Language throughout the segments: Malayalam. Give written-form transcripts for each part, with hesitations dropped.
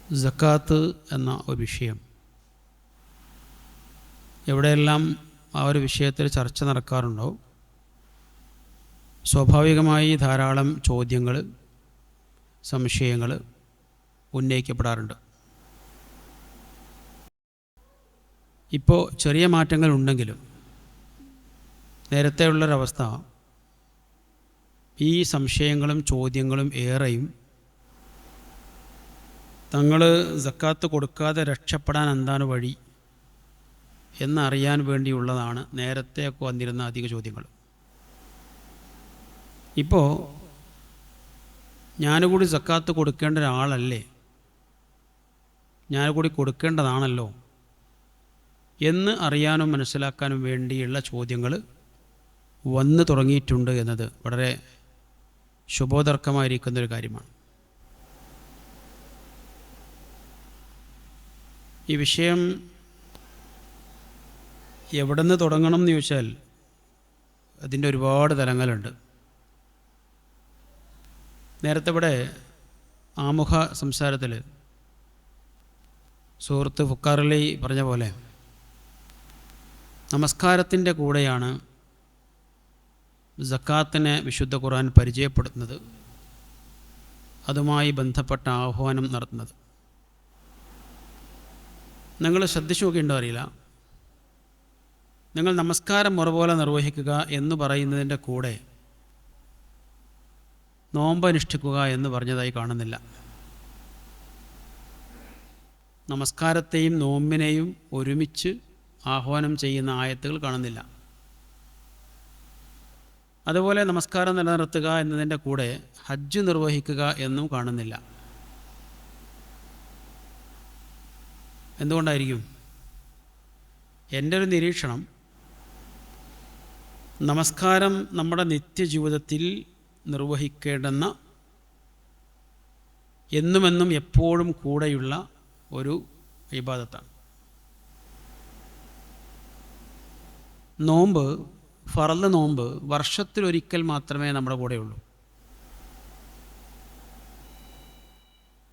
സക്കാത്ത് എന്ന ഒരു വിഷയം എവിടെയെല്ലാം ആ ഒരു വിഷയത്തിൽ ചർച്ച നടക്കാറുണ്ടോ സ്വാഭാവികമായി ധാരാളം ചോദ്യങ്ങൾ, സംശയങ്ങൾ ഉന്നയിക്കപ്പെടാറുണ്ട്. ഇപ്പോൾ ചെറിയ മാറ്റങ്ങൾ ഉണ്ടെങ്കിലും നേരത്തെ ഉള്ളൊരവസ്ഥ ഈ സംശയങ്ങളും ചോദ്യങ്ങളും ഏറെയും തങ്ങൾ സക്കാത്ത് കൊടുക്കാതെ രക്ഷപ്പെടാൻ എന്താണ് വഴി എന്നറിയാൻ വേണ്ടിയുള്ളതാണ് നേരത്തെയൊക്കെ വന്നിരുന്ന അധിക ചോദ്യങ്ങൾ. ഇപ്പോൾ ഞാനുകൂടി സക്കാത്ത് കൊടുക്കേണ്ട ഒരാളല്ലേ, ഞാനുകൂടി കൊടുക്കേണ്ടതാണല്ലോ എന്ന് അറിയാനും മനസ്സിലാക്കാനും വേണ്ടിയുള്ള ചോദ്യങ്ങൾ വന്നു തുടങ്ങിയിട്ടുണ്ട് എന്നത് വളരെ ശുഭോദർക്കമായിരിക്കുന്നൊരു കാര്യമാണ്. ഈ വിഷയം എവിടെ നിന്ന് തുടങ്ങണം എന്ന് ചോദിച്ചാൽ അതിൻ്റെ ഒരുപാട് തലങ്ങളുണ്ട്. നേരത്തെ ഇവിടെ ആമുഖ സംസാരത്തിൽ സുഹൃത്ത് ഫുക്കാറലി പറഞ്ഞ പോലെ നമസ്കാരത്തിൻ്റെ കൂടെയാണ് സക്കാത്തിനെ വിശുദ്ധ ഖുർആൻ പരിചയപ്പെടുത്തുന്നത്, അതുമായി ബന്ധപ്പെട്ട ആഹ്വാനം നടത്തുന്നത്. നിങ്ങൾ ശ്രദ്ധിച്ചു നോക്കിയിട്ടുണ്ടോ അറിയില്ല, നിങ്ങൾ നമസ്കാരം മുറപോലെ നിർവഹിക്കുക എന്ന് പറയുന്നതിൻ്റെ കൂടെ നോമ്പ് അനുഷ്ഠിക്കുക എന്ന് പറഞ്ഞതായി കാണുന്നില്ല. നമസ്കാരത്തെയും നോമ്പിനെയും ഒരുമിച്ച് ആഹ്വാനം ചെയ്യുന്ന ആയത്തുകൾ കാണുന്നില്ല. അതുപോലെ നമസ്കാരം നിലനിർത്തുക എന്നതിൻ്റെ കൂടെ ഹജ്ജ് നിർവഹിക്കുക എന്നും കാണുന്നില്ല. എന്തുകൊണ്ടായിരിക്കും? എൻ്റെ ഒരു നിരീക്ഷണം, നമസ്കാരം നമ്മുടെ നിത്യജീവിതത്തിൽ നിർവഹിക്കേണ്ടുന്ന എന്നുമെന്നും എപ്പോഴും കൂടെയുള്ള ഒരു ഇബാദത്താണ്. നോമ്പ്, ഫർള് നോമ്പ് വർഷത്തിലൊരിക്കൽ മാത്രമേ നമ്മുടെ കൂടെയുള്ളൂ.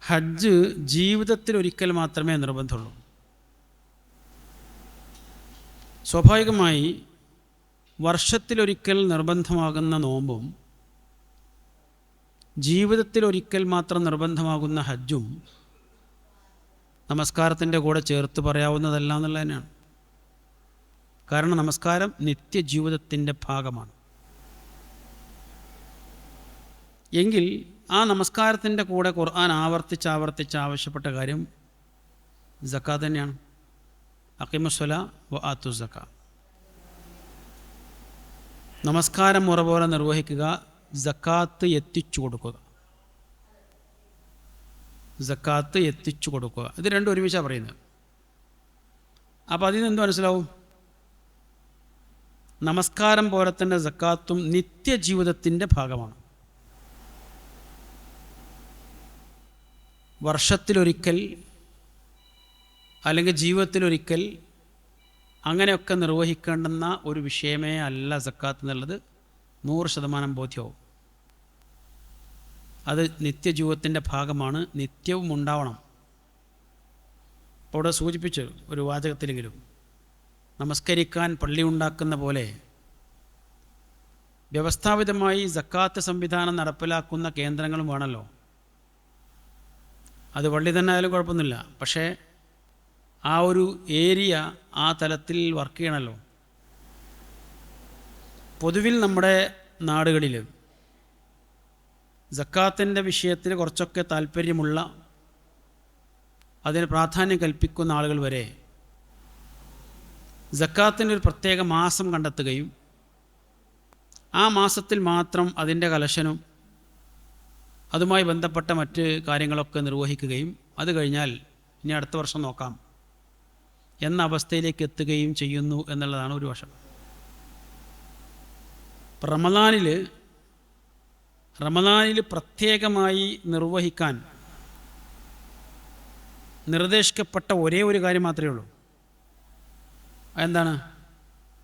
ഹജ്ജ് ജീവിതത്തിലൊരിക്കൽ മാത്രമേ നിർബന്ധമുള്ളൂ. സ്വാഭാവികമായി വർഷത്തിലൊരിക്കൽ നിർബന്ധമാകുന്ന നോമ്പും ജീവിതത്തിലൊരിക്കൽ മാത്രം നിർബന്ധമാകുന്ന ഹജ്ജും നമസ്കാരത്തിൻ്റെ കൂടെ ചേർത്ത് പറയാവുന്നതല്ല എന്നുള്ളത് തന്നെയാണ്. കാരണം നമസ്കാരം നിത്യജീവിതത്തിൻ്റെ ഭാഗമാണ്. എങ്കിൽ ആ നമസ്കാരത്തിൻ്റെ കൂടെ ഖുർആൻ ആവർത്തിച്ച് ആവശ്യപ്പെട്ട കാര്യം സക്കാത്ത് തന്നെയാണ്. അഖീമുസ്സലാ വ ആത്തു സക്കാ. നമസ്കാരം മുറ പോലെ നിർവഹിക്കുക, സക്കാത്ത് എത്തിച്ചു കൊടുക്കുക. സക്കാത്ത് എത്തിച്ചു കൊടുക്കുക, ഇത് രണ്ടും ഒരുമിച്ചാണ് പറയുന്നത്. അപ്പോൾ അതിൽ നിന്ന് എന്ത് മനസ്സിലാവും? നമസ്കാരം പോലെ തന്നെ സക്കാത്തും നിത്യജീവിതത്തിൻ്റെ ഭാഗമാണ്. വർഷത്തിലൊരിക്കൽ അല്ലെങ്കിൽ ജീവിതത്തിലൊരിക്കൽ അങ്ങനെയൊക്കെ നിർവഹിക്കേണ്ടുന്ന ഒരു വിഷയമേ അല്ല സക്കാത്ത് എന്നുള്ളത് 100% ബോധ്യവും. അത് നിത്യജീവിതത്തിൻ്റെ ഭാഗമാണ്, നിത്യവും ഉണ്ടാവണം. അപ്പോൾ ഇവിടെ സൂചിപ്പിച്ചു ഒരു വാചകത്തിലെങ്കിലും, നമസ്കരിക്കാൻ പള്ളി ഉണ്ടാക്കുന്ന പോലെ വ്യവസ്ഥാപിതമായി സക്കാത്ത് സംവിധാനം നടപ്പിലാക്കുന്ന കേന്ദ്രങ്ങളും വേണമല്ലോ. അത് പള്ളി തന്നെ ആയാലും കുഴപ്പമൊന്നുമില്ല, പക്ഷേ ആ ഒരു ഏരിയ ആ തലത്തിൽ വർക്ക് ചെയ്യണമല്ലോ. പൊതുവിൽ നമ്മുടെ നാടുകളിൽ സക്കാത്തിൻ്റെ വിഷയത്തിൽ കുറച്ചൊക്കെ താല്പര്യമുള്ള, അതിന് പ്രാധാന്യം കൽപ്പിക്കുന്ന ആളുകൾ വരെ സക്കാത്തിൻ്റെ ഒരു പ്രത്യേക മാസം കണ്ടെത്തുകയും ആ മാസത്തിൽ മാത്രം അതിൻ്റെ കലശനും അതുമായി ബന്ധപ്പെട്ട മറ്റ് കാര്യങ്ങളൊക്കെ നിർവഹിക്കുകയും അത് കഴിഞ്ഞാൽ ഇനി അടുത്ത വർഷം നോക്കാം എന്ന അവസ്ഥയിലേക്ക് എത്തുകയും ചെയ്യുന്നു എന്നുള്ളതാണ് ഒരു വശം. റമദാനിൽ പ്രത്യേകമായി നിർവഹിക്കാൻ നിർദ്ദേശിക്കപ്പെട്ട ഒരേ ഒരു കാര്യം മാത്രമേ ഉള്ളൂ. അതെന്താണ്?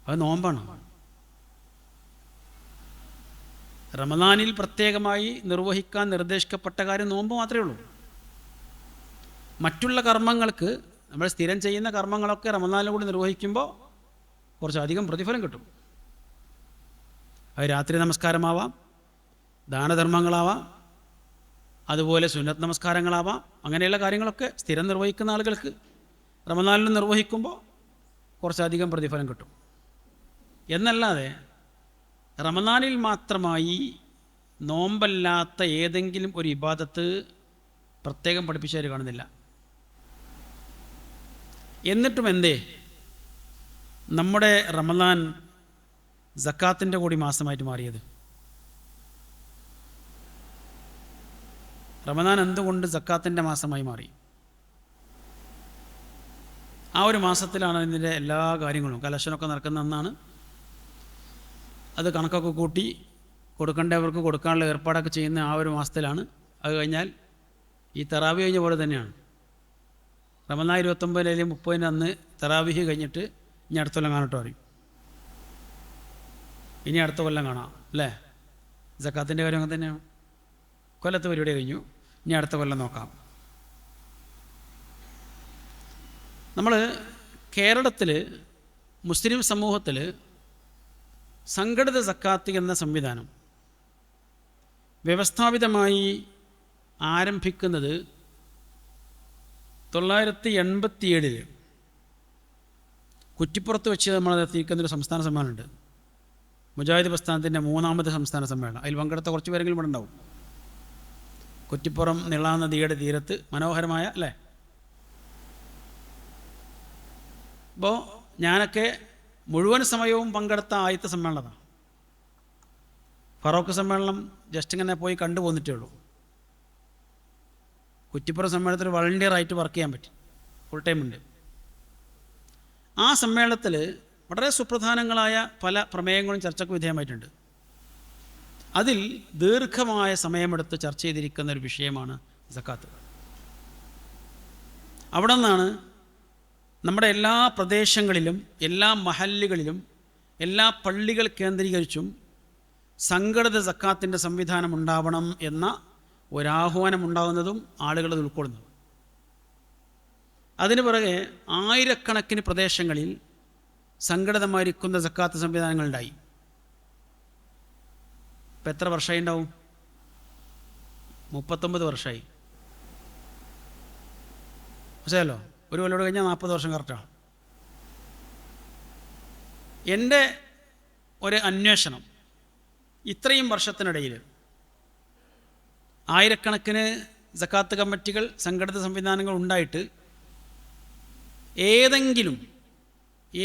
അത് നോമ്പാണ്. റമദാനിൽ പ്രത്യേകമായി നിർവഹിക്കാൻ നിർദ്ദേശിക്കപ്പെട്ട കാര്യം നോമ്പ് മാത്രമേ ഉള്ളൂ. മറ്റുള്ള കർമ്മങ്ങൾക്ക് നമ്മൾ സ്ഥിരം ചെയ്യുന്ന കർമ്മങ്ങളൊക്കെ റമദാനിൽ കൂടി നിർവഹിക്കുമ്പോൾ കുറച്ചധികം പ്രതിഫലം കിട്ടും. അത് രാത്രി നമസ്കാരമാവാം, ദാനധർമ്മങ്ങളാവാം, അതുപോലെ സുന്നത്ത് നമസ്കാരങ്ങളാവാം. അങ്ങനെയുള്ള കാര്യങ്ങളൊക്കെ സ്ഥിരം നിർവഹിക്കുന്ന ആളുകൾക്ക് റമദാനിൽ നിർവഹിക്കുമ്പോൾ കുറച്ചധികം പ്രതിഫലം കിട്ടും. എന്നല്ലാതെ റമദാനിൽ മാത്രമായി നോമ്പല്ലാത്ത ഏതെങ്കിലും ഒരു ഇബാദത്ത് പ്രത്യേകം പഠിപ്പിച്ചവർ കാണുന്നില്ല. എന്നിട്ടും എന്തേ നമ്മുടെ റമദാൻ സക്കാത്തിൻ്റെ കൂടി മാസമായിട്ട് മാറിയത്? റമദാൻ എന്തുകൊണ്ട് സക്കാത്തിൻ്റെ മാസമായി മാറി? ആ ഒരു മാസത്തിലാണ് ഇതിൻ്റെ എല്ലാ കാര്യങ്ങളും, കലക്ഷനൊക്കെ നടക്കുന്ന ഒന്നാണ്. അത് കണക്കൊക്കെ കൂട്ടി കൊടുക്കേണ്ടവർക്ക് കൊടുക്കാനുള്ള ഏർപ്പാടൊക്കെ ചെയ്യുന്ന ആ ഒരു മാസത്തിലാണ്. അത് കഴിഞ്ഞാൽ ഈ തറാവി കഴിഞ്ഞ പോലെ തന്നെയാണ്. റമദാൻ 29 അല്ലെങ്കിൽ 30 അന്ന് തറാവിഹ് കഴിഞ്ഞിട്ട് ഇനി അടുത്ത കൊല്ലം കാണട്ടോ അറിയും. ഇനി അടുത്ത കൊല്ലം കാണാം അല്ലേ? സക്കാത്തിൻ്റെ കാര്യം അങ്ങനെ തന്നെയാണ്. കൊല്ലത്തെ പരിപാടി കഴിഞ്ഞു, ഇനി അടുത്ത കൊല്ലം നോക്കാം. നമ്മൾ കേരളത്തിൽ മുസ്ലിം സമൂഹത്തിൽ സംഘടിത സക്കാത്ത് എന്ന സംവിധാനം വ്യവസ്ഥാപിതമായി ആരംഭിക്കുന്നത് 987 കുറ്റിപ്പുറത്ത് വെച്ച് നമ്മൾ നടത്തിയിരിക്കുന്നൊരു സംസ്ഥാന സമ്മേളനമുണ്ട്. മുജാഹിദ് പ്രസ്ഥാനത്തിൻ്റെ 3ാമത്തെ സംസ്ഥാന സമ്മേളനം. അതിൽ പങ്കെടുത്ത കുറച്ച് പേരെങ്കിലും ഇവിടെ ഉണ്ടാവും. കുറ്റിപ്പുറം നിളാ നദിയുടെ തീരത്ത് മനോഹരമായ അല്ലേ? അപ്പോൾ ഞാനൊക്കെ മുഴുവൻ സമയവും പങ്കെടുത്ത ആദ്യത്തെ സമ്മേളനമാണ്. ഫറോക്ക് സമ്മേളനം ജസ്റ്റ് ഇങ്ങനെ പോയി കണ്ടു പോന്നിട്ടേ ഉള്ളൂ. കുറ്റിപ്പുറം സമ്മേളനത്തിൽ വളണ്ടിയറായിട്ട് വർക്ക് ചെയ്യാൻ പറ്റി, ഫുൾ ടൈം ഉണ്ട്. ആ സമ്മേളനത്തിൽ വളരെ സുപ്രധാനങ്ങളായ പല പ്രമേയങ്ങളും ചർച്ചയ്ക്ക് വിധേയമായിട്ടുണ്ട്. അതിൽ ദീർഘമായ സമയമെടുത്ത് ചർച്ച ചെയ്തിരിക്കുന്ന ഒരു വിഷയമാണ് സക്കാത്ത്. അവിടെ നിന്നാണ് നമ്മുടെ എല്ലാ പ്രദേശങ്ങളിലും എല്ലാ മഹല്ലുകളിലും എല്ലാ പള്ളികൾ കേന്ദ്രീകരിച്ചും സംഘടിത സക്കാത്തിൻ്റെ സംവിധാനം ഉണ്ടാവണം എന്ന ഒരാഹ്വാനം ഉണ്ടാകുന്നതും ആളുകളത് ഉൾക്കൊള്ളുന്നതും. അതിന് പുറകെ ആയിരക്കണക്കിന് പ്രദേശങ്ങളിൽ സംഘടിതമായിരിക്കുന്ന സക്കാത്ത് സംവിധാനങ്ങളുണ്ടായി. ഇപ്പം എത്ര വർഷമായി ഉണ്ടാവും? 39 വർഷമായി. മനസ്സിലല്ലോ, ഒരു കൊല്ലോട് കഴിഞ്ഞാൽ 40 വർഷം കറക്റ്റാണ്. എൻ്റെ ഒരു അന്വേഷണം, ഇത്രയും വർഷത്തിനിടയിൽ ആയിരക്കണക്കിന് സക്കാത്ത് കമ്മിറ്റികൾ, സംഘടിത സംവിധാനങ്ങൾ ഉണ്ടായിട്ട്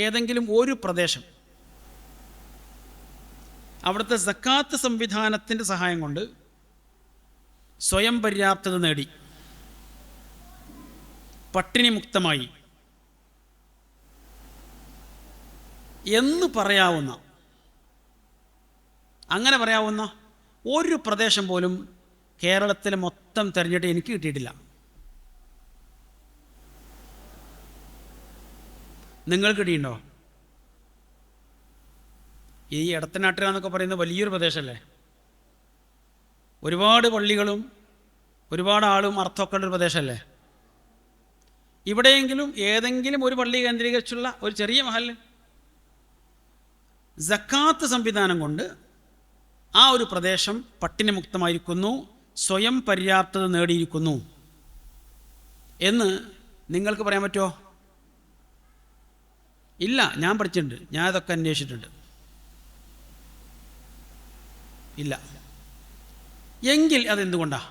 ഏതെങ്കിലും ഒരു പ്രദേശം അവിടുത്തെ സക്കാത്ത് സംവിധാനത്തിൻ്റെ സഹായം കൊണ്ട് സ്വയം പര്യാപ്തത നേടി, പട്ടിണി മുക്തമായി എന്ന് പറയാവുന്ന, അങ്ങനെ പറയാവുന്ന ഒരു പ്രദേശം പോലും കേരളത്തിൽ മൊത്തം തിരഞ്ഞിട്ട് എനിക്ക് കിട്ടിയിട്ടില്ല. നിങ്ങൾക്ക് കിട്ടിയിട്ടുണ്ടോ? ഈ എടത്തനാട്ടുക എന്നൊക്കെ പറയുന്ന വലിയൊരു പ്രദേശമല്ലേ? ഒരുപാട് പള്ളികളും ഒരുപാട് ആളും അർത്ഥമൊക്കെ ഉള്ളൊരു പ്രദേശമല്ലേ? ഇവിടെയെങ്കിലും ഏതെങ്കിലും ഒരു പള്ളി കേന്ദ്രീകരിച്ചുള്ള ഒരു ചെറിയ മഹല്ല് സക്കാത്ത് സംവിധാനം കൊണ്ട് ആ ഒരു പ്രദേശം പട്ടിണി മുക്തമായിരിക്കുന്നു, സ്വയം പര്യാപ്തത നേടിയിരിക്കുന്നു എന്ന് നിങ്ങൾക്ക് പറയാൻ പറ്റുമോ? ഇല്ല. ഞാൻ പഠിച്ചിട്ടുണ്ട്, ഞാൻ അതൊക്കെ അന്വേഷിച്ചിട്ടുണ്ട്. ഇല്ല. എങ്കിൽ അതെന്തുകൊണ്ടാണ്?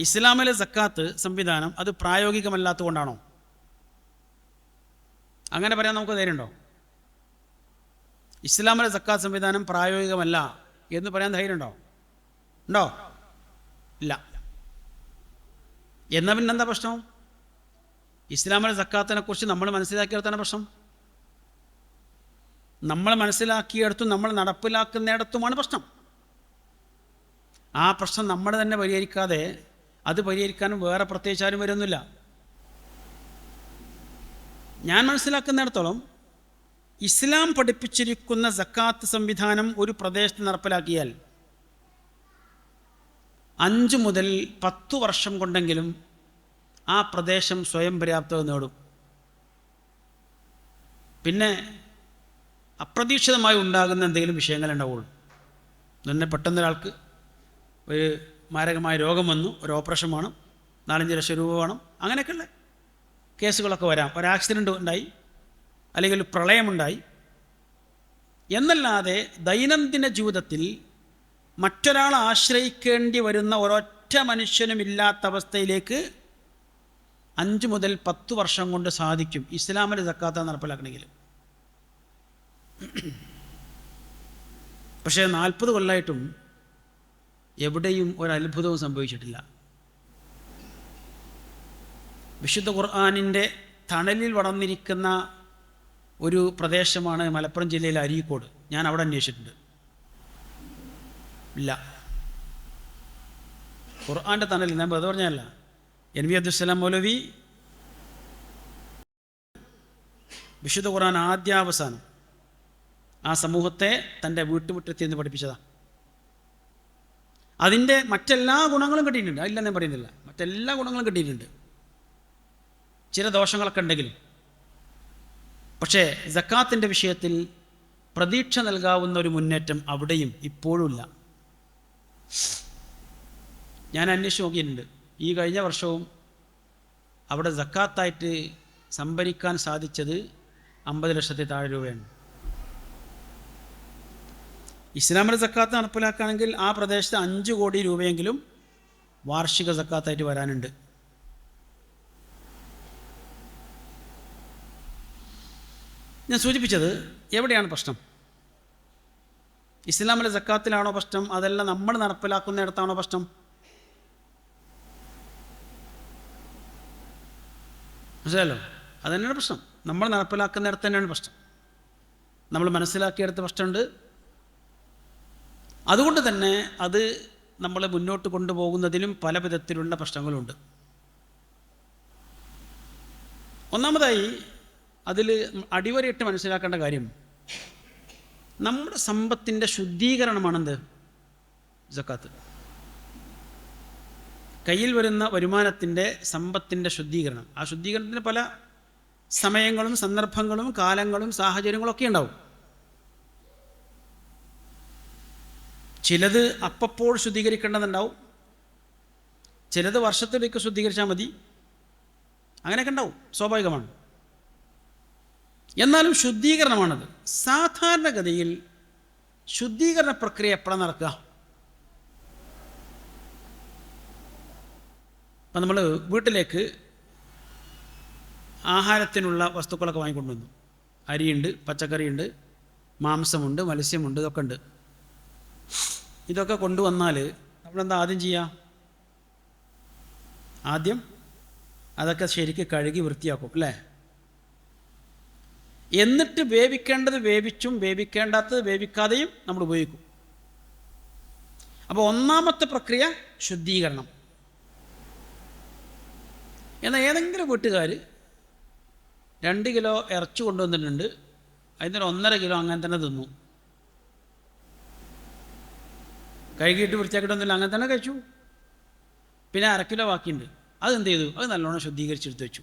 ഇസ്ലാമിലെ സക്കാത്ത് സംവിധാനം അത് പ്രായോഗികമല്ലാത്തത് കൊണ്ടാണോ? അങ്ങനെ പറയാൻ നമുക്ക് ധൈര്യമുണ്ടോ? ഇസ്ലാമിലെ സക്കാത്ത് സംവിധാനം പ്രായോഗികമല്ല എന്ന് പറയാൻ ധൈര്യമുണ്ടോ? ഉണ്ടോ? ഇല്ല. എന്നാൽ പിന്നെന്താ പ്രശ്നം? ഇസ്ലാമിലെ സക്കാത്തിനെക്കുറിച്ച് നമ്മൾ മനസ്സിലാക്കിയെടുത്താണ് പ്രശ്നം. നമ്മൾ മനസ്സിലാക്കിയെടുത്തും നമ്മൾ നടപ്പിലാക്കുന്നിടത്തുമാണ് പ്രശ്നം. ആ പ്രശ്നം നമ്മൾ തന്നെ പരിഹരിക്കാതെ അത് പരിഹരിക്കാനും വേറെ പ്രത്യേകിച്ചാരും വരുന്നില്ല. ഞാൻ മനസ്സിലാക്കുന്നിടത്തോളം ഇസ്ലാം പഠിപ്പിച്ചിരിക്കുന്ന സക്കാത്ത് സംവിധാനം ഒരു പ്രദേശത്ത് നടപ്പിലാക്കിയാൽ 5 മുതൽ 10 വർഷം കൊണ്ടെങ്കിലും ആ പ്രദേശം സ്വയം പര്യാപ്തത നേടും. പിന്നെ അപ്രതീക്ഷിതമായി ഉണ്ടാകുന്ന എന്തെങ്കിലും വിഷയങ്ങളുണ്ടാവുള്ളൂ. തന്നെ പെട്ടെന്നൊരാൾക്ക് ഒരു മാരകമായ രോഗം വന്നു, ഒരു ഓപ്പറേഷൻ വേണം, 4-5 ലക്ഷം രൂപ വേണം, അങ്ങനെയൊക്കെയുള്ള കേസുകളൊക്കെ വരാം. ഒരു ആക്സിഡൻറ്റ് ഉണ്ടായി, അല്ലെങ്കിൽ ഒരു പ്രളയമുണ്ടായി എന്നല്ലാതെ ദൈനംദിന ജീവിതത്തിൽ മറ്റൊരാളെ ആശ്രയിക്കേണ്ടി വരുന്ന ഒരൊറ്റ മനുഷ്യനുമില്ലാത്ത അവസ്ഥയിലേക്ക് 5 മുതൽ 10 വർഷം കൊണ്ട് സാധിക്കും ഇസ്ലാമിലെ സക്കാത്ത് നടപ്പിലാക്കണമെങ്കിൽ. പക്ഷേ 40 കൊല്ലമായിട്ടും എവിടെയും ഒരത്ഭുതവും സംഭവിച്ചിട്ടില്ല. വിശുദ്ധ ഖുർആനിൻ്റെ തണലിൽ വളർന്നിരിക്കുന്ന ഒരു പ്രദേശമാണ് മലപ്പുറം ജില്ലയിലെ അരീക്കോട്. ഞാൻ അവിടെ അന്വേഷിച്ചിട്ടുണ്ട്, ഇല്ല. ഖുർആൻ്റെ തണലിൽ, ഞാൻ വെറുതെ പറഞ്ഞല്ല, NV അബ്ദുസ്സലാം മൗലവി വിശുദ്ധ ഖുർആൻ ആദ്യാവസാനം ആ സമൂഹത്തെ തൻ്റെ വീട്ടുമുറ്റത്തിൽ നിന്ന് പഠിപ്പിച്ചതാണ്. അതിൻ്റെ മറ്റെല്ലാ ഗുണങ്ങളും കിട്ടിയിട്ടുണ്ട്, അതില്ലെന്ന് ഞാൻ പറയുന്നില്ല, മറ്റെല്ലാ ഗുണങ്ങളും കിട്ടിയിട്ടുണ്ട്, ചില ദോഷങ്ങളൊക്കെ ഉണ്ടെങ്കിലും. പക്ഷേ സക്കാത്തിൻ്റെ വിഷയത്തിൽ പ്രതീക്ഷ നൽകാവുന്ന ഒരു മുന്നേറ്റം അവിടെയും ഇപ്പോഴുമില്ല. ഞാൻ അന്വേഷിച്ച് നോക്കിയിട്ടുണ്ട്. ഈ കഴിഞ്ഞ വർഷവും അവിടെ സക്കാത്തായിട്ട് സംഭരിക്കാൻ സാധിച്ചത് 50 ലക്ഷത്തിൽ താഴെ രൂപയാണ്. ഇസ്ലാമിലെ സക്കാത്ത് നടപ്പിലാക്കുകയാണെങ്കിൽ ആ പ്രദേശത്ത് 5 കോടി രൂപയെങ്കിലും വാർഷിക സക്കാത്തായിട്ട് വരാനുണ്ട്. ഞാൻ സൂചിപ്പിച്ചത് എവിടെയാണ് പ്രശ്നം? ഇസ്ലാമിലെ സക്കാത്തിലാണോ പ്രശ്നം, അതല്ല നമ്മൾ നടപ്പിലാക്കുന്നിടത്താണോ പ്രശ്നം? മനസ്സിലല്ലോ, അതുതന്നെയാണ് പ്രശ്നം. നമ്മൾ നടപ്പിലാക്കുന്നിടത്ത് തന്നെയാണ് പ്രശ്നം. നമ്മൾ മനസ്സിലാക്കിയെടുത്ത പ്രശ്നമുണ്ട്. അതുകൊണ്ട് തന്നെ അത് നമ്മളെ മുന്നോട്ട് കൊണ്ടുപോകുന്നതിലും പല വിധത്തിലുള്ള പ്രശ്നങ്ങളുണ്ട്. ഒന്നാമതായി അതിൽ അടിവരയിട്ട് മനസ്സിലാക്കേണ്ട കാര്യം, നമ്മുടെ സമ്പത്തിൻ്റെ ശുദ്ധീകരണമാണെന്ത്? സക്കാത്ത്. കയ്യിൽ വരുന്ന വരുമാനത്തിൻ്റെ സമ്പത്തിൻ്റെ ശുദ്ധീകരണം. ആ ശുദ്ധീകരണത്തിന് പല സമയങ്ങളും സന്ദർഭങ്ങളും കാലങ്ങളും സാഹചര്യങ്ങളും ഒക്കെ ഉണ്ടാവും. ചിലത് അപ്പോൾ ശുദ്ധീകരിക്കേണ്ടതുണ്ടാവും, ചിലത് വർഷത്തിലേക്ക് ശുദ്ധീകരിച്ചാൽ മതി, അങ്ങനെയൊക്കെ ഉണ്ടാവും, സ്വാഭാവികമാണ്. എന്നാലും ശുദ്ധീകരണമാണത്. സാധാരണഗതിയിൽ ശുദ്ധീകരണ പ്രക്രിയ എപ്പോഴാണ് നടക്കുക? അപ്പം നമ്മൾ വീട്ടിലേക്ക് ആഹാരത്തിനുള്ള വസ്തുക്കളൊക്കെ വാങ്ങിക്കൊണ്ടുവന്നു. അരിയുണ്ട്, പച്ചക്കറിയുണ്ട്, മാംസമുണ്ട്, മത്സ്യമുണ്ട്, ഇതൊക്കെ ഉണ്ട്. ഇതൊക്കെ കൊണ്ടുവന്നാൽ നമ്മളെന്താ ആദ്യം ചെയ്യുക? ആദ്യം അതൊക്കെ ശരിക്ക് കഴുകി വൃത്തിയാക്കും, അല്ലേ? എന്നിട്ട് വേവിക്കേണ്ടത് വേവിച്ചും വേവിക്കേണ്ടാത്തത് വേവിക്കാതെയും നമ്മൾ ഉപയോഗിക്കും. അപ്പോൾ ഒന്നാമത്തെ പ്രക്രിയ ശുദ്ധീകരണം. എന്നാൽ ഏതെങ്കിലും വീട്ടുകാർ 2 കിലോ ഇറച്ചി കൊണ്ടുവന്നിട്ടുണ്ട്, അതിന് 1.5 കിലോ അങ്ങനെ തന്നെ തിന്നു, കഴുകിയിട്ട് വൃത്തിയാക്കിയിട്ടൊന്നുമില്ല, അങ്ങനെ തന്നെ കഴിച്ചു. പിന്നെ 1/2 കിലോ ബാക്കിയുണ്ട്, അതെന്ത് ചെയ്തു? അത് നല്ലോണം ശുദ്ധീകരിച്ചെടുത്ത് വെച്ചു.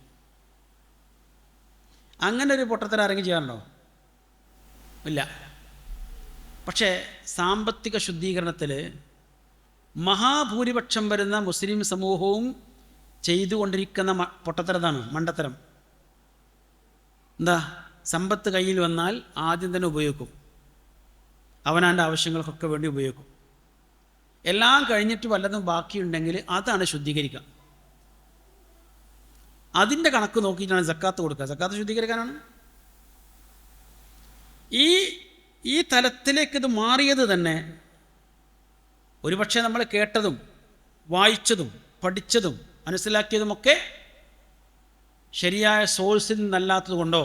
അങ്ങനെ ഒരു പൊട്ടത്തരം ആരെങ്കിലും ചെയ്യാറുണ്ടോ? ഇല്ല. പക്ഷേ സാമ്പത്തിക ശുദ്ധീകരണത്തിൽ മഹാഭൂരിപക്ഷം വരുന്ന മുസ്ലിം സമൂഹവും ചെയ്തുകൊണ്ടിരിക്കുന്ന പൊട്ടത്തരതാണ്, മണ്ടത്തരം. എന്താ? സമ്പത്ത് കയ്യിൽ വന്നാൽ ആദ്യം തന്നെ ഉപയോഗിക്കും, അവനാൻ്റെ ആവശ്യങ്ങൾക്കൊക്കെ വേണ്ടി ഉപയോഗിക്കും. എല്ലാം കഴിഞ്ഞിട്ട് വല്ലതും ബാക്കിയുണ്ടെങ്കിൽ അതാണ് ശുദ്ധീകരിക്കുക. അതിൻ്റെ കണക്ക് നോക്കിയിട്ടാണ് സക്കാത്ത് കൊടുക്കുക. സക്കാത്ത് ശുദ്ധീകരിക്കാനാണ്. ഈ തലത്തിലേക്ക് ഇത് മാറിയത് തന്നെ ഒരുപക്ഷെ നമ്മൾ കേട്ടതും വായിച്ചതും പഠിച്ചതും മനസ്സിലാക്കിയതുമൊക്കെ ശരിയായ സോഴ്സിൽ നിന്നല്ലാത്തത് കൊണ്ടോ,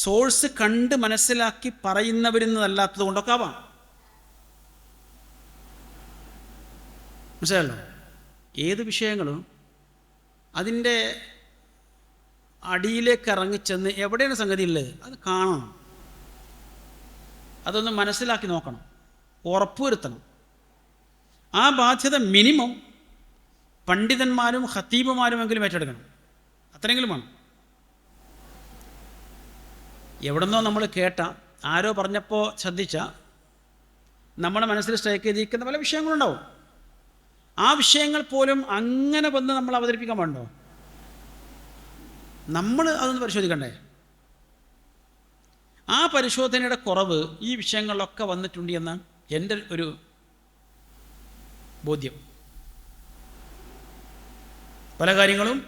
സോഴ്സ് കണ്ട് മനസ്സിലാക്കി പറയുന്നവരിൽ നിന്നല്ലാത്തത് കൊണ്ടൊക്കെ ആവാം. മനസ്സിലല്ലോ? ഏത് വിഷയങ്ങളും അതിൻ്റെ അടിയിലേക്ക് ഇറങ്ങിച്ചെന്ന് എവിടെയാണ് സംഗതി ഉള്ളത് അത് കാണണം, അതൊന്ന് മനസ്സിലാക്കി നോക്കണം, ഉറപ്പുവരുത്തണം. ആ ബാധ്യത മിനിമം പണ്ഡിതന്മാരും ഖത്തീബുമാരുമെങ്കിലും ഏറ്റെടുക്കണം. അത്രയെങ്കിലും വേണം. എവിടെന്നോ നമ്മൾ കേട്ട, ആരോ പറഞ്ഞപ്പോൾ ശ്രദ്ധിച്ച, നമ്മുടെ മനസ്സിൽ സ്ട്രൈക്ക് ചെയ്തിരിക്കുന്ന പല വിഷയങ്ങളുണ്ടാവും. ആ വിഷയങ്ങൾ പോലും അങ്ങനെ വന്ന് നമ്മൾ അവതരിപ്പിക്കാൻ പാടുണ്ടോ? നമ്മൾ അതൊന്ന് പരിശോധിക്കണ്ടേ? ആ പരിശോധനയുടെ കുറവ് ഈ വിഷയങ്ങളിലൊക്കെ വന്നിട്ടുണ്ട് എന്നാണ് എൻ്റെ ഒരു ബോധ്യം. പല കാര്യങ്ങളും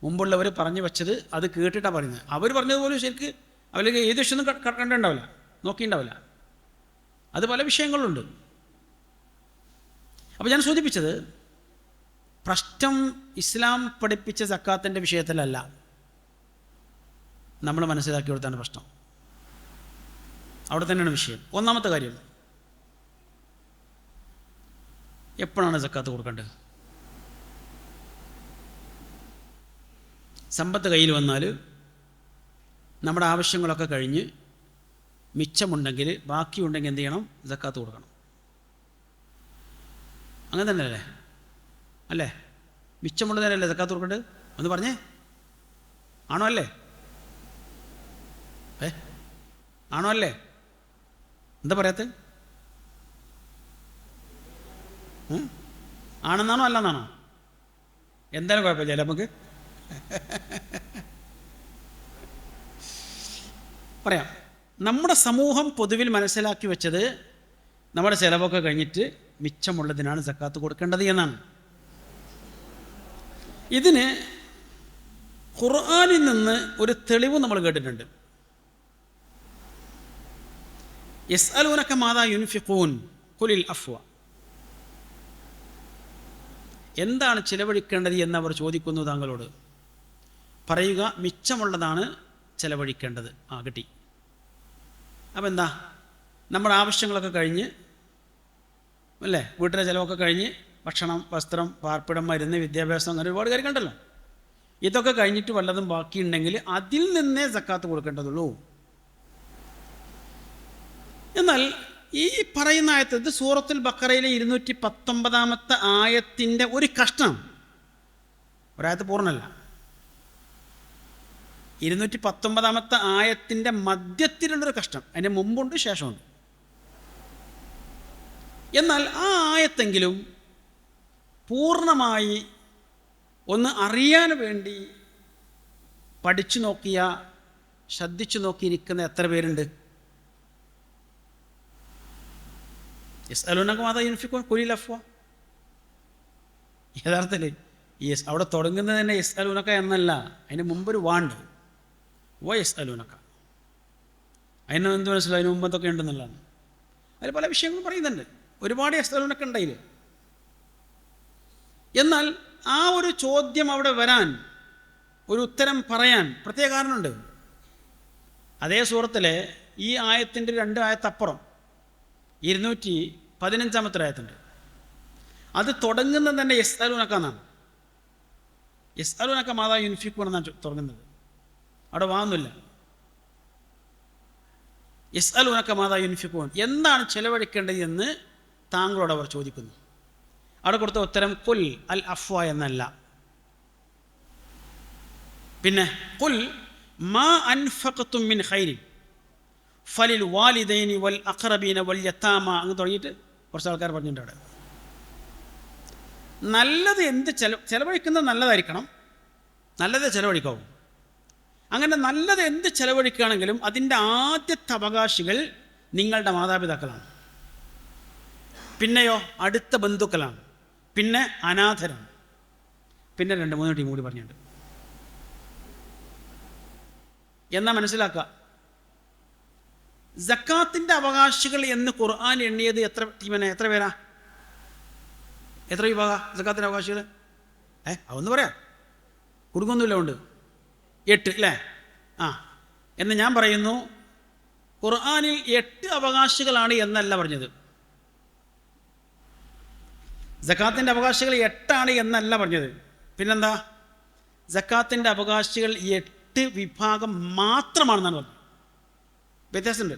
മുമ്പുള്ളവർ പറഞ്ഞു വെച്ചത് അത് കേട്ടിട്ടാണ് പറയുന്നത്. അവർ പറഞ്ഞതുപോലും ശരിക്ക് അവർക്ക് ഏത് വിഷയമൊന്നും കണ്ടിട്ടുണ്ടാവില്ല, നോക്കിയിട്ടുണ്ടാവില്ല. അത് പല വിഷയങ്ങളുണ്ട്. അപ്പോൾ ഞാൻ സൂചിപ്പിച്ചത്, പ്രശ്നം ഇസ്ലാം പഠിപ്പിച്ച സക്കാത്തിൻ്റെ വിഷയത്തിലല്ല, നമ്മൾ മനസ്സിലാക്കി കൊടുത്താണ് പ്രശ്നം. അവിടെ തന്നെയാണ് വിഷയം. ഒന്നാമത്തെ കാര്യം, എപ്പോഴാണ് സക്കാത്ത് കൊടുക്കേണ്ടത്? സമ്പത്ത് കയ്യിൽ വന്നാൽ നമ്മുടെ ആവശ്യങ്ങളൊക്കെ കഴിഞ്ഞ് മിച്ചമുണ്ടെങ്കിൽ, ബാക്കിയുണ്ടെങ്കിൽ എന്ത് ചെയ്യണം? സക്കാത്ത് കൊടുക്കണം. അങ്ങനെ തന്നെയല്ലേ? അല്ലേ? മിച്ചമുള്ളതിനല്ലേ സക്കാത്ത് കൊടുക്കേണ്ടത്? ഒന്ന് പറഞ്ഞേ, ആണോ അല്ലേ? ആണോ അല്ലേ? എന്താ പറയാത്ത? ആണെന്നാണോ അല്ലെന്നാണോ? എന്തായാലും കുഴപ്പമില്ല നമുക്ക് പറയാം. നമ്മുടെ സമൂഹം പൊതുവിൽ മനസ്സിലാക്കി വെച്ചത് നമ്മുടെ ചിലവൊക്കെ കഴിഞ്ഞിട്ട് മിച്ചമുള്ളതിനാണ് സക്കാത്ത് കൊടുക്കേണ്ടത് എന്നാണ്. ഇതിന് ഖുർആനിൽ നിന്ന് ഒരു തെളിവ് നമ്മൾ കേട്ടിട്ടുണ്ട്. യസ്അലൂനക മാദാ യുൻഫിഖൂൻ ഖുലിൽ അഫ്വ. എന്താണ് ചിലവഴിക്കേണ്ടത് എന്നവർ ചോദിക്കുന്നു താങ്കളോട്. പറയുക, മിച്ചമുള്ളതാണ് ചിലവഴിക്കേണ്ടത്. കിട്ടി. അപ്പം എന്താ, നമ്മുടെ ആവശ്യങ്ങളൊക്കെ കഴിഞ്ഞ് അല്ലേ, വീട്ടിലെ ചിലവൊക്കെ കഴിഞ്ഞ് ഭക്ഷണം, വസ്ത്രം, പാർപ്പിടം, മരുന്ന്, വിദ്യാഭ്യാസം, അങ്ങനെ ഒരുപാട് കാര്യങ്ങളുണ്ടല്ലോ. ഇതൊക്കെ കഴിഞ്ഞിട്ട് വല്ലതും ബാക്കിയുണ്ടെങ്കിൽ അതിൽ നിന്നേ സക്കാത്ത് കൊടുക്കേണ്ടതുള്ളൂ. എന്നാൽ ഈ പറയുന്ന ആയത്ത്, ഇത് സൂറത്തുൽ ബഖറയിലെ 219 ആയത്തിൻ്റെ ഒരു കഷ്ണം, ഒരായത്ത് പൂർണ്ണമല്ല. 219 ആയത്തിൻ്റെ മധ്യത്തിലുള്ളൊരു കഷ്ണം. അതിൻ്റെ മുമ്പുണ്ട്, ശേഷമുണ്ട്. എന്നാൽ ആ ആയത്തെങ്കിലും പൂർണ്ണമായി ഒന്ന് അറിയാൻ വേണ്ടി പഠിച്ചു നോക്കിയ, ശ്രദ്ധിച്ചു നോക്കിയിരിക്കുന്ന എത്ര പേരുണ്ട്? യസ്അലൂനക മാദാ യുൻഫിഖൂൻ ഖുലിൽ അഫ്വ. യഥാർത്ഥത്തിൽ അവിടെ തുടങ്ങുന്നത് തന്നെ യസ്അലൂനക എന്നല്ല, അതിന് മുമ്പൊരു വാണ്ട് യസ്അലൂനക. അതിന് എന്ത് മനസ്സിലായി? അതിന് മുമ്പത്തൊക്കെ ഉണ്ടെന്നുള്ളതാണ്. അതിൽ പല വിഷയങ്ങളും പറയുന്നുണ്ട്. ഒരുപാട് യസ്അലൂനക ഉണ്ട് അതിൽ. എന്നാൽ ആ ഒരു ചോദ്യം അവിടെ വരാൻ, ഒരു ഉത്തരം പറയാൻ പ്രത്യേക കാരണമുണ്ട്. അതേ സൂറത്തിലെ ഈ ആയത്തിൻ്റെ 2 ആയത്തപ്പുറം 215 ആയത്തുണ്ട്. അത് തുടങ്ങുന്നത് തന്നെ യസ്അലൂനക എന്നാണ്. യസ്അലൂനക മാദാ യുൻഫിഖൂൻ എന്നാണ് തുടങ്ങുന്നത്. അവിടെ വാങ്ങുന്നില്ല. യസ്അലൂനക മാദാ യുൻഫിഖൂൻ, എന്താണ് ചെലവഴിക്കേണ്ടത് എന്ന് താങ്കളോട് അവർ ചോദിക്കുന്നു. അവിടെ കൊടുത്ത ഉത്തരം ഖുൽ അൽ അഫ്വ എന്നല്ല. പിന്നെ ഖുൽ മാ അൻഫഖ്തും മിൻ ഖൈരിൻ ഫലിൽ വാലിദൈനി വൽ അഖ്റബീന വൽ യതാമ അങ്ങ് തുടങ്ങിയിട്ട് കുറച്ച് ആൾക്കാർ പറഞ്ഞിട്ടുണ്ട്. അവിടെ നല്ലത് എന്ത് ചെലവഴിക്കുന്നത് നല്ലതായിരിക്കണം, നല്ലത് ചെലവഴിക്കാവും. അങ്ങനെ നല്ലത് എന്ത് ചെലവഴിക്കുകയാണെങ്കിലും അതിൻ്റെ ആദ്യത്തെ അവകാശികൾ നിങ്ങളുടെ മാതാപിതാക്കളാണ്. പിന്നെയോ അടുത്ത ബന്ധുക്കളാണ്, പിന്നെ അനാഥരാണ്, പിന്നെ 2-3 ടീം കൂടി പറഞ്ഞിട്ടുണ്ട്. എന്നാ മനസ്സിലാക്കുക, സക്കാത്തിൻ്റെ അവകാശികൾ എന്ന് ഖുർആൻ എണ്ണിയത് എത്ര ടീമിനെ? എത്ര പേരാ? എത്ര വിഭാഗ സക്കാത്തിൻ്റെ അവകാശികൾ? അതൊന്ന് പറയാം, കുടുങ്ങൊന്നുമില്ല. ഉണ്ട് 8 അല്ലേ? എന്ന് ഞാൻ പറയുന്നു, ഖുർആനിൽ 8 അവകാശികളാണ് എന്നല്ല പറഞ്ഞത്. സക്കാത്തിൻ്റെ അവകാശികൾ 8 എന്നല്ല പറഞ്ഞത്. പിന്നെന്താ? സക്കാത്തിൻ്റെ അവകാശികൾ 8 വിഭാഗം മാത്രമാണെന്നാണ് പറഞ്ഞത്. വ്യത്യാസമുണ്ട്.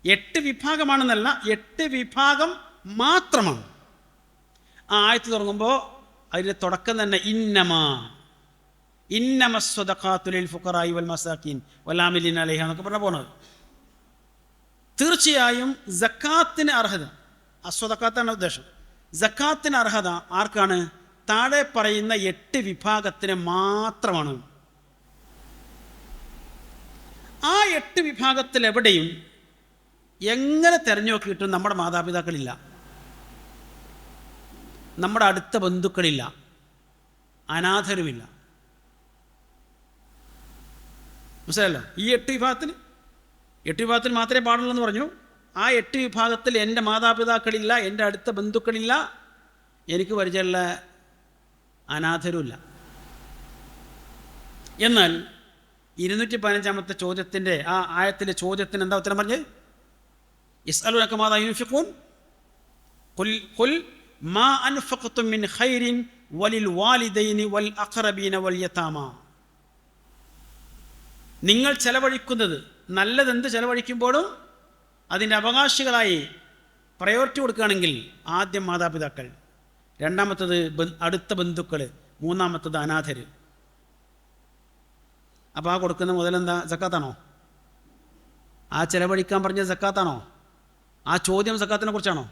8 വിഭാഗമാണെന്നല്ല, 8 വിഭാഗം മാത്രമാണ്. ആ ആയത്ത് തുടങ്ങുമ്പോൾ അതിൻ്റെ തുടക്കം തന്നെ ഇന്നമസ്വദഖാത്തു ലിൽ ഫുഖറാഇ വൽ മസാകീൻ വലാമിലീന അലൈഹ എന്നൊക്കെ പറഞ്ഞ പോകുന്നത്. തീർച്ചയായും സക്കാത്തിന് അർഹത, അസ്വദഖാത്താണ് ഉദ്ദേശം. സക്കാത്തിന് അർഹത ആർക്കാണ്? താഴെ പറയുന്ന 8 വിഭാഗത്തിന് മാത്രമാണ്. ആ 8 വിഭാഗത്തിൽ എവിടെയും എങ്ങനെ തിരഞ്ഞു നോക്കിയിട്ടും നമ്മുടെ മാതാപിതാക്കളില്ല, നമ്മുടെ അടുത്ത ബന്ധുക്കളില്ല, അനാഥരുമില്ല. മനസ്സിലല്ലോ? ഈ 8 വിഭാഗത്തിൽ മാത്രമേ പാടുള്ളൂ എന്ന് പറഞ്ഞു. ആ 8 വിഭാഗത്തിൽ എൻ്റെ മാതാപിതാക്കളില്ല, എൻ്റെ അടുത്ത ബന്ധുക്കളില്ല, എനിക്ക് പരിചയമുള്ള അനാഥരുമില്ല. എന്നാൽ 215-ാമത്തെ ചോദ്യത്തിൻ്റെ ആ ആയത്തിലെ ചോദ്യത്തിന് എന്താ ഉത്തരം പറഞ്ഞത്? യസ്അലൂനക മാദാ യുൻഫിഖൂൻ ഖുൽ മാ അൻഫഖ്തും മിൻ ഖൈരിൻ വലിൽ വാലിദൈനി വൽ അഖറബീന വൽ യതാമ. നിങ്ങൾ ചെലവഴിക്കുന്നത് നല്ലതെന്ത് ചെലവഴിക്കുമ്പോഴും അതിൻ്റെ അവകാശികളായി പ്രയോറിറ്റി കൊടുക്കുകയാണെങ്കിൽ ആദ്യം മാതാപിതാക്കൾ, രണ്ടാമത്തത് അടുത്ത ബന്ധുക്കൾ, മൂന്നാമത്തത് അനാഥർ. അപ്പോൾ ആ കൊടുക്കുന്ന മുതലെന്താ? സക്കാത്താണോ? ആ ചെലവഴിക്കാൻ പറഞ്ഞ സക്കാത്താണോ? ആ ചോദ്യം സക്കാത്തിനെ കുറിച്ചാണോ?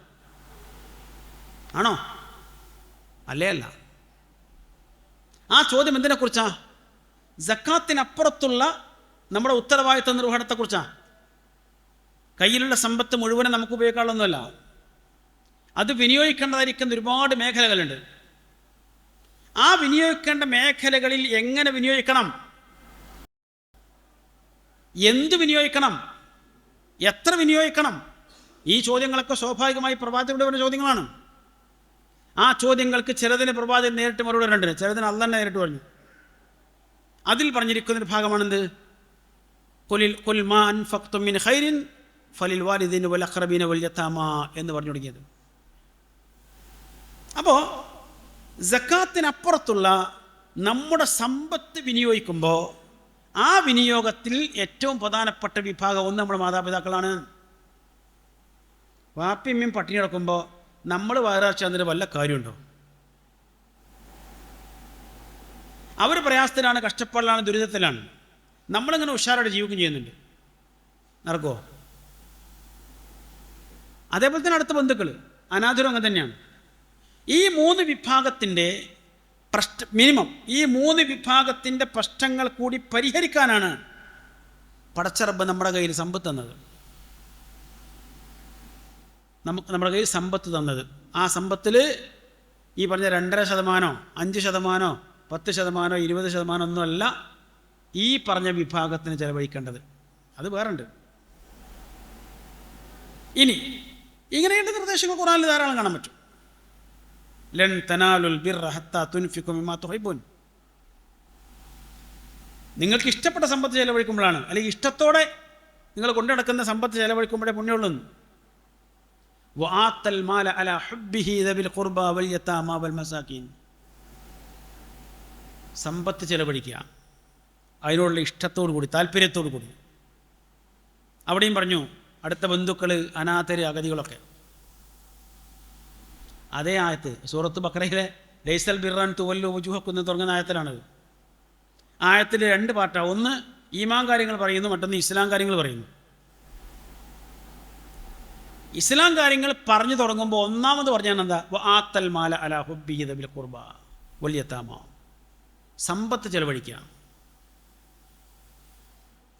ആണോ? അല്ലേ അല്ല. ആ ചോദ്യം എന്തിനെക്കുറിച്ചാ? സക്കാത്തിനപ്പുറത്തുള്ള നമ്മുടെ ഉത്തരവാദിത്വ നിർവഹണത്തെക്കുറിച്ചാണ്. കയ്യിലുള്ള സമ്പത്ത് മുഴുവനും നമുക്ക് ഉപയോഗിക്കാനുള്ളതൊന്നുമല്ല. അത് വിനിയോഗിക്കേണ്ടതായിരിക്കുന്ന ഒരുപാട് മേഖലകളുണ്ട്. ആ വിനിയോഗിക്കേണ്ട മേഖലകളിൽ എങ്ങനെ വിനിയോഗിക്കണം, എന്ത് വിനിയോഗിക്കണം, എത്ര വിനിയോഗിക്കണം, ഈ ചോദ്യങ്ങളൊക്കെ സ്വാഭാവികമായി പ്രവാചകരുടെ പറഞ്ഞ ചോദ്യങ്ങളാണ്. ആ ചോദ്യങ്ങൾക്ക് ചിലതിന് പ്രവാചകൻ നേരിട്ട് മറുപടി പറഞ്ഞിട്ടുണ്ട്, ചിലതിന് അല്ലാഹ് തന്നെ നേരിട്ട് പറഞ്ഞു. അതിൽ പറഞ്ഞിരിക്കുന്നൊരു ഭാഗമാണെന്ത്? ഖുൽ മാ അൻഫഖ്തും മിൻ ഖൈരിൻ ഫലിൽ വാലിദൈനി വൽ അഖറബീന വൽ യതാമ എന്ന് പറഞ്ഞു തുടങ്ങിയത്. അപ്പോൾ സക്കാത്തിനപ്പുറത്തുള്ള നമ്മുടെ സമ്പത്ത് വിനിയോഗിക്കുമ്പോൾ ആ വിനിയോഗത്തിൽ ഏറ്റവും പ്രധാനപ്പെട്ട വിഭാഗം ഒന്ന് നമ്മുടെ മാതാപിതാക്കളാണ്. വാപ്പിയമ്മയും പട്ടിണി കിടക്കുമ്പോൾ നമ്മൾ വയറാഴ്ച വല്ല കാര്യമുണ്ടോ? അവർ പ്രയാസത്തിലാണ്, കഷ്ടപ്പാടിലാണ്, ദുരിതത്തിലാണ്. നമ്മളിങ്ങനെ ഉഷാറായിട്ട് ജീവിക്കുകയും ചെയ്യുന്നുണ്ട്. നടക്കുമോ? അതേപോലെ തന്നെ അടുത്ത ബന്ധുക്കൾ, അനാഥരും അങ്ങനെ തന്നെയാണ്. ഈ 3 വിഭാഗത്തിൻ്റെ മിനിമം ഈ 3 വിഭാഗത്തിൻ്റെ പ്രശ്നങ്ങൾ കൂടി പരിഹരിക്കാനാണ് പടച്ചറബ് നമ്മുടെ കയ്യിൽ സമ്പത്ത് തന്നത്. നമ്മുടെ കയ്യിൽ സമ്പത്ത് തന്നത്. ആ സമ്പത്തിൽ ഈ പറഞ്ഞ 2.5%, 5%, 10%, 20% ഒന്നുമല്ല ഈ പറഞ്ഞ വിഭാഗത്തിന് ചെലവഴിക്കേണ്ടത്. അത് വേറുണ്ട്. ഇനി ഇങ്ങനെയുള്ള നിർദ്ദേശങ്ങൾ ഖുർആനിൽ ധാരാളം കാണാൻ പറ്റും. ലൻ തനാലുൽ ബിർറ ഹത്താ തുൻഫിഖു മിമ്മാ തുഹിബ്ബൂൻ. നിങ്ങൾക്ക് ഇഷ്ടപ്പെട്ട സമ്പത്ത് ചെലവഴിക്കുമ്പോഴാണ്, അല്ലെങ്കിൽ ഇഷ്ടത്തോടെ നിങ്ങൾ കൊണ്ടുനടക്കുന്ന സമ്പത്ത് ചെലവഴിക്കുമ്പോഴേ പുണ്യമുള്ളൂ. വആത്തൽ മാല അലാ ഹുബ്ബിഹി ദബിൽ ഖുർബ വൽ യതാമ വൽ മസാകീൻ. സമ്പത്ത് ചെലവഴിക്കുക അതിനോടുള്ള ഇഷ്ടത്തോടു കൂടി, താല്പര്യത്തോടു കൂടി. അവിടെയും പറഞ്ഞു അടുത്ത ബന്ധുക്കൾ, അനാഥര്, അഗതികളൊക്കെ. അതേ ആയത്ത് സൂറത്ത് ബഖറയിലെ ലൈസൽ ബിർറൻ തുവല്ലു വുജൂഹക്കും എന്ന് തുടങ്ങുന്ന ആയത്തിലാണത്. ആയത്തിൽ 2 പാർട്ടാണ്. ഒന്ന് ഈമാൻ കാര്യങ്ങൾ പറയുന്നു, മറ്റൊന്ന് ഇസ്ലാം കാര്യങ്ങൾ പറയുന്നു. ഇസ്ലാം കാര്യങ്ങൾ പറഞ്ഞു തുടങ്ങുമ്പോൾ ഒന്നാമത് പറഞ്ഞാൽ എന്താ? വആത്തൽ മാല അലാ ഹുബ്ബിഹി ദബിൽ ഖുർബ വൽ യതാമ. സമ്പത്ത് ചെലവഴിക്കുക.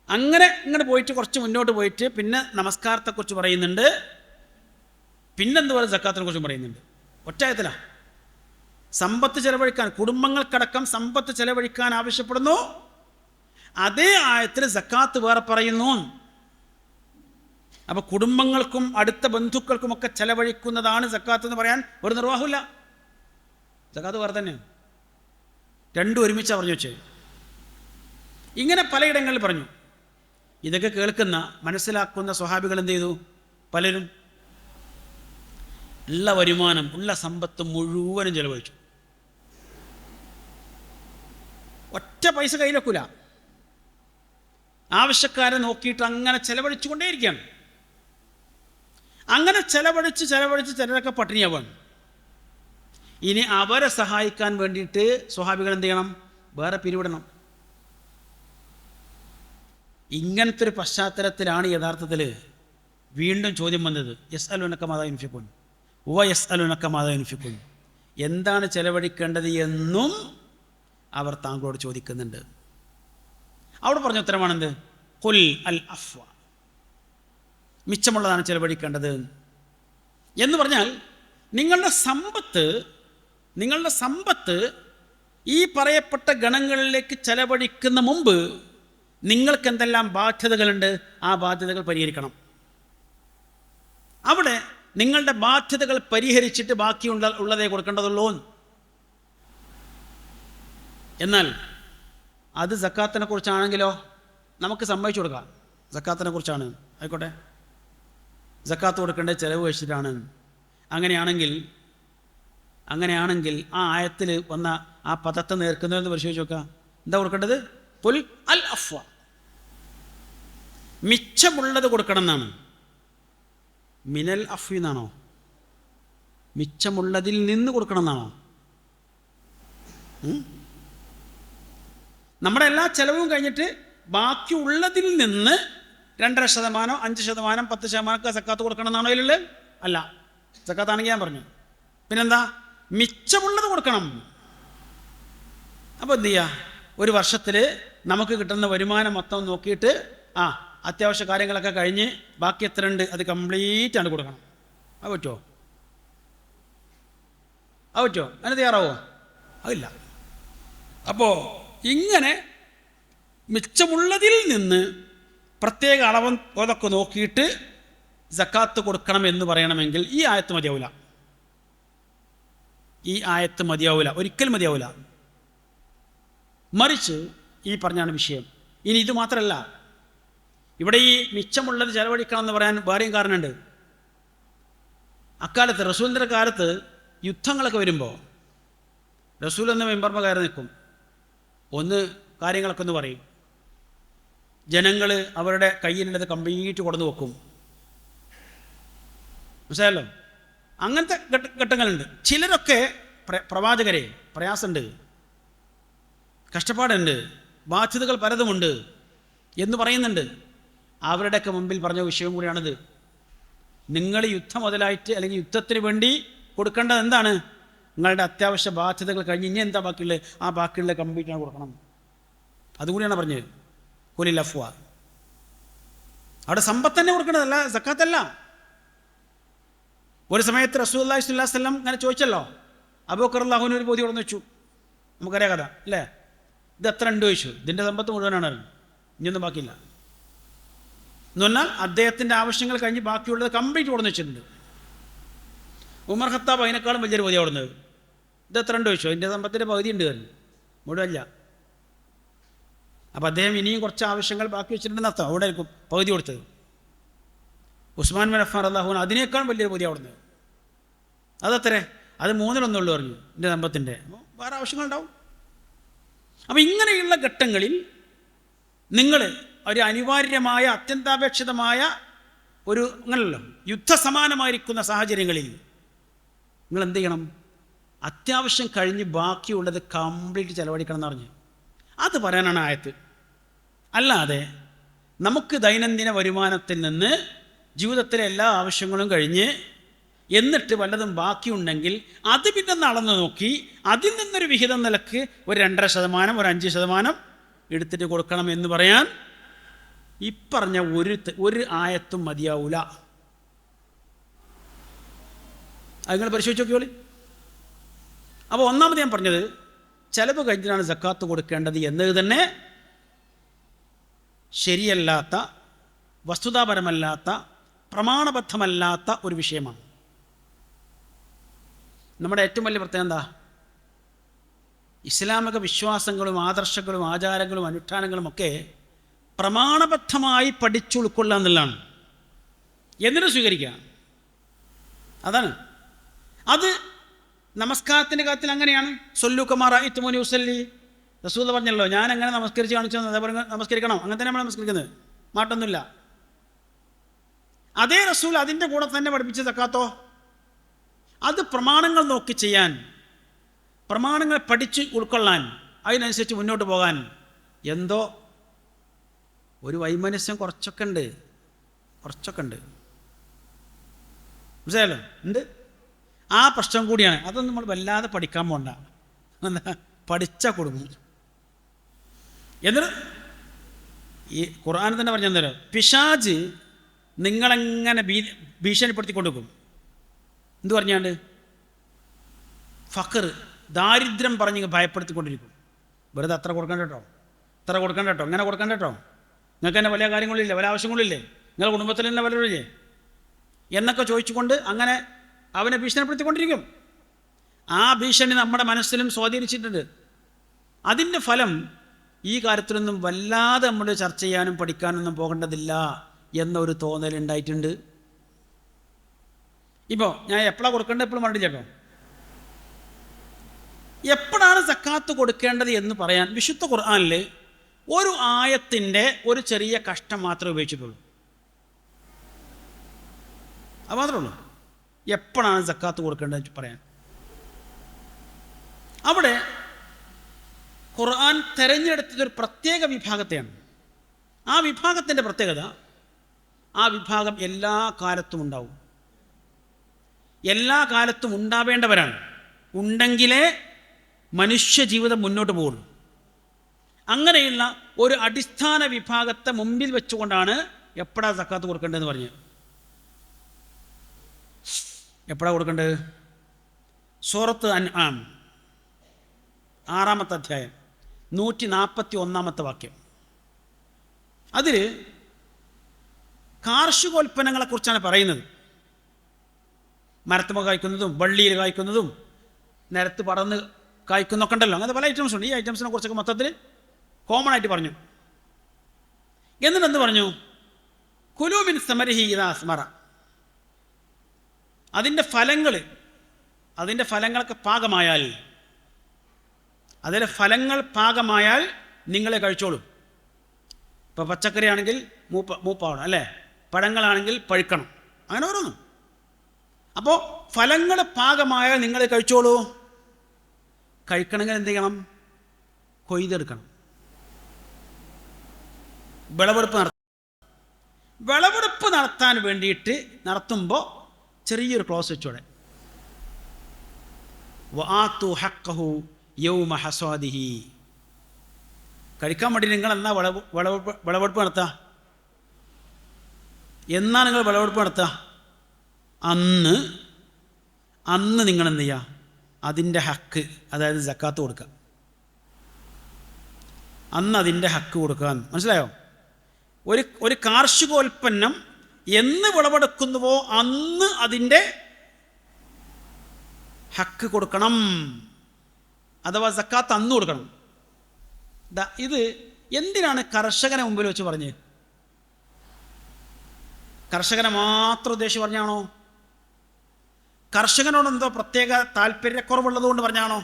അങ്ങനെ ഇങ്ങനെ പോയിട്ട് കുറച്ച് മുന്നോട്ട് പോയിട്ട് പിന്നെ നമസ്കാരത്തെക്കുറിച്ച് പറയുന്നുണ്ട്, പിന്നെന്തുപോലെ സക്കാത്തിനെ കുറിച്ചും പറയുന്നുണ്ട്. ഒറ്റയത്തിലാണ് സമ്പത്ത് ചെലവഴിക്കാൻ, കുടുംബങ്ങൾക്കടക്കം സമ്പത്ത് ചെലവഴിക്കാൻ ആവശ്യപ്പെടുന്നു. അതേ ആയത്തിൽ സക്കാത്ത് വേറെ പറയുന്നു. അപ്പോൾ കുടുംബങ്ങൾക്കും അടുത്ത ബന്ധുക്കൾക്കുമൊക്കെ ചെലവഴിക്കുന്നതാണ് സക്കാത്ത് എന്ന് പറയാൻ ഒരു നിർവാഹമില്ല. സക്കാത്ത് വേറെ തന്നെയാണ്. രണ്ടും ഒരുമിച്ചാണ് പറഞ്ഞു വെച്ചത്. ഇങ്ങനെ പലയിടങ്ങളിൽ പറഞ്ഞു. ഇതൊക്കെ കേൾക്കുന്ന മനസ്സിലാക്കുന്ന സ്വഹാബികൾ എന്ത് ചെയ്തു? പലരും ഉള്ള വരുമാനം, ഉള്ള സമ്പത്ത് മുഴുവനും ചെലവഴിച്ചു. ഒറ്റ പൈസ കയ്യിൽ വെക്കൂല. ആവശ്യക്കാരെ നോക്കിയിട്ട് അങ്ങനെ ചെലവഴിച്ചു കൊണ്ടേയിരിക്കുകയാണ്. അങ്ങനെ ചെലവഴിച്ച് ചിലരൊക്കെ പട്ടിണിയാവാണ്. ഇനി അവരെ സഹായിക്കാൻ വേണ്ടിയിട്ട് സ്വഹാബികൾ എന്ത് ചെയ്യണം? വേറെ പിരിവിടണം. ഇങ്ങനത്തെ ഒരു പശ്ചാത്തലത്തിലാണ് യഥാർത്ഥത്തിൽ വീണ്ടും ചോദ്യം വന്നത്. യസ്അലുനക മാദാ യുൻഫിഖൂൻ യസ്അലുനക മാദാ യുൻഫിഖൂൻ, എന്താണ് ചെലവഴിക്കേണ്ടത് എന്നും അവർ താങ്കളോട് ചോദിക്കുന്നുണ്ട്. അവിടെ പറഞ്ഞ ഉത്തരമാണെന്ത്? ഖുൽ അൽ അഫ്വ, മിച്ചമുള്ളതാണ് ചെലവഴിക്കേണ്ടത് എന്ന് പറഞ്ഞാൽ നിങ്ങളുടെ സമ്പത്ത് ഈ പറയപ്പെട്ട ഗണങ്ങളിലേക്ക് ചെലവഴിക്കുന്ന മുമ്പ് നിങ്ങൾക്ക് എന്തെല്ലാം ബാധ്യതകളുണ്ട്, ആ ബാധ്യതകൾ പരിഹരിക്കണം. അവിടെ നിങ്ങളുടെ ബാധ്യതകൾ പരിഹരിച്ചിട്ട് ബാക്കിയുള്ളതേ കൊടുക്കേണ്ടതുള്ളൂ. എന്നാൽ അത് സക്കാത്തിനെ കുറിച്ചാണെങ്കിലോ നമുക്ക് സമ്മതിച്ചു കൊടുക്കാം. സക്കാത്തിനെ കുറിച്ചാണ്, ആയിക്കോട്ടെ, സക്കാത്ത് കൊടുക്കേണ്ടത് ചിലവ് വെച്ചിട്ടാണ്. അങ്ങനെയാണെങ്കിൽ ആ ആയത്തിൽ വന്ന ആ പദത്തെ നേർക്കുന്നതെന്ന് പരിശോധിച്ച് നോക്കാം. എന്താ കൊടുക്കേണ്ടത്? ഖുൽ അൽ അഫ്വ, മിച്ചമുള്ളത് കൊടുക്കണം എന്നാണ്. മിനൽ അഫ്വി എന്നാണോ? മിച്ചമുള്ളതിൽ നിന്ന് കൊടുക്കണം എന്നാണോ? നമ്മുടെ എല്ലാ ചെലവും കഴിഞ്ഞിട്ട് ബാക്കിയുള്ളതിൽ നിന്ന് 2.5%, 5%, 10% സക്കാത്ത് കൊടുക്കണം എന്നാണോ അതിലുള്ളത്? അല്ല, സക്കാത്താണെങ്കിൽ ഞാൻ പറഞ്ഞു. പിന്നെന്താ? മിച്ചമുള്ളത് കൊടുക്കണം. അപ്പോൾ എന്ത് ചെയ്യുക? ഒരു വർഷത്തിൽ നമുക്ക് കിട്ടുന്ന വരുമാനം മൊത്തം നോക്കിയിട്ട് അത്യാവശ്യ കാര്യങ്ങളൊക്കെ കഴിഞ്ഞ് ബാക്കി എത്ര ഉണ്ട് അത് കംപ്ലീറ്റ് ആണ് കൊടുക്കണം. അത് പറ്റുമോ? അതിന് തയ്യാറാവോ? അതില്ല. അപ്പോൾ ഇങ്ങനെ മിച്ചമുള്ളതിൽ നിന്ന് പ്രത്യേക അളവും അതൊക്കെ നോക്കിയിട്ട് സക്കാത്ത് കൊടുക്കണം എന്ന് പറയണമെങ്കിൽ ഈ ആയത്ത് മതിയാവില്ല, ഒരിക്കലും മതിയാവില്ല. മറിച്ച് ഈ പറഞ്ഞാണ് വിഷയം. ഇനി ഇത് മാത്രമല്ല, ഇവിടെ ഈ മിച്ചമുള്ളത് ചെലവഴിക്കണം എന്ന് പറയാൻ വേറെയും കാരണമുണ്ട്. അക്കാലത്ത് റസൂലിൻ്റെ കാലത്ത് യുദ്ധങ്ങളൊക്കെ വരുമ്പോൾ റസൂൽ എന്ന മെമ്പർമ കയറി നിൽക്കും. ഒന്ന് കാര്യങ്ങളൊക്കെ ഒന്ന് പറയും. ജനങ്ങൾ അവരുടെ കയ്യിലുള്ളത് കംപ്ലീറ്റ് കൊടുന്നു വെക്കും. മനസ്സിലായല്ലോ? അങ്ങനത്തെ ഘട്ടങ്ങളുണ്ട്. ചിലരൊക്കെ പ്രവാചകരെ പ്രയാസമുണ്ട്, കഷ്ടപ്പാടുണ്ട്, ബാധ്യതകൾ പലതുമുണ്ട് എന്ന് പറയുന്നുണ്ട്. അവരുടെയൊക്കെ മുമ്പിൽ പറഞ്ഞ വിഷയം കൂടിയാണിത്. നിങ്ങൾ യുദ്ധം മുതലായിട്ട് അല്ലെങ്കിൽ യുദ്ധത്തിന് വേണ്ടി കൊടുക്കേണ്ടത് എന്താണ്? നിങ്ങളുടെ അത്യാവശ്യ ബാധ്യതകൾ കഴിഞ്ഞ് ഇനി എന്താ ബാക്കിയുള്ളത്, ആ ബാക്കിയുള്ള കംപ്ലീറ്റ് കൊടുക്കണം. അതുകൂടിയാണ് പറഞ്ഞത്. ഖുലിൽ അഫ്വ, അവിടെ സമ്പത്ത് തന്നെ കൊടുക്കേണ്ടതല്ല, സക്കാത്തല്ല. ഒരു സമയത്ത് റസൂലുള്ളാഹി സ്വല്ലല്ലാഹു അലൈഹി വസല്ലം ഇങ്ങനെ ചോദിച്ചല്ലോ, അബൂബക്കർ റളിയല്ലാഹു ഒരു പൊതി കൊടുന്ന് വെച്ചു. നമുക്കറിയാം കഥ അല്ലേ? ഇത് എത്ര ഉണ്ട് ചോദിച്ചു. ഇതിൻ്റെ സമ്പത്ത് മുഴുവനാണ്, ഇനിയൊന്നും ബാക്കിയില്ല എന്ന് പറഞ്ഞാൽ അദ്ദേഹത്തിൻ്റെ ആവശ്യങ്ങൾ കഴിഞ്ഞ് ബാക്കിയുള്ളത് കംപ്ലീറ്റ് കൊടുന്ന് വെച്ചിട്ടുണ്ട്. ഉമർ ഖത്താബ് അതിനേക്കാളും വലിയൊരു പൊതി കൊടുന്നത്. ഇത് എത്ര ഉണ്ട് ചോദിച്ചു. അതിൻ്റെ സമ്പത്തിൻ്റെ പകുതി ഉണ്ട്, മുഴുവല്ല. അപ്പോൾ അദ്ദേഹം ഇനിയും കുറച്ച് ആവശ്യങ്ങൾ ബാക്കി വെച്ചിട്ടുണ്ടെന്ന് അർത്ഥം. അവിടെ ആയിരിക്കും പകുതി കൊടുത്തത്. ഉസ്മാൻ ബിൻ അഫ്ഫാൻ റളിയല്ലാഹു അൻഹു അതിനേക്കാൾ വലിയൊരു പൊതി കൊടുന്നത്. അതത്രേ, അത് 3/1 പറഞ്ഞു എൻ്റെ സമ്പത്തിൻ്റെ. വേറെ ആവശ്യങ്ങളുണ്ടാവും. അപ്പോൾ ഇങ്ങനെയുള്ള ഘട്ടങ്ങളിൽ നിങ്ങൾ ഒരു അനിവാര്യമായ അത്യന്താപേക്ഷിതമായ ഒരു അങ്ങനല്ലോ യുദ്ധസമാനമായിരിക്കുന്ന സാഹചര്യങ്ങളിൽ നിങ്ങൾ എന്ത് ചെയ്യണം? അത്യാവശ്യം കഴിഞ്ഞ് ബാക്കിയുള്ളത് കംപ്ലീറ്റ് ചെലവഴിക്കണം എന്ന് പറഞ്ഞു. അത് പറയാനാണ് ആയത്ത്. അല്ലാതെ നമുക്ക് ദൈനംദിന വരുമാനത്തിൽ നിന്ന് ജീവിതത്തിലെ എല്ലാ ആവശ്യങ്ങളും കഴിഞ്ഞ് എന്നിട്ട് വല്ലതും ബാക്കിയുണ്ടെങ്കിൽ അത് പിന്നെ അളന്ന് നോക്കി അതിൽ നിന്നൊരു വിഹിതം നിലക്ക് ഒരു 2.5%, ഒരു 5% എടുത്തിട്ട് കൊടുക്കണം എന്ന് പറയാൻ ഇപ്പറഞ്ഞ ഒരു ആയത്തും മതിയാവൂല. അത് നിങ്ങൾ പരിശോധിച്ച് നോക്കിയോളി. അപ്പോൾ ഒന്നാമത് ഞാൻ പറഞ്ഞത് ചെലവ് കഴിഞ്ഞിട്ടാണ് സക്കാത്ത് കൊടുക്കേണ്ടത് എന്നത് തന്നെ ശരിയല്ലാത്ത, വസ്തുതാപരമല്ലാത്ത, പ്രമാണബദ്ധമല്ലാത്ത ഒരു വിഷയമാണ്. നമ്മുടെ ഏറ്റവും വലിയ പ്രത്യേകത എന്താ? ഇസ്ലാമിക വിശ്വാസങ്ങളും ആദർശങ്ങളും ആചാരങ്ങളും അനുഷ്ഠാനങ്ങളും ഒക്കെ പ്രമാണബദ്ധമായി പഠിച്ചുൾക്കൊള്ളുക എന്നുള്ളതാണ്. എന്നിട്ട് സ്വീകരിക്കുക. അതാണ്. അത് നമസ്കാരത്തിൻ്റെ കാര്യത്തിൽ അങ്ങനെയാണ്. സൊല്ലു കമാ റഅയ്തുമൂനി ഉസല്ലി. റസൂൽ പറഞ്ഞല്ലോ, ഞാൻ എങ്ങനെ നമസ്കരിച്ച് കാണിച്ചു അതേപോലെ നമസ്കരിക്കണം. അങ്ങനെ തന്നെ നമ്മൾ നമസ്കരിക്കുന്നത്, മാറ്റൊന്നുമില്ല. അതേ റസൂൽ അതിൻ്റെ കൂടെ തന്നെ പഠിപ്പിച്ച സക്കാത്തോ അത് പ്രമാണങ്ങൾ നോക്കി ചെയ്യാൻ, പ്രമാണങ്ങൾ പഠിച്ച് ഉൾക്കൊള്ളാൻ, അതിനനുസരിച്ച് മുന്നോട്ട് പോകാൻ എന്തോ ഒരു വൈമനസ്യം കുറച്ചൊക്കെ ഉണ്ട്. മനസ്സിലായല്ലോ? ഉണ്ട്. ആ പ്രശ്നം കൂടിയാണ്. അതൊന്നും നമ്മൾ വല്ലാതെ പഠിക്കാൻ പോണ്ട. എന്താ പഠിച്ചാൽ കൊടുക്കും. എന്നിട്ട് ഈ ഖുർആൻ തന്നെ പറഞ്ഞു തരാം, പിശാച് നിങ്ങളെങ്ങനെ ഭീഷണിപ്പെടുത്തിക്കൊണ്ടിരിക്കും. എന്തു പറഞ്ഞാണ്ട്? ഫഖർ, ദാരിദ്ര്യം പറഞ്ഞ് ഭയപ്പെടുത്തിക്കൊണ്ടിരിക്കും. വെറുതെ അത്ര കൊടുക്കണ്ട കേട്ടോ, ഇത്ര കൊടുക്കണ്ട കേട്ടോ, ഇങ്ങനെ കൊടുക്കണ്ട കേട്ടോ, നിങ്ങൾക്ക് തന്നെ വലിയ കാര്യങ്ങളില്ലേ, വലിയ ആവശ്യങ്ങളില്ലേ, നിങ്ങളുടെ കുടുംബത്തിൽ തന്നെ വല്ലവരില്ലേ എന്നൊക്കെ ചോദിച്ചുകൊണ്ട് അങ്ങനെ അവനെ ഭീഷണിപ്പെടുത്തിക്കൊണ്ടിരിക്കും. ആ ഭീഷണി നമ്മുടെ മനസ്സിലും സ്വാധീനിച്ചിട്ടുണ്ട്. അതിൻ്റെ ഫലം ഈ കാര്യത്തിലൊന്നും വല്ലാതെ നമ്മൾ ചർച്ച ചെയ്യാനും പഠിക്കാനൊന്നും പോകേണ്ടതില്ല എന്നൊരു തോന്നലുണ്ടായിട്ടുണ്ട്. ഇപ്പോൾ ഞാൻ എപ്പോഴാണ് കൊടുക്കേണ്ടത് എപ്പോഴും പറഞ്ഞില്ല കേട്ടോ. എപ്പോഴാണ് സക്കാത്ത് കൊടുക്കേണ്ടത് എന്ന് പറയാൻ വിശുദ്ധ ഖുർആനിൽ ഒരു ആയത്തിൻ്റെ ഒരു ചെറിയ കഷ്ടം മാത്രമേ ഉപയോഗിച്ചിട്ടുള്ളൂ. അത് മാത്രമേ ഉള്ളൂ. എപ്പോഴാണ് സക്കാത്ത് കൊടുക്കേണ്ടത് പറയാൻ. അവിടെ ഖുർആൻ തിരഞ്ഞെടുത്തതൊരു പ്രത്യേക വിഭാഗത്തെയാണ്. ആ വിഭാഗത്തിൻ്റെ പ്രത്യേകത, ആ വിഭാഗം എല്ലാ കാലത്തും ഉണ്ടാവും, എല്ലാ കാലത്തും ഉണ്ടാവേണ്ടവരാണ്. ഉണ്ടെങ്കിലേ മനുഷ്യ ജീവിതം മുന്നോട്ട് പോകുള്ളൂ. അങ്ങനെയുള്ള ഒരു അടിസ്ഥാന വിഭാഗത്തെ മുമ്പിൽ വെച്ചുകൊണ്ടാണ് എപ്പോഴാണ് സക്കാത്ത് കൊടുക്കേണ്ടതെന്ന് പറഞ്ഞത്. എപ്പോഴാണ് കൊടുക്കേണ്ടത്? സൂറത്ത് അൻആം 6-ാമത്തെ അധ്യായം 141-ാമത്തെ വാക്യം. അതിൽ കാർഷികോൽപ്പന്നങ്ങളെക്കുറിച്ചാണ് പറയുന്നത്. മരത്തുമ കായ്ക്കുന്നതും വള്ളിയിൽ കായ്ക്കുന്നതും നിരത്ത് പടർന്ന് കായ്ക്കുന്നൊക്കെ ഉണ്ടല്ലോ, അങ്ങനത്തെ പല ഐറ്റംസ് ഉണ്ട്. ഈ ഐറ്റംസിനെ കുറിച്ചൊക്കെ മൊത്തത്തിൽ കോമൺ ആയിട്ട് പറഞ്ഞു. എന്നിട്ടെന്ത് പറഞ്ഞു? കുലൂ മിൻ സമരിഹി ഇദാ അസ്മറ, അതിൻ്റെ ഫലങ്ങളൊക്കെ പാകമായാൽ, അതിലെ ഫലങ്ങൾ പാകമായാൽ നിങ്ങളെ കഴിച്ചോളൂ. ഇപ്പോൾ പച്ചക്കറി ആണെങ്കിൽ മൂപ്പാവണം അല്ലേ, പഴങ്ങളാണെങ്കിൽ പഴുക്കണം, അങ്ങനെ ഓരോന്നും. അപ്പോൾ ഫലങ്ങൾ പാകമായാൽ നിങ്ങൾ കഴിച്ചോളൂ. കഴിക്കണമെങ്കിൽ എന്ത് ചെയ്യണം? കൊയ്തെടുക്കണം, വിളവെടുപ്പ് നടത്താൻ വേണ്ടിയിട്ട് നടത്തുമ്പോൾ ചെറിയൊരു ക്ലോസ് വെച്ചോടെ, വആതു ഹഖഹു യൗമ ഹസ്വാദിഹി, കഴിക്കാൻ വേണ്ടി നിങ്ങൾ എന്നാ വിളവെടുപ്പ് നടത്തുക? എന്നാ നിങ്ങൾ വിളവെടുപ്പ് നടത്തുക? അന്ന് നിങ്ങൾ എന്ത് ചെയ്യുക? അതിൻ്റെ ഹക്ക്, അതായത് സക്കാത്ത് കൊടുക്കുക. അന്ന് അതിൻ്റെ ഹക്ക് കൊടുക്കുക. മനസ്സിലായോ? ഒരു കാർഷികോൽപ്പന്നം എന്ന് വിളവെടുക്കുന്നുവോ അന്ന് അതിൻ്റെ ഹക്ക് കൊടുക്കണം, അഥവാ സക്കാത്ത് അന്ന് കൊടുക്കണം. ഇത് എന്തിനാണ് കർഷകനെ മുമ്പിൽ വെച്ച് പറഞ്ഞ്? കർഷകനെ മാത്രം ഉദ്ദേശിച്ച് പറഞ്ഞാണോ? കർഷകനോട് എന്തോ പ്രത്യേക താല്പര്യക്കുറവുള്ളത് കൊണ്ട് പറഞ്ഞാണോ?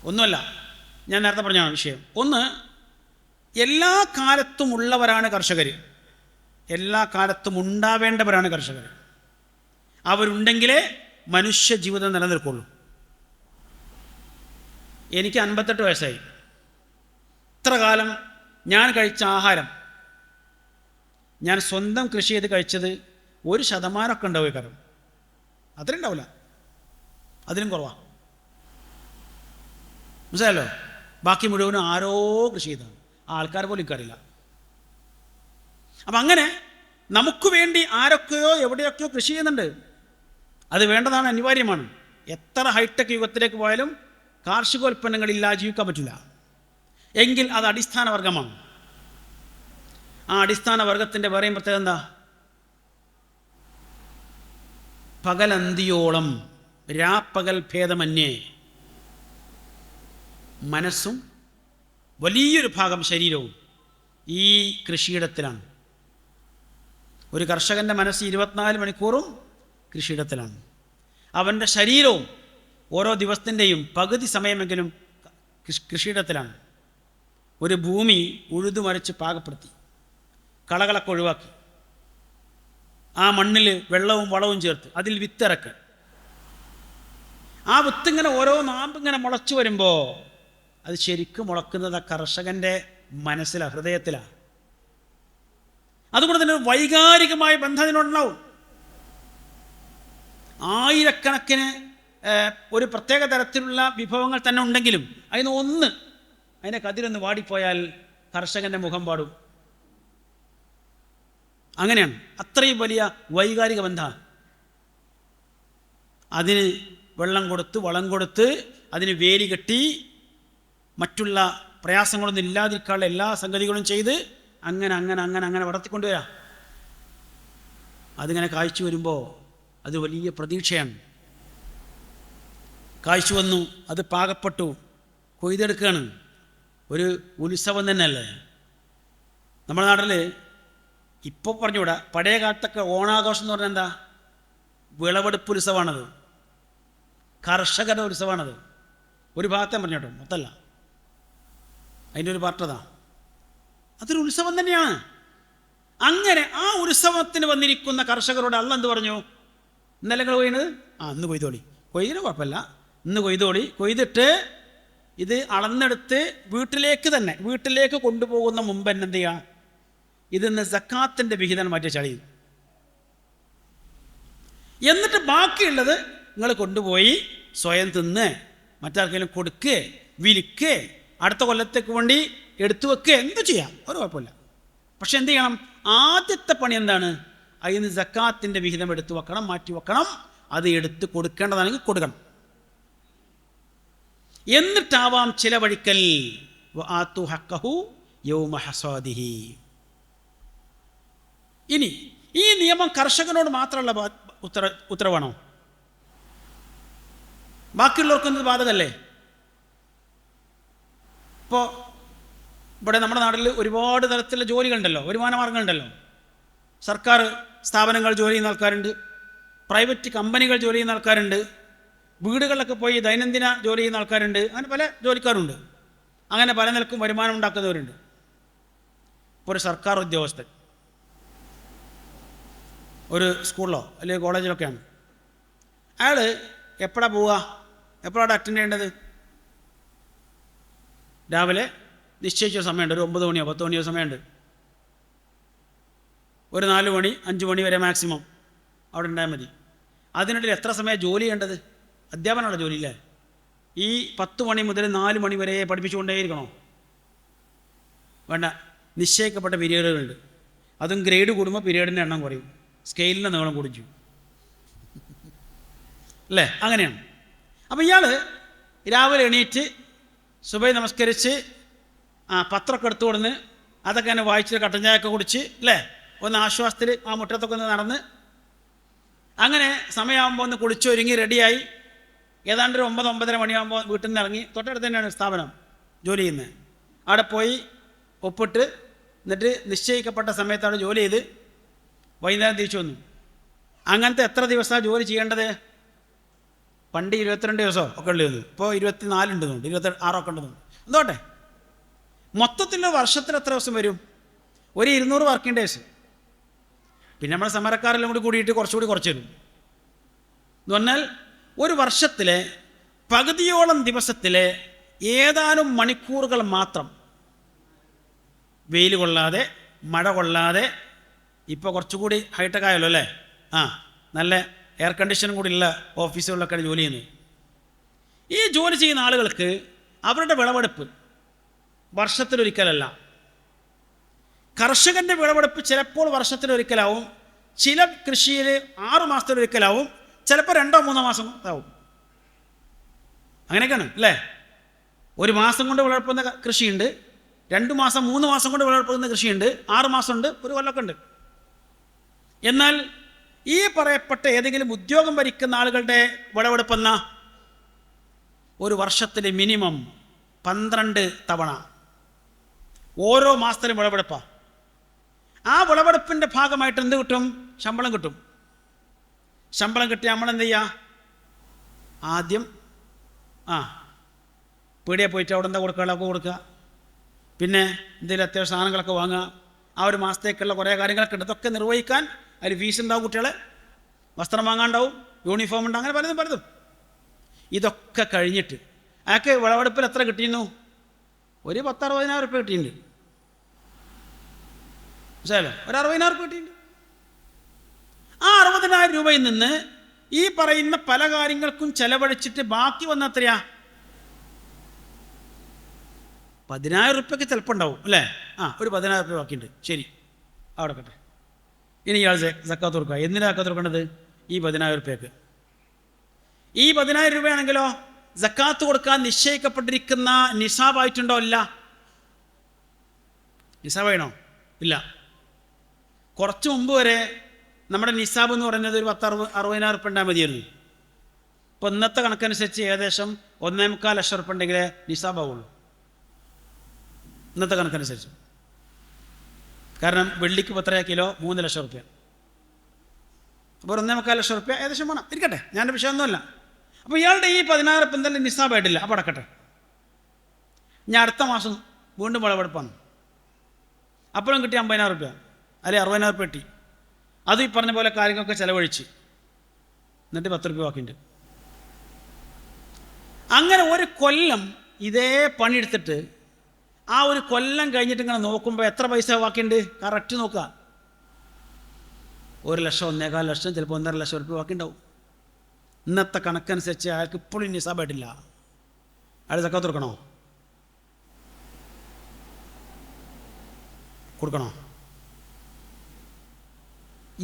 ഒന്നുമല്ല. ഞാൻ നേരത്തെ പറഞ്ഞാണ് വിഷയം. ഒന്ന്, എല്ലാ കാലത്തും ഉള്ളവരാണ് കർഷകർ, എല്ലാ കാലത്തും ഉണ്ടാവേണ്ടവരാണ് കർഷകർ. അവരുണ്ടെങ്കിലേ മനുഷ്യ ജീവിതം നിലനിൽക്കുള്ളൂ. എനിക്ക് 58 വയസ്സായി. ഇത്ര കാലം ഞാൻ കഴിച്ച ആഹാരം, ഞാൻ സ്വന്തം കൃഷി ചെയ്ത് കഴിച്ചത് 1% ഉണ്ടാവുക കാരണം, അത്രയും ഉണ്ടാവില്ല, അതിലും കുറവാണ്. മനസ്സിലായല്ലോ? ബാക്കി മുഴുവനും ആരോ കൃഷി ചെയ്താണ്, ആൾക്കാർ പോലും എനിക്കറിയില്ല. അപ്പം അങ്ങനെ നമുക്ക് വേണ്ടി ആരൊക്കെയോ എവിടെയൊക്കെയോ കൃഷി ചെയ്യുന്നുണ്ട്. അത് വേണ്ടതാണ്, അനിവാര്യമാണ്. എത്ര ഹൈടെക് യുഗത്തിലേക്ക് പോയാലും കാർഷികോൽപ്പന്നങ്ങളില്ലാതെ ജീവിക്കാൻ പറ്റില്ല. എങ്കിൽ അത് അടിസ്ഥാന വർഗമാണ്. ആ അടിസ്ഥാന വർഗത്തിൻ്റെ വേറെയും പ്രത്യേകത എന്താ? പകലന്തിയോളം രാപ്പകൽ ഭേദമന്യേ മനസ്സും വലിയൊരു ഭാഗം ശരീരവും ഈ കൃഷിയിടത്തിലാണ്. ഒരു കർഷകൻ്റെ മനസ്സ് 24 മണിക്കൂറും കൃഷിയിടത്തിലാണ്. അവൻ്റെ ശരീരവും ഓരോ ദിവസത്തിൻ്റെയും പകുതി സമയമെങ്കിലും കൃഷിയിടത്തിലാണ്. ഒരു ഭൂമി ഉഴുതുമറിച്ച് പാകപ്പെടുത്തി കളകളൊക്കെ ഒഴിവാക്കി ആ മണ്ണിൽ വെള്ളവും വളവും ചേർത്ത് അതിൽ വിത്തിറക്കുക. ആ വിത്തിങ്ങനെ ഓരോ നാമ്പിങ്ങനെ മുളച്ചു വരുമ്പോൾ അത് ശരിക്കും മുളക്കുന്നത് ആ കർഷകൻ്റെ മനസ്സിലാണ്, ഹൃദയത്തിലാണ്. അതുകൊണ്ട് തന്നെ വൈകാരികമായ ബന്ധം അതിനുണ്ടാവും. ആയിരക്കണക്കിന് ഒരു പ്രത്യേക തരത്തിലുള്ള വിഭവങ്ങൾ തന്നെ ഉണ്ടെങ്കിലും അതിൻ്റെ കതിരൊന്ന് വാടിപ്പോയാൽ കർഷകൻ്റെ മുഖം പാടും. അങ്ങനെയാണ്, അത്രയും വലിയ വൈകാരിക ബന്ധമാണ്. അതിന് വെള്ളം കൊടുത്ത് വളം കൊടുത്ത് അതിന് വേലി കെട്ടി മറ്റുള്ള പ്രയാസങ്ങളൊന്നും ഇല്ലാതിരിക്കാനുള്ള എല്ലാ സംഗതികളും ചെയ്ത് അങ്ങനെ അങ്ങനെ അങ്ങനെ അങ്ങനെ വളർത്തിക്കൊണ്ടുവരാം. അതിങ്ങനെ കായ്ച്ചു വരുമ്പോൾ അത് വലിയ പ്രതീക്ഷയാണ്. കായ്ച്ചു വന്നു, അത് പാകപ്പെട്ടു, കൊയ്തെടുക്കുകയാണ്. ഒരു ഉത്സവം തന്നെയല്ലേ. നമ്മുടെ നാട്ടിൽ ഇപ്പോൾ പറഞ്ഞുകൂടാ, പഴയ കാലത്തൊക്കെ ഓണാഘോഷം എന്ന് പറഞ്ഞാൽ എന്താ? വിളവെടുപ്പ് ഉത്സവമാണത്, കർഷകരുടെ ഉത്സവമാണത്. ഒരു ഭാഗത്തെ പറഞ്ഞോട്ടോ, മൊത്തമല്ല, അതിൻ്റെ ഒരു പാർട്ടതാ. അതൊരു ഉത്സവം തന്നെയാണ്. അങ്ങനെ ആ ഉത്സവത്തിന് വന്നിരിക്കുന്ന കർഷകരോട് അള്ള എന്ത് പറഞ്ഞു? ഇന്നലെ നിങ്ങൾ കൊയ്യുന്നത് ഇന്ന് കൊയ്തോളി, കൊയ്തിന് കുഴപ്പമില്ല, ഇന്ന് കൊയ്തോളി, കൊയ്തിട്ട് ഇത് അളന്നെടുത്ത് വീട്ടിലേക്ക് കൊണ്ടുപോകുന്ന മുമ്പ് തന്നെ എന്ത് ചെയ്യുക? ഇതിന്ന് സക്കാത്തിൻ്റെ വിഹിതം മാറ്റി ചളിയും. എന്നിട്ട് ബാക്കിയുള്ളത് നിങ്ങൾ കൊണ്ടുപോയി സ്വയം തിന്ന് മറ്റാർക്കെങ്കിലും കൊടുക്കുക, വിൽക്കുക, അടുത്ത കൊല്ലത്തേക്ക് വേണ്ടി എടുത്തു വെക്കുക, എന്ത് ചെയ്യാം, ഒരു കുഴപ്പമില്ല. പക്ഷെ എന്ത് ചെയ്യണം? ആദ്യത്തെ പണി എന്താണ്? അതിന് സക്കാത്തിൻ്റെ വിഹിതം എടുത്തു വെക്കണം, മാറ്റി വെക്കണം. അത് എടുത്ത് കൊടുക്കേണ്ടതാണെങ്കിൽ കൊടുക്കണം. എന്നിട്ടാവാം ചിലവഴിക്കൽ. വആതു ഹഖഹു യൗമ ഹസാദിഹി. ഇനി ഈ നിയമം കർഷകനോട് മാത്രമുള്ള ഉത്തരവാണോ? ബാക്കിയുള്ളവർക്കൊന്നും ബാധകല്ലേ? ഇപ്പോൾ ഇവിടെ നമ്മുടെ നാട്ടിൽ ഒരുപാട് തരത്തിലുള്ള ജോലികളുണ്ടല്ലോ, വരുമാന മാർഗങ്ങളുണ്ടല്ലോ. സർക്കാർ സ്ഥാപനങ്ങൾ ജോലി ചെയ്യുന്ന ആൾക്കാരുണ്ട്, പ്രൈവറ്റ് കമ്പനികൾ ജോലി ചെയ്യുന്ന ആൾക്കാരുണ്ട്, വീടുകളിലൊക്കെ പോയി ദൈനംദിന ജോലി ചെയ്യുന്ന ആൾക്കാരുണ്ട്. അങ്ങനെ പല ജോലിക്കാരുണ്ട്. അങ്ങനെ പല നിലക്കും വരുമാനം ഉണ്ടാക്കുന്നവരുണ്ട്. ഇപ്പോൾ ഒരു സർക്കാർ ഉദ്യോഗസ്ഥൻ ഒരു സ്കൂളിലോ അല്ലെങ്കിൽ കോളേജിലൊക്കെയാണ്. അയാൾ എപ്പോഴാണ് പോവുക, എപ്പോഴാണ് അറ്റൻഡ് ചെയ്യേണ്ടത്? രാവിലെ നിശ്ചയിച്ച സമയമുണ്ട്, ഒരു 9 മണിയോ 10 മണിയോ സമയമുണ്ട്. ഒരു 4 മണി 5 മണി വരെ മാക്സിമം അവിടെ ഉണ്ടായാൽ മതി. അതിനിടയിൽ എത്ര സമയം ജോലി ചെയ്യേണ്ടത്? അധ്യാപനമുള്ള ജോലിയില്ലേ? ഈ 10 മണി മുതൽ 4 മണി വരെ പഠിപ്പിച്ചുകൊണ്ടേയിരിക്കണോ? വേണ്ട. നിശ്ചയിക്കപ്പെട്ട പീരീഡുകളുണ്ട്. അതും ഗ്രേഡ് കൂടുമ്പോൾ പീരീഡിൻ്റെ എണ്ണം കുറയും, സ്കെയിലിൻ്റെ നീളം കൂടും ചെയ്യും അല്ലേ? അങ്ങനെയാണ്. അപ്പോൾ ഇയാൾ രാവിലെ എണീറ്റ് സുബഹി നമസ്കരിച്ച് പത്രമൊക്കെ എടുത്തു കൊടുന്ന് അതൊക്കെ തന്നെ വായിച്ച് കട്ടൻ ചായയൊക്കെ കുടിച്ച് അല്ലേ, ഒന്ന് ആശ്വാസത്തിൽ ആ മുറ്റത്തൊക്കെ ഒന്ന് നടന്ന് അങ്ങനെ സമയമാകുമ്പോൾ ഒന്ന് കുളിച്ചൊരുങ്ങി റെഡിയായി ഏതാണ്ട് ഒരു 9-9:30 മണിയാകുമ്പോൾ വീട്ടിൽ നിന്ന് ഇറങ്ങി. തൊട്ടടുത്ത് തന്നെയാണ് സ്ഥാപനം ജോലി ചെയ്യുന്നത്. അവിടെ പോയി ഒപ്പിട്ട് എന്നിട്ട് നിശ്ചയിക്കപ്പെട്ട സമയത്താണ് ജോലി ചെയ്ത് വൈകുന്നേരം തിരിച്ചു വന്നു. അങ്ങനത്തെ എത്ര ദിവസമാണ് ജോലി ചെയ്യേണ്ടത്? പണ്ട് 22 ദിവസമോ ഒക്കെ ഉള്ളത്, ഇപ്പോൾ 24 ഉണ്ടെന്നുണ്ട്, 26 ഒക്കെ ഉണ്ടെന്നുണ്ട്. എന്തോട്ടെ, മൊത്തത്തിൽ വർഷത്തിൽ എത്ര ദിവസം വരും? ഒരു 200 വർക്കിംഗ് ഡേയ്സ്. പിന്നെ നമ്മുടെ സമരക്കാരെല്ലാം കൂടിയിട്ട് കുറച്ചുകൂടി കുറച്ച് തരും. എന്ന് പറഞ്ഞാൽ ഒരു വർഷത്തിലെ പകുതിയോളം ദിവസത്തിലെ ഏതാനും മണിക്കൂറുകൾ മാത്രം വെയിൽ കൊള്ളാതെ മഴ കൊള്ളാതെ, ഇപ്പോൾ കുറച്ചുകൂടി ഹൈടെക് ആയല്ലോ അല്ലേ, നല്ല എയർ കണ്ടീഷൻ കൂടി ഉള്ള ഓഫീസുകളിലൊക്കെയാണ് ജോലി ചെയ്യുന്നത്. ഈ ജോലി ചെയ്യുന്ന ആളുകൾക്ക് അവരുടെ വിളവെടുപ്പ് വർഷത്തിലൊരിക്കലല്ല. കർഷകൻ്റെ വിളവെടുപ്പ് ചിലപ്പോൾ വർഷത്തിലൊരിക്കലാവും, ചില കൃഷിയിൽ 6 മാസത്തിലൊരിക്കലാവും, ചിലപ്പോൾ 2-3 മാസം ആവും. അങ്ങനെയൊക്കെയാണ് അല്ലേ? ഒരു മാസം കൊണ്ട് വിളവെടുക്കുന്ന കൃഷിയുണ്ട്, 2 മാസം 3 മാസം കൊണ്ട് വിളവെടുക്കുന്ന കൃഷിയുണ്ട്, 6 മാസമുണ്ട്, ഒരു കൊല്ലമൊക്കെ ഉണ്ട്. എന്നാൽ ഈ പറയപ്പെട്ട ഏതെങ്കിലും ഉദ്യോഗം ഭരിക്കുന്ന ആളുകളുടെ വിളവെടുപ്പെന്ന ഒരു വർഷത്തിൽ മിനിമം 12 തവണ ഓരോ മാസത്തിലും വിളവെടുപ്പാണ്. ആ വിളവെടുപ്പിൻ്റെ ഭാഗമായിട്ട് എന്ത് കിട്ടും? ശമ്പളം കിട്ടും. ശമ്പളം കിട്ടിയാൽ നമ്മളെന്ത് ചെയ്യുക? ആദ്യം പീടികയിൽ പോയിട്ട് അവിടെ എന്താ കൊടുക്കുക, അളവ് കൊടുക്കുക, പിന്നെ എന്തെങ്കിലും അത്യാവശ്യ സാധനങ്ങളൊക്കെ വാങ്ങുക. ആ ഒരു മാസത്തേക്കുള്ള കുറേ കാര്യങ്ങളൊക്കെ ഉണ്ട്. അതൊക്കെ നിർവഹിക്കാൻ അതിൽ ഫീസ് ഉണ്ടാവും, കുട്ടികളെ വസ്ത്രം വാങ്ങാണ്ടാവും, യൂണിഫോം ഉണ്ട്, അങ്ങനെ പലതും. ഇതൊക്കെ കഴിഞ്ഞിട്ട് അയാൾക്ക് വിളവെടുപ്പിൽ എത്ര കിട്ടിയിരുന്നു? ഒരു 10-60,000 റുപ്യ കിട്ടിയിട്ടുണ്ട്. മനസ്സിലായല്ലോ? ഒരു 60,000 റുപ്യ കിട്ടിയിട്ടുണ്ട്. ആ 60,000 രൂപയിൽ നിന്ന് ഈ പറയുന്ന പല കാര്യങ്ങൾക്കും ചെലവഴിച്ചിട്ട് ബാക്കി വന്ന എത്രയാ? 10,000 റുപ്യക്ക് ചിലപ്പോൾ ഉണ്ടാവും അല്ലേ? ഒരു 10,000 റുപ്യ ബാക്കിയുണ്ട്. ശരി, അവിടെ കട്ടെ. ഇനി ഇയാൾ സക്കാത്ത് കൊടുക്കുക. എന്തിനാ സക്കാത്ത് കൊടുക്കേണ്ടത്? ഈ 10,000 റുപ്യക്ക്. ഈ 10,000 രൂപയാണെങ്കിലോ സക്കാത്ത് കൊടുക്കാൻ നിശ്ചയിക്കപ്പെട്ടിരിക്കുന്ന നിസാബായിട്ടുണ്ടോ? ഇല്ല. നിസാബായിണോ? ഇല്ല. കുറച്ച് മുമ്പ് വരെ നമ്മുടെ നിസാബ് എന്ന് പറയുന്നത് ഒരു 60,000 റുപ്യ ഉണ്ടാൽ മതിയായിരുന്നു. ഇപ്പോൾ ഇന്നത്തെ കണക്കനുസരിച്ച് ഏകദേശം 1.25 ലക്ഷം റുപ്യ ഉണ്ടെങ്കിലേ നിസാബാവുള്ളൂ, ഇന്നത്തെ കണക്കനുസരിച്ച്. കാരണം വെള്ളിക്ക് 10 കിലോ 3 ലക്ഷം റുപ്യ. അപ്പോൾ 1.25 ലക്ഷം റുപ്യ ഏകദേശം വേണം. ഇരിക്കട്ടെ, ഞാൻ്റെ വിഷയമൊന്നുമല്ല. അപ്പോൾ ഇയാളുടെ ഈ 10,000 റുപ്യ എന്തായാലും നിസാബായിട്ടില്ല. അപ്പോൾ അടക്കട്ടെ. ഞാൻ അടുത്ത മാസം വീണ്ടും വിളവെടുപ്പാണ്. അപ്പോഴും കിട്ടി 50,000 റുപ്യ, അല്ലെങ്കിൽ 60,000 റുപ്യ കിട്ടി. അത് ഈ പറഞ്ഞ പോലെ കാര്യങ്ങളൊക്കെ ചിലവഴിച്ച് എന്നിട്ട് 10 റുപ്യ ബാക്കിയുണ്ട്. അങ്ങനെ ഒരു കൊല്ലം ഇതേ പണിയെടുത്തിട്ട് ആ ഒരു കൊല്ലം കഴിഞ്ഞിട്ട് ഇങ്ങനെ നോക്കുമ്പോൾ എത്ര പൈസ ബാക്കിയുണ്ട്? കറക്റ്റ് നോക്കുക. 1 ലക്ഷം, 1.25 ലക്ഷം, ചിലപ്പോൾ 1.5 ലക്ഷം റുപ്യ ബാക്കിയുണ്ടാവും. ഇന്നത്തെ കണക്കനുസരിച്ച് അയാൾക്ക് ഇപ്പോഴും നിസാബായിട്ടില്ല. അയാൾ സക്കാത്ത് കൊടുക്കണോ? കൊടുക്കണോ?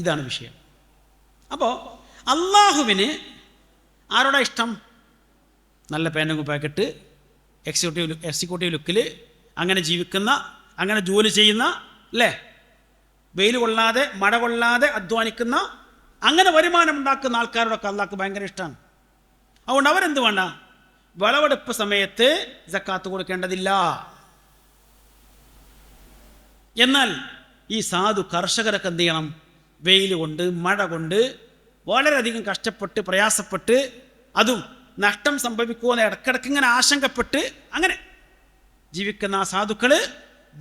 ഇതാണ് വിഷയം. അപ്പോൾ അള്ളാഹുവിന് ആരോടാ ഇഷ്ടം? നല്ല പാൻറ്റും കുപ്പായൊക്കെ ഇട്ട് എക്സിക്യൂട്ടീവ് ലുക്കിൽ അങ്ങനെ ജീവിക്കുന്ന, അങ്ങനെ ജോലി ചെയ്യുന്ന, അല്ലേ, വെയിൽ കൊള്ളാതെ മഴ കൊള്ളാതെ അധ്വാനിക്കുന്ന, അങ്ങനെ വരുമാനം ഉണ്ടാക്കുന്ന ആൾക്കാരോടൊക്കെ അള്ളാഹ്ക്ക് ഭയങ്കര ഇഷ്ടമാണ്. അതുകൊണ്ട് അവരെന്ത് വേണ്ട? വിളവെടുപ്പ് സമയത്ത് സക്കാത്ത് കൊടുക്കേണ്ടതില്ല. എന്നാൽ ഈ സാധു കർഷകരൊക്കെ എന്ത് ചെയ്യണം? വെയിൽ കൊണ്ട് മഴ കൊണ്ട് വളരെയധികം കഷ്ടപ്പെട്ട് പ്രയാസപ്പെട്ട്, അതും നഷ്ടം സംഭവിക്കുമെന്ന് ഇടയ്ക്കിടയ്ക്ക് ഇങ്ങനെ ആശങ്കപ്പെട്ട് അങ്ങനെ ജീവിക്കുന്ന ആ സാധുക്കൾ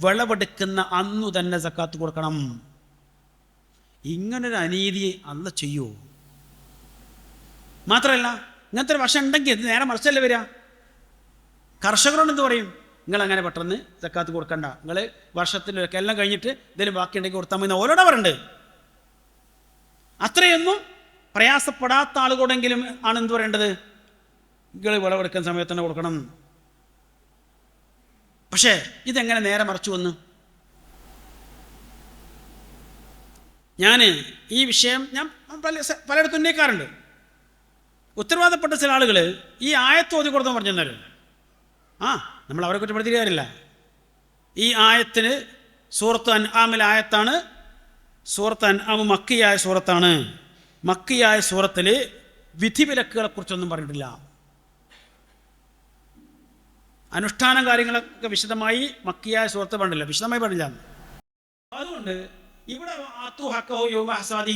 വിളവെടുക്കുന്ന അന്നു തന്നെ സക്കാത്ത് കൊടുക്കണം. ഇങ്ങനൊരു അനീതി അല്ല ചെയ്യൂ. മാത്രമല്ല, ഇങ്ങനത്തെ ഒരു വശം ഉണ്ടെങ്കിൽ ഇത് നേരെ മറിച്ചല്ലേ വരിക. കർഷകരോട് എന്ത് പറയും? നിങ്ങളങ്ങനെ പെട്ടെന്ന് സക്കാത്ത് കൊടുക്കണ്ട, നിങ്ങൾ വർഷത്തിലൊക്കെ എല്ലാം കഴിഞ്ഞിട്ട് എന്തെങ്കിലും ബാക്കി ഉണ്ടെങ്കിൽ കൊടുത്താൽ മതി. ഓരോടെ പറയണ്ട്. അത്രയൊന്നും പ്രയാസപ്പെടാത്ത ആളുകളോടെങ്കിലും ആണ് എന്ത് പറയേണ്ടത്? നിങ്ങൾ വിളവെടുക്കുന്ന സമയത്ത് തന്നെ കൊടുക്കണം. പക്ഷേ ഇതെങ്ങനെ നേരെ മറിച്ചു വന്നു? ഞാൻ ഈ വിഷയം പലയിടത്തും ഉന്നയിക്കാറുണ്ട്. ഉത്തരവാദപ്പെട്ട ചില ആളുകൾ ഈ ആയത്ത് ഓതി കൊടുത്തെന്ന് പറഞ്ഞു തന്നാലും നമ്മൾ അവരെ കുറ്റപ്പെടുത്തിയ കാര്യമില്ല. ഈ ആയത്തിന് സൂറത്ത് അൻആമിലെ ആയത്താണ്. സൂറത്ത് അൻആം മക്കിയായ സൂറത്താണ്. മക്കിയായ സൂറത്തിൽ വിധിവിലക്കുകളെ കുറിച്ചൊന്നും പറഞ്ഞിട്ടില്ല. അനുഷ്ഠാന കാര്യങ്ങളൊക്കെ വിശദമായി മക്കിയായ സൂറത്ത് പറഞ്ഞില്ല, വിശദമായി പറഞ്ഞില്ല. അതുകൊണ്ട് ഇവിടെ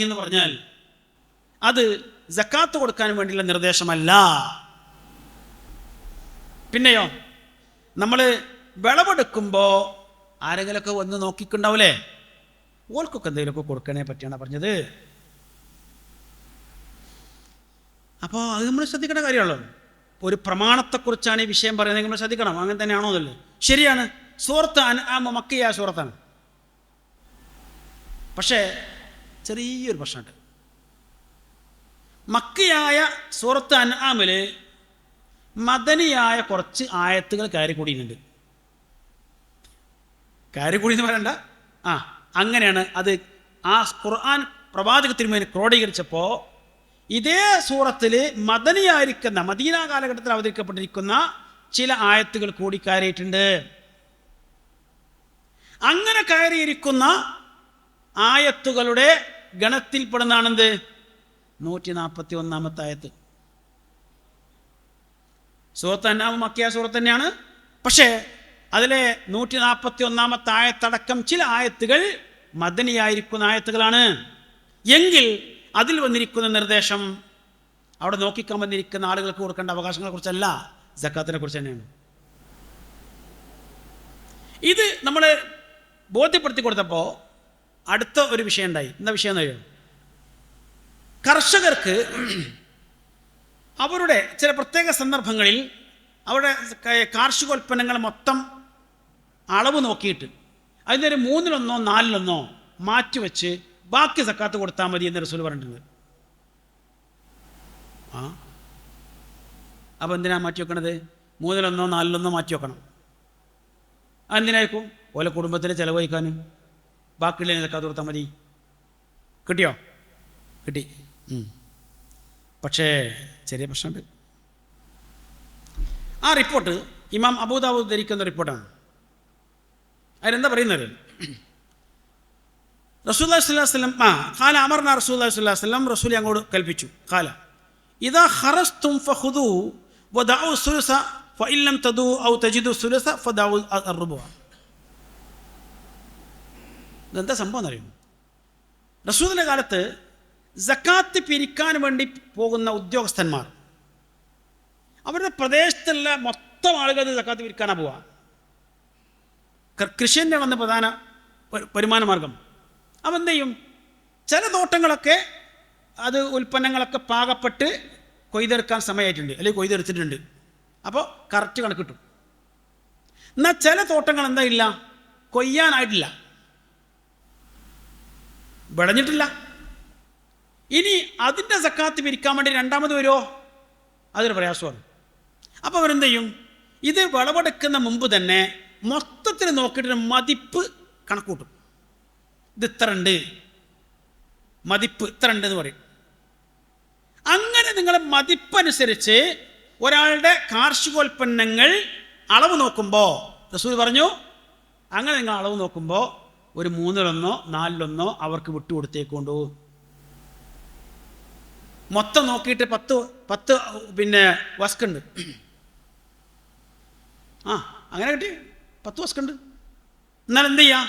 എന്ന് പറഞ്ഞാൽ അത് സക്കാത്ത് കൊടുക്കാൻ വേണ്ടിയുള്ള നിർദ്ദേശമല്ല. പിന്നെയോ, നമ്മൾ വിളവെടുക്കുമ്പോൾ ആരെങ്കിലുമൊക്കെ വന്ന് നോക്കിക്കുണ്ടാവില്ലേ, ഓൾക്കൊക്കെ എന്തെങ്കിലുമൊക്കെ കൊടുക്കണേ പറ്റിയാണ് പറഞ്ഞത്. അപ്പോൾ അത് നമ്മൾ ശ്രദ്ധിക്കേണ്ട കാര്യമുള്ളൂ. ഒരു പ്രമാണത്തെക്കുറിച്ചാണ് ഈ വിഷയം പറയുന്നത്, നമ്മൾ ശ്രദ്ധിക്കണം. അങ്ങനെ തന്നെയാണോ എന്നല്ലേ? ശരിയാണ്, സൂറത്ത് അൻആം മക്കിയായ സൂറത്താണ്. പക്ഷേ ചെറിയൊരു പ്രശ്നമുണ്ട്. മക്കിയായ സൂറത്ത് അൻആമിൽ മദനിയായ കുറച്ച് ആയത്തുകൾ കയറിക്കൂടിയിട്ടുണ്ട്. കയറിക്കൂടി എന്ന് പറയണ്ട, അങ്ങനെയാണ് അത്. ആ ഖുർആൻ പ്രവാചക തിരുമേനി ക്രോഡീകരിച്ചപ്പോൾ ഇതേ സൂറത്തിൽ മദനിയായിരിക്കുന്ന, മദീന കാലഘട്ടത്തിൽ അവതരിക്കപ്പെട്ടിരിക്കുന്ന ചില ആയത്തുകൾ കൂടി കയറിയിട്ടുണ്ട്. അങ്ങനെ കയറിയിരിക്കുന്ന ആയത്തുകളുടെ ഗണത്തിൽപ്പെടുന്നതാണെന്ത്? 141 ആയത്ത്. സൂറത്ത് അൻആം മക്കിയ സൂറത്ത് തന്നെയാണ്. പക്ഷേ അതിലെ 141 ആയത്തടക്കം ചില ആയത്തുകൾ മദനിയായിരിക്കുന്ന ആയത്തുകളാണ്. എങ്കിൽ അതിൽ വന്നിരിക്കുന്ന നിർദ്ദേശം അവിടെ നോക്കിക്കാൻ വന്നിരിക്കുന്ന ആളുകൾക്ക് കൊടുക്കേണ്ട അവകാശങ്ങളെ കുറിച്ചല്ല, സക്കാത്തിനെ കുറിച്ച് തന്നെയാണ്. ഇത് നമ്മൾ ബോധ്യപ്പെടുത്തി കൊടുത്തപ്പോൾ അടുത്ത ഒരു വിഷയം ഉണ്ടായി. എന്താ വിഷയം എന്ന് അറിയാം? കർഷകർക്ക് അവരുടെ ചില പ്രത്യേക സന്ദർഭങ്ങളിൽ അവരുടെ കാർഷികോൽപ്പന്നങ്ങൾ മൊത്തം അളവ് നോക്കിയിട്ട് അതിനൊരു 1/3 4 മാറ്റിവെച്ച് ബാക്കി സക്കാത്ത് കൊടുത്താൽ മതി എന്ന് റസൂൽ പറഞ്ഞിട്ടുണ്ട്. അപ്പോൾ എന്തിനാ മാറ്റി വെക്കണത്? 3/1 4 മാറ്റി വെക്കണം. അതെന്തിനായിരിക്കും? ഓലെ കുടുംബത്തിന് ചിലവഴിക്കാനും. ബാക്കിയുള്ള സക്കാത്ത് കൊടുത്താൽ മതി. കിട്ടിയോ? കിട്ടി. പക്ഷേ ചെറിയ പ്രശ്നമുണ്ട്. ആ റിപ്പോർട്ട് ഇമാം അബൂദാവൂദ് ധരിക്കുന്ന റിപ്പോർട്ടാണ്. അതിലെന്താ പറയുന്നത്? റസൂലുള്ളാഹി സ്വല്ലല്ലാഹു അലൈഹി വസല്ലം ഖാല അമർനാ റസൂലുള്ളാഹി സ്വല്ലല്ലാഹു അലൈഹി വസല്ലം, റസൂൽ അങ്ങോട്ട് കൽപ്പിച്ചു. ഖാല ഇദാ ഖറസ്തും ഫഖുദൂ വദഉ സുലുസ ഫഇൻ ലം തദൂ ഔ തജിദു സുലുസ ഫദഉ അർറുബ. ഇതെന്താ സംഭവം എന്നറിയുമോ? റസൂലിൻ്റെ കാലത്ത് സക്കാത്ത് പിരിക്കാൻ വേണ്ടി പോകുന്ന ഉദ്യോഗസ്ഥന്മാർ അവരുടെ പ്രദേശത്തുള്ള മൊത്തം ആളുകൾ സക്കാത്ത് പിരിക്കാനാണ് പോവുക. കൃഷി തന്നെയാണ് പ്രധാന വരുമാന മാർഗം. അപ്പം എന്ത് ചെയ്യും? ചില തോട്ടങ്ങളൊക്കെ അത് ഉൽപ്പന്നങ്ങളൊക്കെ പാകപ്പെട്ട് കൊയ്തെടുക്കാൻ സമയമായിട്ടുണ്ട്, അല്ലെങ്കിൽ കൊയ്തെടുത്തിട്ടുണ്ട്. അപ്പോൾ കറക്റ്റ് കണക്ക് കിട്ടും. എന്നാൽ ചില തോട്ടങ്ങൾ എന്താ ഇല്ല, കൊയ്യാനായിട്ടില്ല, വിളഞ്ഞിട്ടില്ല. ഇനി അതിൻ്റെ സക്കാത്ത് പിരിക്കാൻ വേണ്ടി രണ്ടാമത് വരുമോ? അതൊരു പ്രയാസമാണ്. അപ്പോൾ അവരെന്ത് ചെയ്യും? ഇത് വിളവെടുക്കുന്ന മുമ്പ് തന്നെ മൊത്തത്തിൽ നോക്കിയിട്ട് മതിപ്പ് കണക്ക് കൂട്ടും. ഇത് ഇത്ര ഉണ്ട്, മതിപ്പ് ഇത്ര ഉണ്ട് എന്ന് പറയും. അങ്ങനെ നിങ്ങൾ മതിപ്പനുസരിച്ച് ഒരാളുടെ കാർഷികോൽപ്പന്നങ്ങൾ അളവ് നോക്കുമ്പോൾ റസൂൽ പറഞ്ഞു, അങ്ങനെ നിങ്ങൾ അളവ് നോക്കുമ്പോൾ ഒരു 3/1 4 അവർക്ക് വിട്ടുകൊടുത്തേക്കൊണ്ടു. മൊത്തം നോക്കിയിട്ട് 10 വസ്കുണ്ട്. അങ്ങനെ കിട്ടി 10 വസ്കുണ്ട്. എന്നാൽ എന്ത് ചെയ്യുക?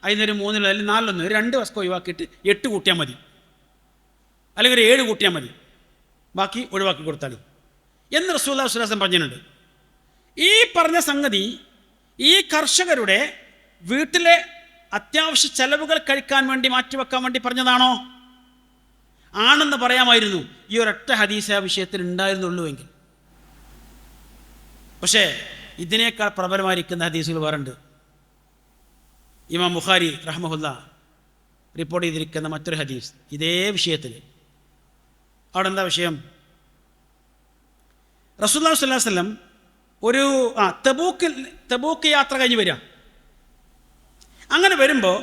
അതിനൊരു 3 അല്ലെങ്കിൽ 4 ഒരു 2 വസ്ക് ഒഴിവാക്കിയിട്ട് 8 കൂട്ടിയാൽ മതി, അല്ലെങ്കിൽ ഒരു 7 കൂട്ടിയാൽ മതി, ബാക്കി ഒഴിവാക്കി കൊടുത്താൽ എന്ന് റസൂലുള്ളാഹി സ്വല്ലല്ലാഹു അലൈഹി വസല്ലം പറഞ്ഞിട്ടുണ്ട്. ഈ പറഞ്ഞ സംഗതി ഈ കർഷകരുടെ വീട്ടിലെ അത്യാവശ്യ ചെലവുകൾ കഴിക്കാൻ വേണ്ടി മാറ്റിവെക്കാൻ വേണ്ടി പറഞ്ഞതാണോ? ആണെന്ന് പറയാമായിരുന്നു. ഈ ഒരൊറ്റ ഹദീസ് ആ വിഷയത്തിൽ ഉണ്ടായിരുന്നുള്ളൂ എങ്കിൽ. പക്ഷേ ഇതിനേക്കാൾ പ്രബലമായിരിക്കുന്ന ഹദീസുകൾ വേറുണ്ട്. ഇമാം ബുഖാരി റഹ്മഹുല്ല റിപ്പോർട്ട് ചെയ്തിരിക്കുന്ന മറ്റൊരു ഹദീസ് ഇതേ വിഷയത്തിൽ. അവിടെ എന്താ വിഷയം? റസൂലുള്ളാഹി സ്വല്ലല്ലാഹു അലൈഹി വസല്ലം ഒരു തബൂക്ക് യാത്ര കഴിഞ്ഞ് വരിക. അങ്ങനെ വരുമ്പോൾ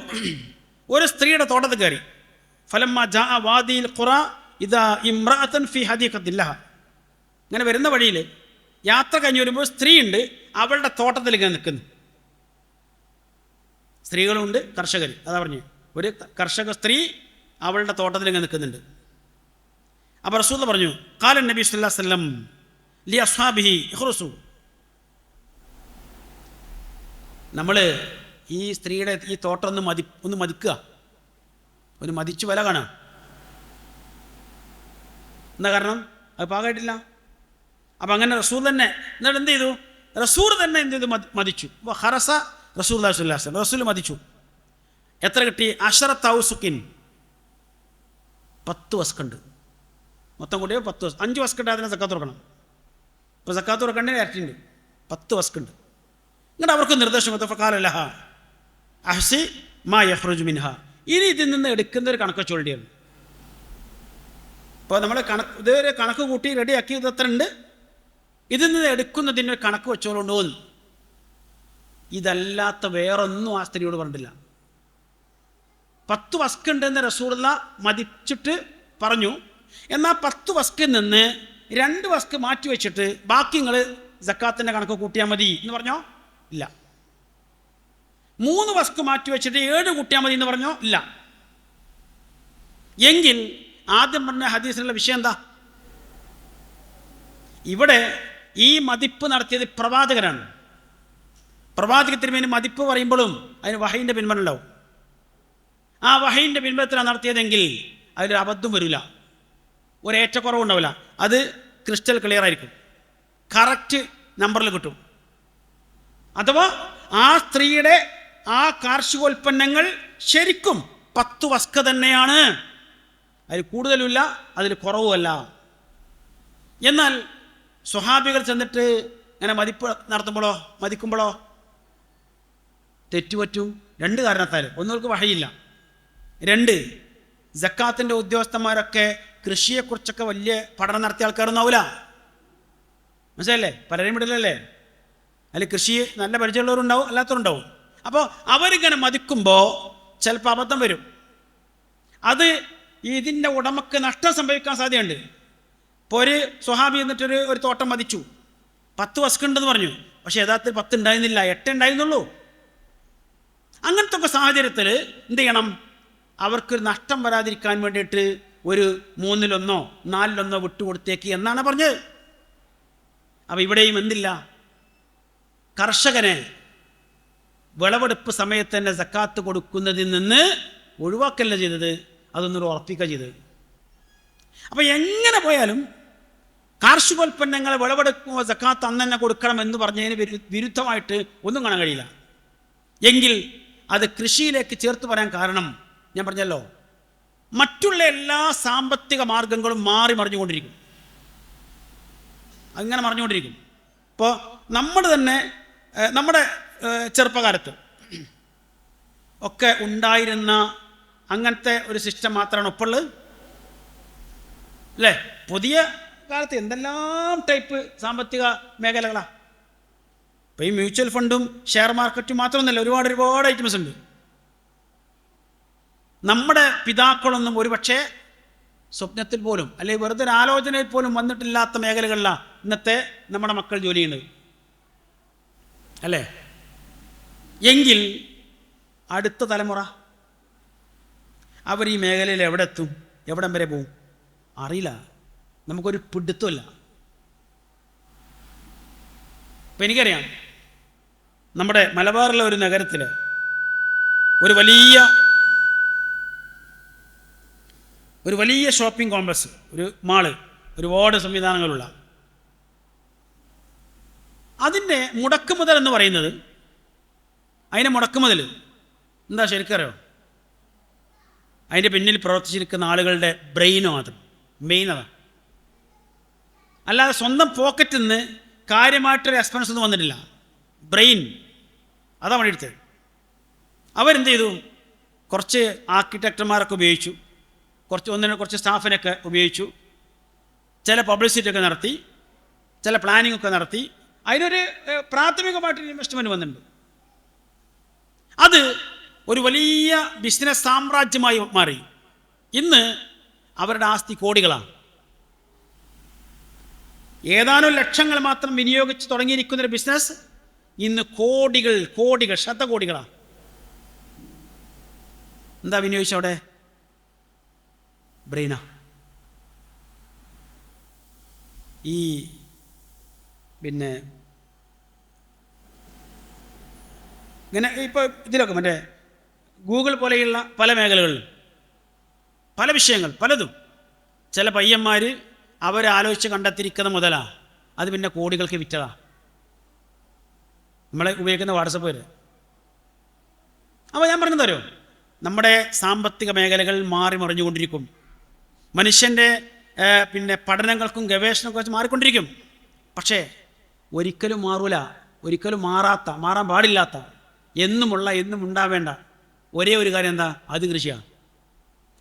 ഒരു സ്ത്രീയുടെ തോട്ടത്തിൽ കയറി. ഫലമ്മ ജാ വാദിൽ ഖുറ ഇദാ ഇംറഅതൻ ഫി ഹദീഖത്തില്ലഹ. ഇങ്ങനെ വരുന്ന വഴിയിൽ യാത്ര കഴിഞ്ഞ് വരുമ്പോൾ സ്ത്രീയുണ്ട്, അവളുടെ തോട്ടത്തിൽ ഇങ്ങനെ നിൽക്കുന്നു. സ്ത്രീകളുണ്ട്, കർഷകർ. അതാ പറഞ്ഞു, ഒരു കർഷക സ്ത്രീ അവളുടെ തോട്ടത്തിൽ ഇങ്ങനെ നിൽക്കുന്നുണ്ട്. അപ്പോൾ റസൂൽ പറഞ്ഞു, ഖാല നബി സല്ലല്ലാഹു അലൈഹി വസല്ലം ലി അസ്ഹാബിഹി ഇഖ്റുസു. നമ്മൾ ഈ സ്ത്രീയുടെ ഈ തോട്ടം ഒന്ന് മതിക്കുക, ഒരു മതിച്ചു വില കാണാം. എന്താ കാരണം? അത് പാകമായിട്ടില്ല. അപ്പം അങ്ങനെ റസൂൽ തന്നെ എന്നിട്ട് എന്ത് ചെയ്തു? റസൂൽ തന്നെ എന്ത് ചെയ്തു? മതിച്ചു. അപ്പോൾ ഹറസ റസൂലുള്ളാഹി സ്വല്ലല്ലാഹു അലൈഹി വസല്ലം, റസൂൽ മതിച്ചു. എത്ര കിട്ടി? 10 ഔസുക്കിൻ, 10 വസ്കുണ്ട്. മൊത്തം കൂടിയോ 10 വസ്ക്. 5 വസ്കുണ്ട് അതിനെ സക്കാത്ത് കൊടുക്കണം. ഇപ്പോൾ സക്കാത്ത് കൊടുക്കേണ്ടത് ഇരട്ടിയുണ്ട്, 10 വസ്കുണ്ട്. എന്നിട്ട് അവർക്ക് നിർദ്ദേശം കൊടുത്തു, ഫഖാല ലഹ അഹ്സി മാ യഖ്റുജു മിൻഹ. ഇനി ഇതിൽ നിന്ന് എടുക്കുന്ന ഒരു കണക്ക് വെച്ചോളിയാണ്. ഇപ്പോൾ നമ്മൾ ഇതൊരു കണക്ക് കൂട്ടി റെഡിയാക്കി, ഇത് എത്ര ഉണ്ട്, ഇതിൽ നിന്ന് എടുക്കുന്നതിൻ്റെ കണക്ക് വെച്ചോളുണ്ടോ എന്ന്. ഇതല്ലാത്ത വേറൊന്നും ആ സ്ത്രീയോട് പറഞ്ഞിട്ടില്ല. 10 വസ്കുണ്ടെന്ന് റസൂലുള്ളാഹി മതിച്ചിട്ട് പറഞ്ഞു. എന്നാൽ 10 വസ്കിൽ നിന്ന് 2 വസ്ക് മാറ്റി വെച്ചിട്ട് ബാക്കി നിങ്ങൾ സക്കാത്തിൻ്റെ കണക്ക് കൂട്ടിയാൽ മതി എന്ന് പറഞ്ഞോ? ഇല്ല. 3 വസ്ക് മാറ്റി വെച്ചിട്ട് 7 കൂട്ടിയാൽ മതി എന്ന് പറഞ്ഞോ? ഇല്ല. എങ്കിൽ ആദ്യം പറഞ്ഞ ഹദീസിലുള്ള വിഷയം എന്താ? ഇവിടെ ഈ മതിപ്പ് നടത്തിയത് പ്രവാചകരാണ്. പ്രവാചകത്തിന് വേണ്ടി മതിപ്പ് പറയുമ്പോഴും അതിന് വഹയിൻ്റെ പിൻബലമുണ്ടാവും. ആ വഹയിൻ്റെ പിൻബലത്തിലാണ് നടത്തിയതെങ്കിൽ അതിലൊരു അബദ്ധം വരില്ല, ഒരേറ്റക്കുറവുണ്ടാവില്ല. അത് ക്രിസ്റ്റൽ ക്ലിയർ ആയിരിക്കും, കറക്റ്റ് നമ്പറിൽ കിട്ടും. അഥവാ ആ സ്ത്രീയുടെ ആ കാർഷികോൽപ്പന്നങ്ങൾ ശരിക്കും 10 വസ്ക തന്നെയാണ്, അതിൽ കൂടുതലുമില്ല അതിൽ കുറവുമല്ല. എന്നാൽ സ്വഹാബികൾ ചെന്നിട്ട് ഇങ്ങനെ മതിക്കുമ്പോഴോ തെറ്റുപറ്റും. 2 കാരണത്താൽ. ഒന്നുകൾക്ക് വഹയില്ല, 2 സക്കാത്തിൻ്റെ ഉദ്യോഗസ്ഥന്മാരൊക്കെ കൃഷിയെക്കുറിച്ചൊക്കെ വലിയ പഠനം നടത്തിയ ആൾക്കാരൊന്നാവില്ല. മനസ്സിലല്ലേ? പലരെയും വിടില്ലല്ലേ? അതിൽ കൃഷി നല്ല പരിചയമുള്ളവരുണ്ടാവും, അല്ലാത്തവരുണ്ടാവും. അപ്പോൾ അവരിങ്ങനെ മതിക്കുമ്പോൾ ചിലപ്പോൾ അബദ്ധം വരും. അത് ഇതിൻ്റെ ഉടമക്ക് നഷ്ടം സംഭവിക്കാൻ സാധ്യതയുണ്ട്. ഇപ്പോൾ ഒരു സ്വഹാബി എന്നിട്ടൊരു തോട്ടം മതിച്ചു, 10 വസ്ക ഉണ്ടെന്ന് പറഞ്ഞു. പക്ഷേ യഥാർത്ഥത്തിൽ 10 ഉണ്ടായിരുന്നില്ല, 8 ഉണ്ടായിരുന്നുള്ളൂ. അങ്ങനത്തെ ഒക്കെ സാഹചര്യത്തിൽ എന്ത് ചെയ്യണം? അവർക്കൊരു നഷ്ടം വരാതിരിക്കാൻ വേണ്ടിയിട്ട് ഒരു 3-1 4 വിട്ടുകൊടുത്തേക്ക് എന്നാണ് പറഞ്ഞത്. അപ്പോൾ ഇവിടെയും എന്തില്ല? കർഷകനെ വിളവെടുപ്പ് സമയത്ത് തന്നെ സക്കാത്ത് കൊടുക്കുന്നതിൽ നിന്ന് ഒഴിവാക്കല്ല ചെയ്തത്, അതൊന്നൊരു ഉറപ്പിക്കുക ചെയ്തത്. അപ്പോൾ എങ്ങനെ പോയാലും കാർഷികോൽപ്പന്നങ്ങൾ വിളവെടുക്കുമ്പോൾ സക്കാത്ത് അന്ന് തന്നെ കൊടുക്കണം എന്ന് പറഞ്ഞതിന് വിരുദ്ധമായിട്ട് ഒന്നും കാണാൻ കഴിയില്ല. എങ്കിൽ അത് കൃഷിയിലേക്ക് ചേർത്ത് പറയാൻ കാരണം ഞാൻ പറഞ്ഞല്ലോ, മറ്റുള്ള എല്ലാ സാമ്പത്തിക മാർഗങ്ങളും മറിഞ്ഞുകൊണ്ടിരിക്കും. അങ്ങനെ മറിഞ്ഞുകൊണ്ടിരിക്കും. ഇപ്പോൾ നമ്മുടെ ചെറുപ്പകാലത്ത് ഒക്കെ ഉണ്ടായിരുന്ന അങ്ങനത്തെ ഒരു സിസ്റ്റം മാത്രമാണ് ഒപ്പുള്ളത് അല്ലേ? പുതിയ കാലത്ത് എന്തെല്ലാം ടൈപ്പ് സാമ്പത്തിക മേഖലകളാണ്. ഇപ്പോൾ ഈ മ്യൂച്വൽ ഫണ്ടും ഷെയർ മാർക്കറ്റും മാത്രമൊന്നുമല്ല, ഒരുപാട് ഐറ്റംസ് ഉണ്ട്. നമ്മുടെ പിതാക്കളൊന്നും ഒരുപക്ഷെ സ്വപ്നത്തിൽ പോലും അല്ലെങ്കിൽ വെറുതെ ഒരു ആലോചനയിൽ പോലും വന്നിട്ടില്ലാത്ത മേഖലകളിലാണ് ഇന്നത്തെ നമ്മുടെ മക്കൾ ജോലി ചെയ്യുന്നത് അല്ലേ? എങ്കിൽ അടുത്ത തലമുറ അവർ ഈ മേഖലയിൽ എവിടെ എത്തും, എവിടം വരെ പോവും അറിയില്ല. നമുക്കൊരു പിടുത്തമില്ല. ഇപ്പം എനിക്കറിയാം, നമ്മുടെ മലബാറിലെ ഒരു നഗരത്തിൽ ഒരു വലിയ ഷോപ്പിംഗ് കോംപ്ലക്സ്, ഒരു മാള്, ഒരുപാട് സംവിധാനങ്ങളുള്ള, അതിൻ്റെ മുടക്കുമുതൽ എന്ന് പറയുന്നത്, അതിൻ്റെ മുടക്കുമുതൽ എന്താ ശരിക്കറിയോ? അതിൻ്റെ പിന്നിൽ പ്രവർത്തിച്ചിരിക്കുന്ന ആളുകളുടെ ബ്രെയിന് മാത്രം, മെയിൻ അതാണ്. അല്ലാതെ സ്വന്തം പോക്കറ്റിൽ നിന്ന് കാര്യമായിട്ടൊരു എക്സ്പെൻസ് ഒന്നും വന്നിട്ടില്ല. ബ്രെയിൻ അതാ പണിയെടുത്തത്. അവരെന്ത് ചെയ്തു? കുറച്ച് ആർക്കിടെക്ടർമാരൊക്കെ ഉപയോഗിച്ചു, കുറച്ച് സ്റ്റാഫിനൊക്കെ ഉപയോഗിച്ചു, ചില പബ്ലിസിറ്റി ഒക്കെ നടത്തി, ചില പ്ലാനിങ് ഒക്കെ നടത്തി. അതിനൊരു പ്രാഥമികമായിട്ടൊരു ഇൻവെസ്റ്റ്മെൻറ്റ് വന്നിട്ടുണ്ട്. അത് ഒരു വലിയ ബിസിനസ് സാമ്രാജ്യമായി മാറി. ഇന്ന് അവരുടെ ആസ്തി കോടികളാണ്. ഏതാനും ലക്ഷങ്ങൾ മാത്രം വിനിയോഗിച്ച് തുടങ്ങിയിരിക്കുന്നൊരു ബിസിനസ് ഇന്ന് കോടികൾ ശതകോടികളാണ്. എന്താ വിനിയോഗിച്ചവിടെ? ബ്രെയിനാ. ഈ പിന്നെ ഇങ്ങനെ ഇപ്പോൾ ഇതിലൊക്കെ മറ്റേ ഗൂഗിൾ പോലെയുള്ള പല മേഖലകളിലും പല വിഷയങ്ങൾ പലതും ചില പയ്യന്മാർ അവരാലോചിച്ച് കണ്ടെത്തിയിരിക്കുന്ന മുതലാണ് അത് പിന്നെ കോടികൾക്ക് വിറ്റതാണ്. നമ്മളെ ഉപയോഗിക്കുന്ന വാട്സപ്പ് വരെ. അപ്പോൾ ഞാൻ പറഞ്ഞത് അറിയോ, നമ്മുടെ സാമ്പത്തിക മേഖലകൾ മറിഞ്ഞുകൊണ്ടിരിക്കും. മനുഷ്യൻ്റെ പിന്നെ പഠനങ്ങൾക്കും ഗവേഷണങ്ങൾക്കും വെച്ച് മാറിക്കൊണ്ടിരിക്കും. പക്ഷേ ഒരിക്കലും മാറൂല, ഒരിക്കലും മാറാൻ പാടില്ലാത്ത, എന്നും ഉണ്ടാവേണ്ട ഒരേ ഒരു കാര്യം എന്താ? അത് കൃഷിയാണ്.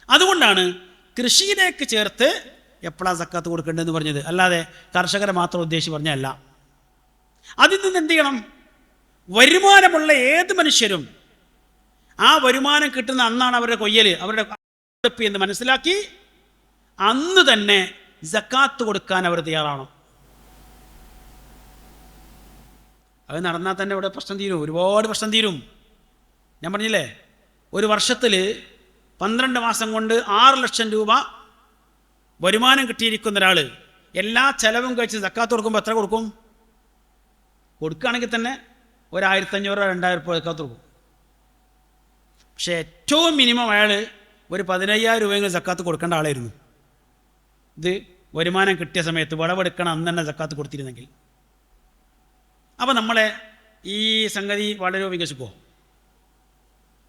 അതുകൊണ്ടാണ് കൃഷിയിലേക്ക് ചേർത്ത് എപ്പോഴാണ് സക്കാത്ത് കൊടുക്കേണ്ടതെന്ന് പറഞ്ഞത്. അല്ലാതെ കർഷകരെ മാത്രം ഉദ്ദേശിച്ച് പറഞ്ഞല്ല. അതിൽ നിന്ന് എന്ത് ചെയ്യണം? വരുമാനമുള്ള ഏത് മനുഷ്യരും ആ വരുമാനം കിട്ടുന്ന അന്നാണ് അവരുടെ കൊയ്യൽ, അവരുടെ എന്ന് മനസ്സിലാക്കി അന്ന് തന്നെ സക്കാത്ത് കൊടുക്കാൻ അവർ തയ്യാറാവണം. അത് നടന്നാൽ തന്നെ ഇവിടെ പ്രശ്നം തീരും, ഒരുപാട് പ്രശ്നം തീരും. ഞാൻ പറഞ്ഞില്ലേ, ഒരു വർഷത്തിൽ 12 മാസം കൊണ്ട് 6 ലക്ഷം രൂപ വരുമാനം കിട്ടിയിരിക്കുന്ന ഒരാൾ എല്ലാ ചെലവും കഴിച്ച് സക്കാത്ത് കൊടുക്കുമ്പോൾ എത്ര കൊടുക്കും? കൊടുക്കുകയാണെങ്കിൽ തന്നെ 1500-2000 സക്കാത്ത് കൊടുക്കും. പക്ഷേ ഏറ്റവും മിനിമം അയാൾ ഒരു 15,000 രൂപയെങ്കിലും സക്കാത്ത് കൊടുക്കേണ്ട ആളായിരുന്നു. ഇത് വരുമാനം കിട്ടിയ സമയത്ത് വിളവെടുക്കണം അന്ന് തന്നെ സക്കാത്ത് കൊടുത്തിരുന്നെങ്കിൽ. അപ്പോൾ നമ്മളെ ഈ സംഗതി വളരെ വികസിക്കുമോ?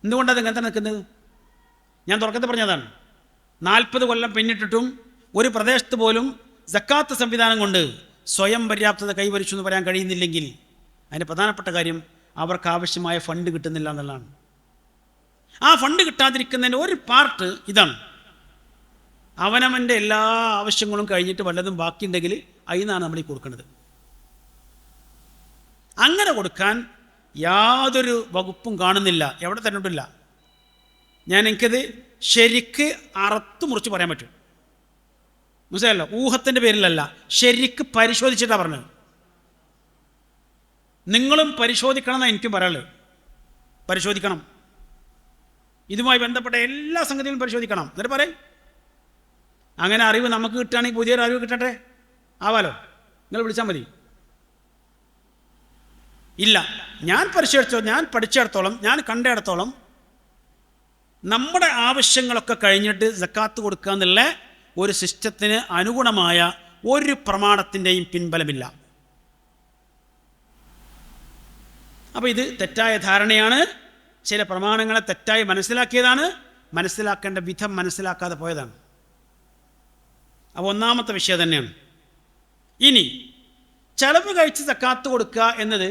എന്തുകൊണ്ടത് ഇങ്ങനെ തന്നെ നിൽക്കുന്നത്? ഞാൻ തുടക്കത്തിൽ പറഞ്ഞതാണ്. 40 കൊല്ലം പിന്നിട്ടിട്ടും ഒരു പ്രദേശത്ത് പോലും സക്കാത്ത് സംവിധാനം കൊണ്ട് സ്വയം പര്യാപ്തത കൈവരിച്ചു എന്ന് പറയാൻ കഴിയുന്നില്ലെങ്കിൽ അതിൻ്റെ പ്രധാനപ്പെട്ട കാര്യം അവർക്ക് ആവശ്യമായ ഫണ്ട് കിട്ടുന്നില്ല എന്നുള്ളതാണ്. ആ ഫണ്ട് കിട്ടാതിരിക്കുന്നതിൻ്റെ ഒരു പാർട്ട് ഇതാണ്. അവനവൻ്റെ എല്ലാ ആവശ്യങ്ങളും കഴിഞ്ഞിട്ട് വല്ലതും ബാക്കിയുണ്ടെങ്കിൽ അതിൽ നിന്നാണ് നമ്മൾ ഈ കൊടുക്കുന്നത്. അങ്ങനെ കൊടുക്കാൻ യാതൊരു വകുപ്പും കാണുന്നില്ല, എവിടെ തന്നിട്ടില്ല. എനിക്കത് ശരിക്ക് അറുത്ത് മുറിച്ച് പറയാൻ പറ്റും. മനസ്സിലായല്ലോ? ഊഹത്തിൻ്റെ പേരിലല്ല, ശരിക്ക് പരിശോധിച്ചിട്ടാണ് പറഞ്ഞത്. നിങ്ങളും പരിശോധിക്കണം എന്നാണ് എനിക്കും പറയാനുള്ളത്. പരിശോധിക്കണം, ഇതുമായി ബന്ധപ്പെട്ട എല്ലാ സംഗതികളും പരിശോധിക്കണം. എന്നിട്ട് പറയും. അങ്ങനെ അറിവ് നമുക്ക് കിട്ടുകയാണെങ്കിൽ പുതിയൊരു അറിവ് കിട്ടട്ടെ, ആവാലോ. നിങ്ങൾ വിളിച്ചാൽ മതി. ഇല്ല, ഞാൻ ഞാൻ പഠിച്ചിടത്തോളം, ഞാൻ കണ്ടിടത്തോളം നമ്മുടെ ആവശ്യങ്ങളൊക്കെ കഴിഞ്ഞിട്ട് സക്കാത്ത് കൊടുക്കുക എന്നുള്ള ഒരു സിസ്റ്റത്തിന് അനുഗുണമായ ഒരു പ്രമാണത്തിൻ്റെയും പിൻബലമില്ല. അപ്പോൾ ഇത് തെറ്റായ ധാരണയാണ്. ചില പ്രമാണങ്ങളെ തെറ്റായി മനസ്സിലാക്കിയതാണ്, മനസ്സിലാക്കേണ്ട വിധം മനസ്സിലാക്കാതെ പോയതാണ്. അപ്പോൾ ഒന്നാമത്തെ വിഷയം തന്നെയാണ്. ഇനി ചെലവ് കഴിച്ച് സക്കാത്ത് കൊടുക്കുക എന്നത്,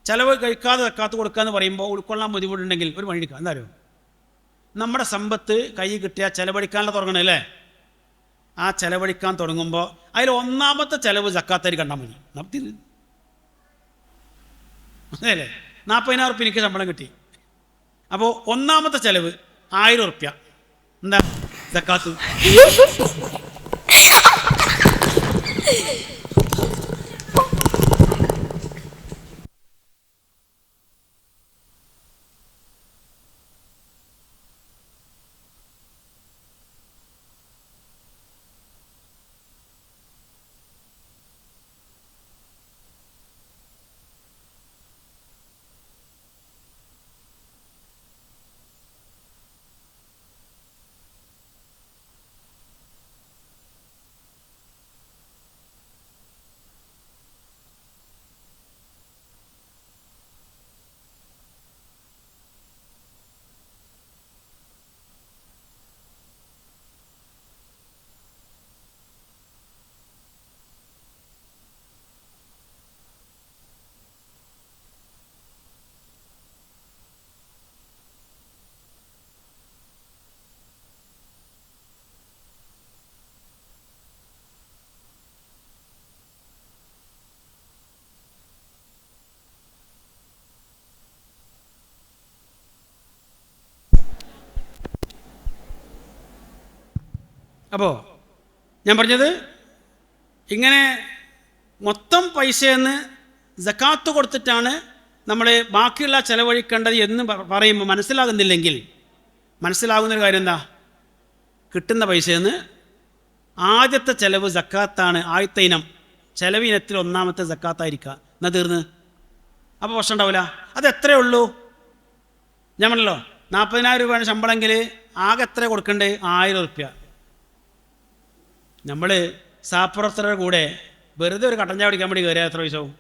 ചെലവ് കഴിക്കാതെ സക്കാത്ത് കൊടുക്കുക എന്ന് പറയുമ്പോൾ ഉൾക്കൊള്ളാൻ ബുദ്ധിമുട്ടുണ്ടെങ്കിൽ ഒരു വഴി എടുക്കുക. എന്തായാലും നമ്മുടെ സമ്പത്ത് കൈ കിട്ടിയാൽ ചെലവഴിക്കാനുള്ള തുടങ്ങണം അല്ലേ? ആ ചെലവഴിക്കാൻ തുടങ്ങുമ്പോൾ അതിൽ ഒന്നാമത്തെ ചെലവ് സക്കാത്തായി കണ്ടാൽ മതി. നമുക്ക് അതെയല്ലേ? 40,000 ഉറുപ്പ്യ എനിക്ക് ശമ്പളം കിട്ടി. അപ്പോൾ ഒന്നാമത്തെ ചെലവ് 1000 ഉറുപ്പ്യ എന്താ സക്കാത്ത്. അപ്പോൾ ഞാൻ പറഞ്ഞത് ഇങ്ങനെ മൊത്തം പൈസയെന്ന് സക്കാത്ത് കൊടുത്തിട്ടാണ് നമ്മൾ ബാക്കിയുള്ള ചിലവഴിക്കേണ്ടത് എന്ന് പറയുമ്പോൾ മനസ്സിലാകുന്നില്ലെങ്കിൽ മനസ്സിലാകുന്നൊരു കാര്യം എന്താ? കിട്ടുന്ന പൈസയെന്ന് ആദ്യത്തെ ചിലവ് സക്കാത്താണ്. ആദ്യത്തെ ഇനം ചിലവിനത്തിൽ ഒന്നാമത്തെ സക്കാത്തായിരിക്കുക. എന്നാൽ തീർന്ന് അപ്പോൾ പ്രശ്നം ഉണ്ടാവില്ല. അത് എത്രയേ ഉള്ളൂ? ഞാൻ പറഞ്ഞല്ലോ 40,000 രൂപയാണ് ശമ്പളമെങ്കിൽ ആകെ എത്ര കൊടുക്കണ്ടേ? 1000 ഉറുപ്പ്യ. നമ്മൾ സാപ്പുറത്തരുടെ കൂടെ വെറുതെ ഒരു കട്ടൻ ചായ കുടിക്കാൻ വേണ്ടി കയറിയാൽ എത്ര പൈസ ആവും?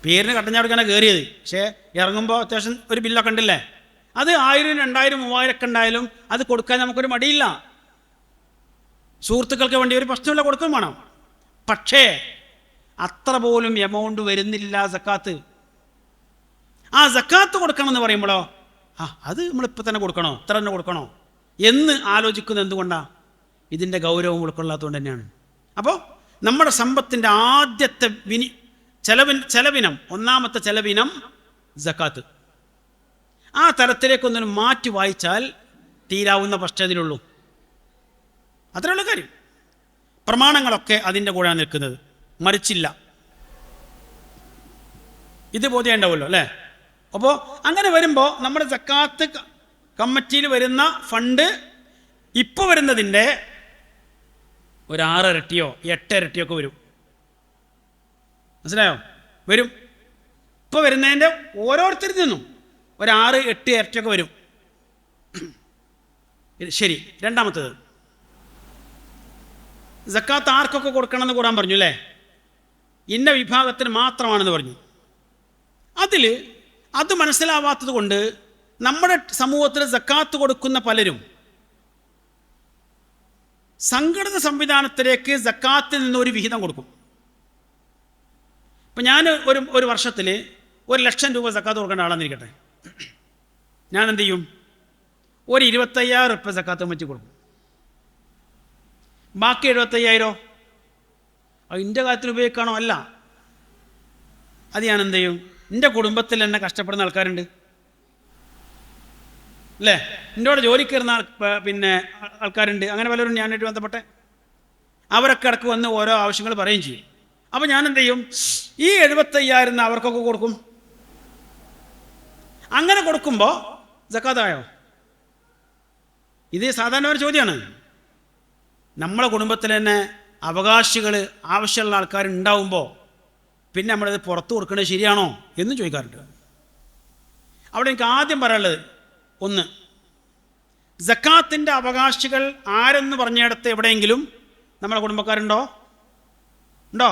പേരിന് കട്ടൻ ചായ കുടിക്കാനാണ് കയറിയത്, പക്ഷേ ഇറങ്ങുമ്പോൾ അത്യാവശ്യം ഒരു ബില്ലൊക്കെ ഉണ്ടല്ലേ. അത് 1000, 2000, 3000 ഒക്കെ ഉണ്ടായാലും അത് കൊടുക്കാൻ നമുക്കൊരു മടിയില്ല. സുഹൃത്തുക്കൾക്ക് വേണ്ടി ഒരു പ്രശ്നമില്ല, കൊടുക്കും വേണം. പക്ഷേ അത്ര പോലും എമൗണ്ട് വരുന്നില്ല സക്കാത്ത്. ആ സക്കാത്ത് കൊടുക്കണമെന്ന് പറയുമ്പോഴോ അത് നമ്മളിപ്പോൾ തന്നെ കൊടുക്കണോ, ഇത്ര തന്നെ കൊടുക്കണോ എന്ന് ആലോചിക്കുന്നത് എന്തുകൊണ്ടാണ്? ഇതിൻ്റെ ഗൗരവം ഉൾക്കൊള്ളാത്തതുകൊണ്ട് തന്നെയാണ്. അപ്പോൾ നമ്മുടെ സമ്പത്തിൻ്റെ ആദ്യത്തെ ചെലവിനം, ഒന്നാമത്തെ ചെലവിനം സക്കാത്ത്. ആ തരത്തിലേക്കൊന്നും മാറ്റി വായിച്ചാൽ തീരാവുന്ന പ്രശ്നത്തിലുള്ളൂ. അത്രയുള്ള കാര്യം. പ്രമാണങ്ങളൊക്കെ അതിൻ്റെ കൂടെയാണ് നിൽക്കുന്നത്, മറിച്ചില്ല. ഇത് ബോധ്യം ഉണ്ടാവുമല്ലോ അല്ലേ? അപ്പോൾ അങ്ങനെ വരുമ്പോൾ നമ്മുടെ സക്കാത്ത് കമ്മിറ്റിയിൽ വരുന്ന ഫണ്ട് ഇപ്പോൾ വരുന്നതിൻ്റെ ഒരു 6 ഇരട്ടിയോ 8 ഇരട്ടിയോ ഒക്കെ വരും. മനസ്സിലായോ? വരും. ഇപ്പോൾ വരുന്നതിൻ്റെ ഓരോരുത്തരിൽ നിന്നും ഒരു 6, 8 ഇരട്ടിയൊക്കെ വരും. ശരി. രണ്ടാമത്തേത്, സക്കാത്ത് ആർക്കൊക്കെ കൊടുക്കണമെന്ന് കൂടാൻ പറഞ്ഞു അല്ലേ? ഇന്ന വിഭാഗത്തിന് മാത്രമാണെന്ന് പറഞ്ഞു. അത് മനസ്സിലാവാത്തത് കൊണ്ട് നമ്മുടെ സമൂഹത്തിൽ സക്കാത്ത് കൊടുക്കുന്ന പലരും സംഘടിത സംവിധാനത്തിലേക്ക് സക്കാത്തിൽ നിന്ന് ഒരു വിഹിതം കൊടുക്കും. ഇപ്പം ഞാൻ ഒരു വർഷത്തിൽ 1,00,000 രൂപ സക്കാത്ത് കൊടുക്കേണ്ട ആളെന്നിരിക്കട്ടെ, ഞാൻ എന്ത് ചെയ്യും? ഒരു 25,000 റുപ്യ സക്കാത്ത് വെച്ച് കൊടുക്കും. ബാക്കി 75,000 അത് എൻ്റെ കാര്യത്തിൽ ഉപയോഗിക്കണോ? അല്ല, അത് ഞാൻ എന്ത് ചെയ്യും? എൻ്റെ കുടുംബത്തിൽ തന്നെ കഷ്ടപ്പെടുന്ന ആൾക്കാരുണ്ട് അല്ലേ, എൻ്റെ കൂടെ ജോലിക്ക് കയറുന്ന ആൾക്കാരുണ്ട്. അങ്ങനെ പലരും ഞാനായിട്ട് ബന്ധപ്പെട്ടെ അവരൊക്കെ ഇടയ്ക്ക് വന്ന് ഓരോ ആവശ്യങ്ങൾ പറയുകയും ചെയ്യും. അപ്പോൾ ഞാൻ എന്ത് ചെയ്യും? ഈ 75,000 അവർക്കൊക്കെ കൊടുക്കും. അങ്ങനെ കൊടുക്കുമ്പോൾ സക്കാത്തായോ? ഇത് സാധാരണ ഒരു ചോദ്യമാണ്. നമ്മളെ കുടുംബത്തിൽ തന്നെ അവകാശികൾ ആവശ്യമുള്ള ആൾക്കാരുണ്ടാവുമ്പോൾ പിന്നെ നമ്മളിത് പുറത്ത് കൊടുക്കേണ്ടത് ശരിയാണോ എന്നും ചോദിക്കാറുണ്ട്. അവിടെ എനിക്ക് ആദ്യം പറയാനുള്ളത്, ഒന്ന്, സക്കാത്തിൻ്റെ അവകാശികൾ ആരെന്ന് പറഞ്ഞിടത്ത് എവിടെയെങ്കിലും നമ്മളെ കുടുംബക്കാരുണ്ടോ? ഉണ്ടോ?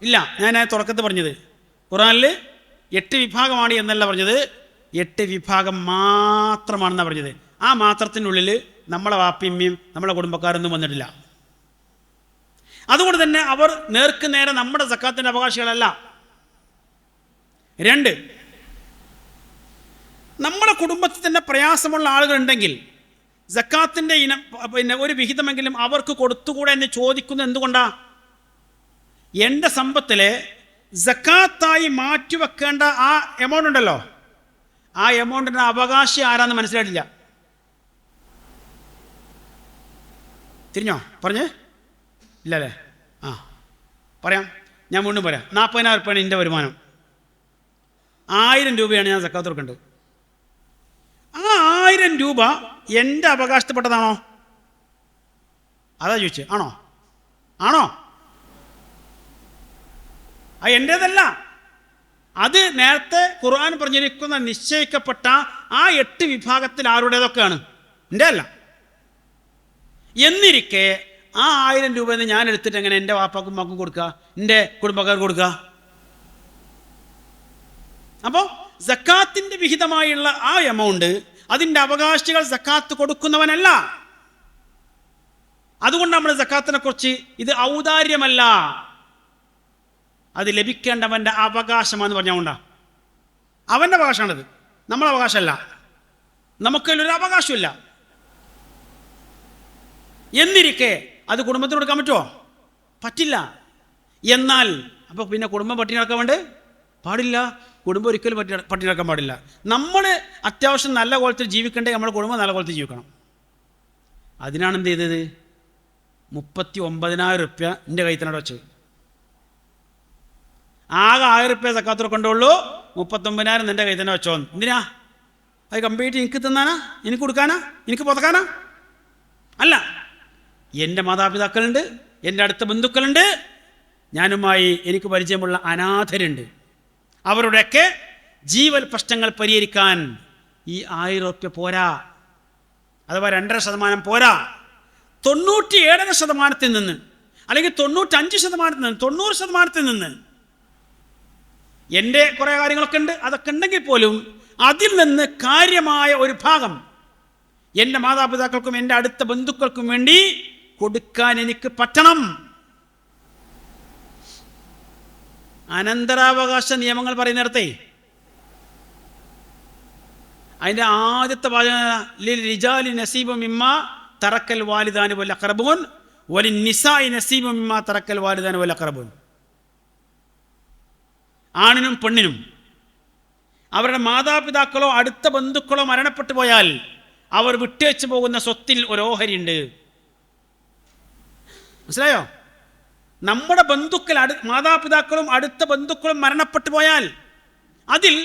ഇല്ല. ഞാൻ തുടക്കത്തിൽ പറഞ്ഞത് ഖുർആനിൽ 8 വിഭാഗമാണ് എന്നല്ല പറഞ്ഞത്, 8 വിഭാഗം മാത്രമാണെന്നാണ് പറഞ്ഞത്. ആ മാത്രത്തിനുള്ളിൽ നമ്മളെ വാപ്പിയമ്മയും നമ്മളെ കുടുംബക്കാരൊന്നും വന്നിട്ടില്ല. അതുകൊണ്ട് തന്നെ അവർ നേർക്ക് നേരെ നമ്മുടെ സക്കാത്തിൻ്റെ അവകാശികളല്ല. 2, നമ്മുടെ കുടുംബത്തിൽ തന്നെ പ്രയാസമുള്ള ആളുകളുണ്ടെങ്കിൽ സക്കാത്തിൻ്റെ ഒരു വിഹിതമെങ്കിലും അവർക്ക് കൊടുത്തുകൂടെ എന്ന് ചോദിക്കുന്നത് എന്തുകൊണ്ടാ? എൻ്റെ സമ്പത്തിലെ സക്കാത്തായി മാറ്റിവെക്കേണ്ട ആ എമൗണ്ട് ഉണ്ടല്ലോ, ആ എമൗണ്ടിൻ്റെ അവകാശി ആരാന്ന് മനസ്സിലായിട്ടില്ല. തിരിഞ്ഞോ? പറഞ്ഞേ ഇല്ലല്ലേ? ആ പറയാം, ഞാൻ വീണ്ടും പറയാം. 40,000 റുപ്യാണ് എൻ്റെ വരുമാനം, 1000 രൂപയാണ് ഞാൻ സക്കാത്ത് കൊടുക്കേണ്ടത്. ആ 1000 രൂപ എൻ്റെ അവകാശപ്പെട്ടതാണോ? അതാ ചോദിച്ചത്. ആണോ? അത് എൻ്റേതല്ല. അത് നേരത്തെ ഖുർആൻ പറഞ്ഞിരിക്കുന്ന നിശ്ചയിക്കപ്പെട്ട ആ 8 വിഭാഗത്തിൽ ആരുടേതൊക്കെയാണ്, എൻ്റെ അല്ല. എന്നിരിക്കെ ആ 1000 രൂപ ഞാൻ എടുത്തിട്ട് എങ്ങനെ എൻ്റെ വാപ്പാക്കും മക്കും കൊടുക്കുക, എൻ്റെ കുടുംബക്കാർക്ക് കൊടുക്കുക? അപ്പോൾ സക്കാത്തിൻ്റെ വിഹിതമായുള്ള ആ എമൗണ്ട് അതിൻ്റെ അവകാശികൾ സക്കാത്ത് കൊടുക്കുന്നവനല്ല. അതുകൊണ്ട് നമ്മൾ സക്കാത്തിനെ കുറിച്ച് ഇത് ഔദാര്യമല്ല, അത് ലഭിക്കേണ്ടവൻ്റെ അവകാശമാണെന്ന് പറഞ്ഞുകൊണ്ടാ. അവൻ്റെ അവകാശമാണത്, നമ്മളെ അവകാശമല്ല. നമുക്കതിലൊരു അവകാശമില്ല. എന്നിരിക്കെ അത് കുടുംബത്തിന് കൊടുക്കാൻ പറ്റുമോ? പറ്റില്ല. എന്നാൽ അപ്പോൾ പിന്നെ കുടുംബം പട്ടിണി നടക്കാൻ വേണ്ടി പാടില്ല. കുടുംബം ഒരിക്കലും പട്ടിണി നടക്കാൻ പാടില്ല. നമ്മൾ അത്യാവശ്യം നല്ല കോലത്തിൽ ജീവിക്കണ്ടേ, നമ്മുടെ കുടുംബം നല്ല കോലത്തിൽ ജീവിക്കണം. അതിനാണ് എന്ത് ചെയ്തത്? 39,000 റുപ്യ എൻ്റെ കയ്യിൽ തന്നെ വെച്ച്. ആകെ 1000 റുപ്യ സക്കാത്ത് കൊണ്ടുള്ളൂ, 39,000 എൻ്റെ കയ്യിൽ തന്നെ വെച്ചോ. എന്തിനാ? അത് കംപ്ലീറ്റ് എനിക്ക് തിന്നാനാ, എനിക്ക് കൊടുക്കാനാ, എനിക്ക് പുതക്കാനാ? അല്ല, എൻ്റെ മാതാപിതാക്കളുണ്ട്, എൻ്റെ അടുത്ത ബന്ധുക്കളുണ്ട്, ഞാനുമായി എനിക്ക് പരിചയമുള്ള അനാഥരുണ്ട്. അവരുടെയൊക്കെ ജീവൽ പ്രശ്നങ്ങൾ പരിഹരിക്കാൻ ഈ 1000 റുപ്യ പോരാ, അഥവാ 2.5% പോരാ. 97% നിന്ന്, അല്ലെങ്കിൽ 95% നിന്ന്, 90% നിന്ന് എൻ്റെ കുറേ കാര്യങ്ങളൊക്കെ ഉണ്ട്. അതൊക്കെ ഉണ്ടെങ്കിൽ പോലും അതിൽ നിന്ന് കാര്യമായ ഒരു ഭാഗം എൻ്റെ മാതാപിതാക്കൾക്കും എൻ്റെ അടുത്ത ബന്ധുക്കൾക്കും വേണ്ടി കൊടുക്കാൻ എനിക്ക് പറ്റണം. അനന്തരാവകാശ നിയമങ്ങൾ പറയുന്നിടത്തേ അതിൻ്റെ ആദ്യത്തെ ലിൽരിജാലി നസീബു മിമ്മാ തറക്കൽ വാലിദാനി വൽ അഖറബൂൻ വലിന്നിസാഇ നസീബു മിമ്മാ തറക്കൽ വാലിദാനി വൽ അഖറബൂൻ. ആണിനും പെണ്ണിനും അവരുടെ മാതാപിതാക്കളോ അടുത്ത ബന്ധുക്കളോ മരണപ്പെട്ടു പോയാൽ അവർ വിട്ടേച്ചു പോകുന്ന സ്വത്തിൽ ഒരു ഓഹരിയുണ്ട്. മനസ്സിലായോ? നമ്മുടെ ബന്ധുക്കൾ, മാതാപിതാക്കളും അടുത്ത ബന്ധുക്കളും മരണപ്പെട്ടു പോയാൽ അതിൽ